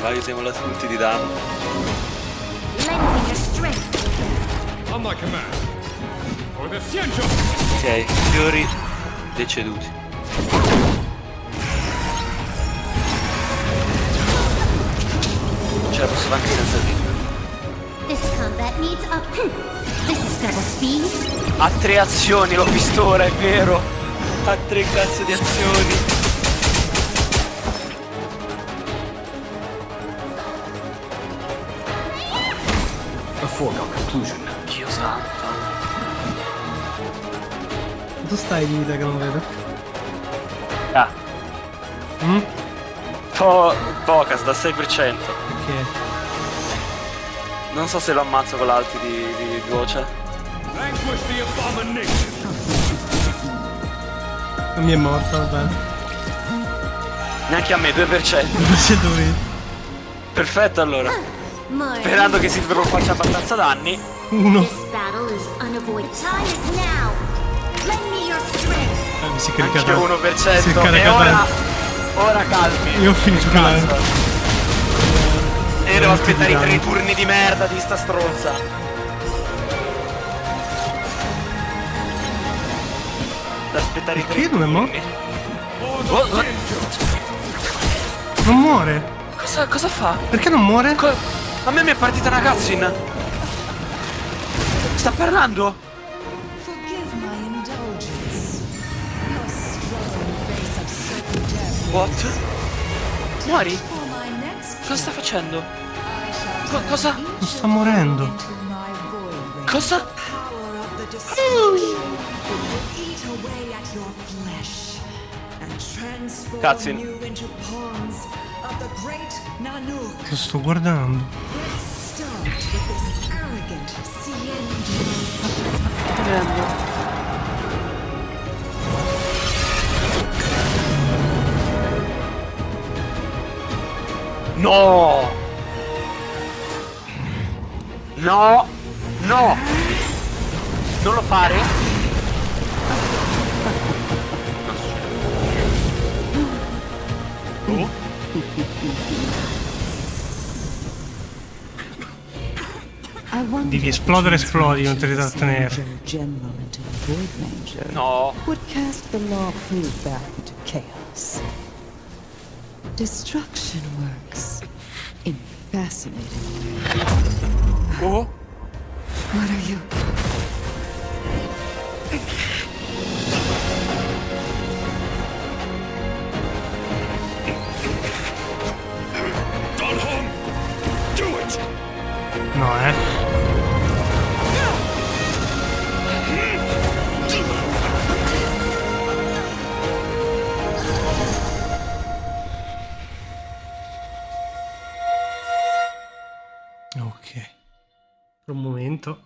S2: Vai, usiamo la ulti di danno.
S16: Lending your strength.
S14: On my command. For the Siento.
S2: Ok, fiori deceduti. Ce la posso fare anche senza vita.
S16: This combat needs up. This is double speed.
S2: Ha 3 azioni, l'ho visto ora, è vero. Ha 3 cazzo di azioni.
S18: A foregone conclusion.
S2: Dio santo.
S1: Tu stai di vita che non vedo.
S2: Ah. Poca, sta 6%.
S1: Ok.
S2: Non so se lo ammazzo con l'alti di voce.
S1: Non mi è morto, va bene.
S2: Neanche a me, 2%. Perfetto allora. Sperando che Silver faccia abbastanza danni.
S1: 1.
S3: This battle is unavoidable. Time is now. Lend me your strength.
S1: Mi si è caricato.
S2: Anche 1%.
S1: Si è
S2: E
S1: caricato.
S2: ora calmi.
S1: Io ho finito con la...
S2: E devo aspettare i 3 turni di merda di sta stronza. Devo aspettare i 3
S1: Perché non è morto?
S2: turni.
S1: Non muore.
S2: Cosa fa?
S1: Perché non muore?
S2: A me mi è partita una cutscene. Sta parlando? What? Muori? Cosa sta facendo? Cosa?
S1: Non sta morendo.
S2: Cosa? Cutscene.
S1: Lo sto guardando.
S2: No! No! No! Non lo fare? Oh?
S1: Devi esplodere, esplodi, non te li trattenere.
S2: No.
S12: Would cast the law proof back into chaos. Destruction works in fascinating ways.
S2: Oh?
S12: What are you?
S1: No, Ok. Per un momento.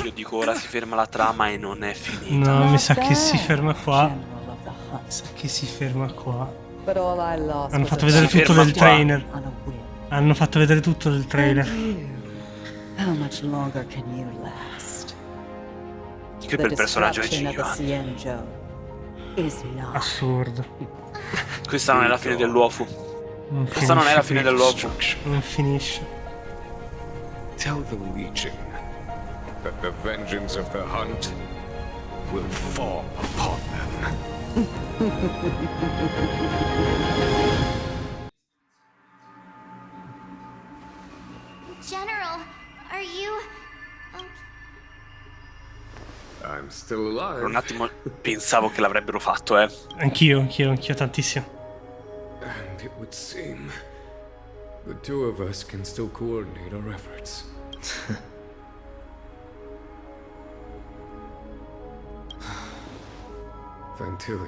S2: Io dico ora si ferma la trama e non è finita.
S1: No, mi sa che si ferma qua. Mi sa che si ferma qua. Hanno fatto vedere tutto del trailer. Hanno fatto vedere tutto del trailer.
S12: How much longer can you last?
S2: Che bel personaggio è Jinyu.
S1: Assurdo.
S2: Questa non è la fine dell'uofu. Questa non è la fine dell'uofu.
S1: Non finisce.
S17: Tell the Legion that the vengeance of the hunt will fall upon them.
S3: General, are you...
S17: I'm still alive.
S2: Per un attimo pensavo che l'avrebbero fatto,
S1: Anch'io tantissimo.
S17: And it would seem the two of us can still coordinate our efforts. Vantilia,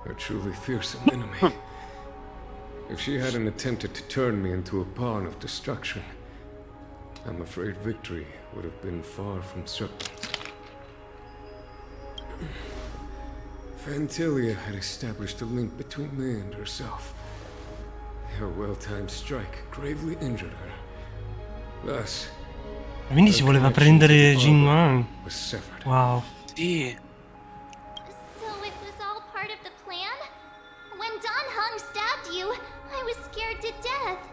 S17: a truly fearsome enemy. If she hadn't attempted to turn me into a pawn of destruction, I'm afraid victory would have been far from certain. Vantilia had established a link between me and herself. Her well-timed strike gravely injured her. Thus,
S1: Quindi si voleva prendere Jinwan. Wow.
S2: Sì.
S3: So it was all part of the plan? When Don Hung stabbed you, I was scared to death.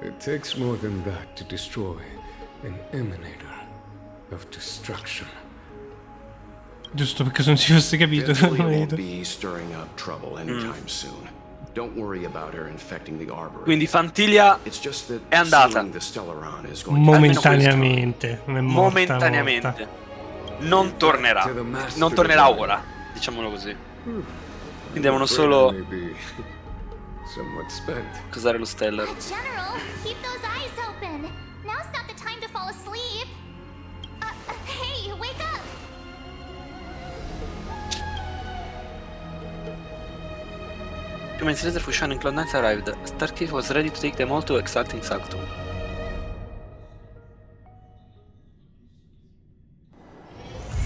S17: It takes more than that to destroy an emanator of destruction.
S1: Giusto perché se non si fosse capito.
S5: Vantilia won't be stirring up trouble anytime soon. Don't worry about her infecting the arbor.
S2: Quindi Fantilia è andata.
S1: Momentaneamente. Non è morta,
S2: Momentaneamente. Non tornerà. Non tornerà ora. Diciamolo così. Quindi devono solo cos'era lo Stellar.
S3: General, keep those eyes open. Now's not the time to fall asleep. Hey, wake up.
S2: 2 minutes later, Fushan and Cloud9 arrived. Starkey was ready to take them all to Exacting Sanctum.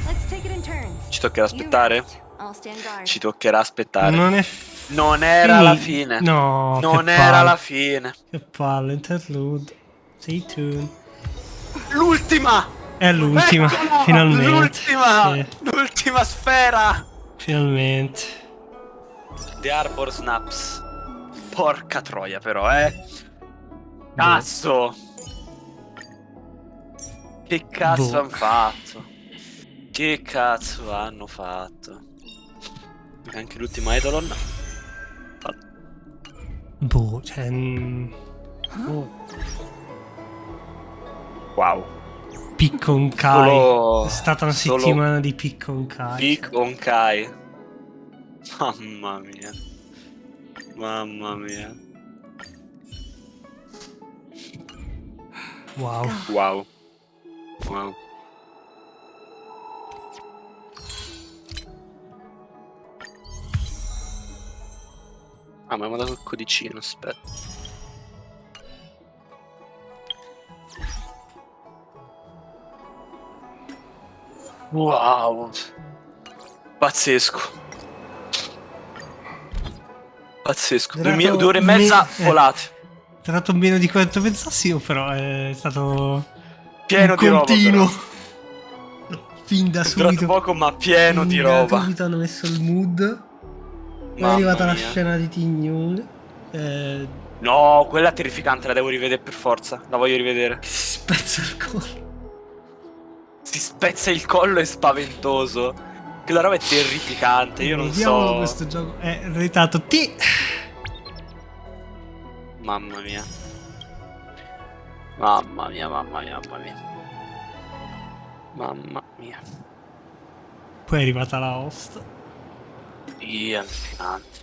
S4: Let's take it in turns.
S2: Ci toccherà aspettare?
S4: I'll stand guard.
S2: Ci toccherà aspettare.
S1: Non
S2: era la fine.
S1: No,
S2: non
S1: che
S2: era
S1: palle.
S2: la fine.
S1: Che palle, interlude. Stay tuned.
S2: L'ultima!
S1: È l'ultima,
S2: Eccola!
S1: finalmente.
S2: L'ultima!
S1: Sì,
S2: L'ultima sfera!
S1: finalmente.
S2: The Arbor Snaps. Porca troia però, Cazzo! Che cazzo hanno fatto? Che cazzo hanno fatto? Anche l'ultimo Eidolon.
S1: Boh, cioè...
S2: Wow.
S1: Pick Honkai.
S2: Solo-
S1: È stata una
S2: solo-
S1: settimana di Pick Honkai.
S2: Big Honkai. Mamma mia. Mamma mia.
S1: Wow.
S2: Wow. Wow. Ah, ma mi ha dato il codicino, aspetta. Wow. Pazzesco. Pazzesco.
S1: Era
S2: 2 ore e mezza volate.
S1: È stato meno di quanto pensassi io, però è stato
S2: Pieno
S1: un
S2: di roba,
S1: continuo. Fin da
S2: È durato
S1: subito.
S2: poco, ma pieno di roba.
S1: Subito hanno messo il mood. È
S2: Mamma
S1: arrivata la
S2: mia.
S1: scena di Ting Yung.
S2: No, quella è terrificante, la devo rivedere per forza. La voglio rivedere.
S1: Si spezza il collo.
S2: Si spezza il collo, è spaventoso. Quella roba è terrificante, io non
S1: Vediamo
S2: so.
S1: questo gioco. È retato T.
S2: Mamma mia. Mamma mia, mamma mia, mamma mia. Mamma mia.
S1: Poi è arrivata la host.
S2: Terrificante.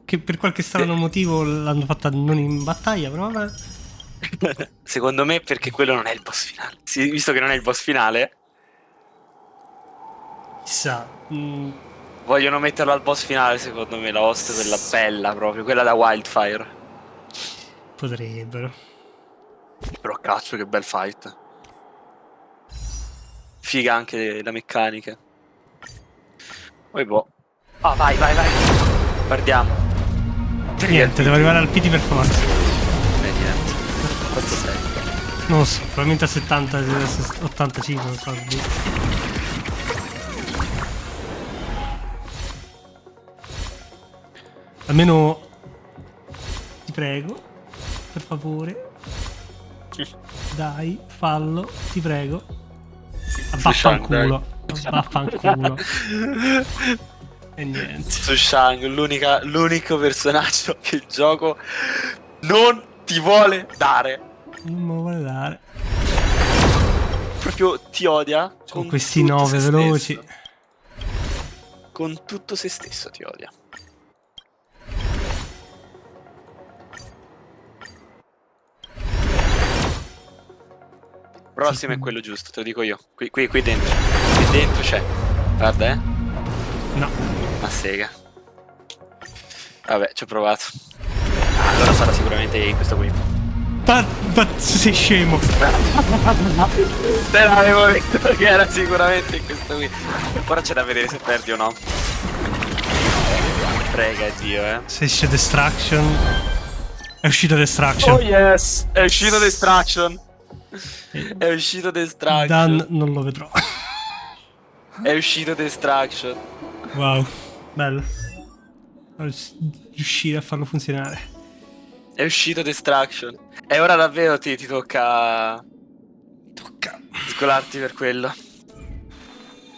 S1: Che per qualche strano motivo l'hanno fatta non in battaglia, però vabbè.
S2: Secondo me perché quello non è il boss finale. Sì, visto che non è il boss finale,
S1: Chissà.
S2: vogliono metterlo al boss finale, secondo me, la host, quella bella proprio, quella da Wildfire.
S1: Potrebbero.
S2: Però cazzo che bel fight. Figa anche la meccanica. Poi boh. Ah, vai, vai, vai. Guardiamo.
S1: Niente, devo arrivare al PT per forza.
S2: Niente. Quanto sei?
S1: Non lo so, probabilmente a 70, 85, non so. Almeno ti prego, per favore. Dai, fallo, ti prego. Vaffanculo. Vaffanculo. E niente.
S2: Sushang, l'unico personaggio che il gioco non ti vuole dare.
S1: Non me lo vuole dare.
S2: Proprio ti odia.
S1: Con questi 9 veloci.
S2: Stesso. Con tutto se stesso ti odia. Prossimo è quello giusto, te lo dico io. Qui dentro. Qui dentro c'è. Guarda,
S1: No.
S2: Ma sega. Vabbè, ci ho provato. Allora sarà sicuramente questo qui.
S1: Ma sei scemo.
S2: Te l'avevo detto che era sicuramente questo qui. Ora c'è da vedere se perdi o no. Frega Dio,
S1: Se esce Destruction. È uscito Destruction.
S2: Oh yes! È uscito Destruction. È uscito Destruction.
S1: Dan non lo vedrò.
S2: È uscito Destruction.
S1: Wow, bello. Riuscire a farlo funzionare.
S2: È uscito Destruction. E ora davvero ti tocca scolarti per quello.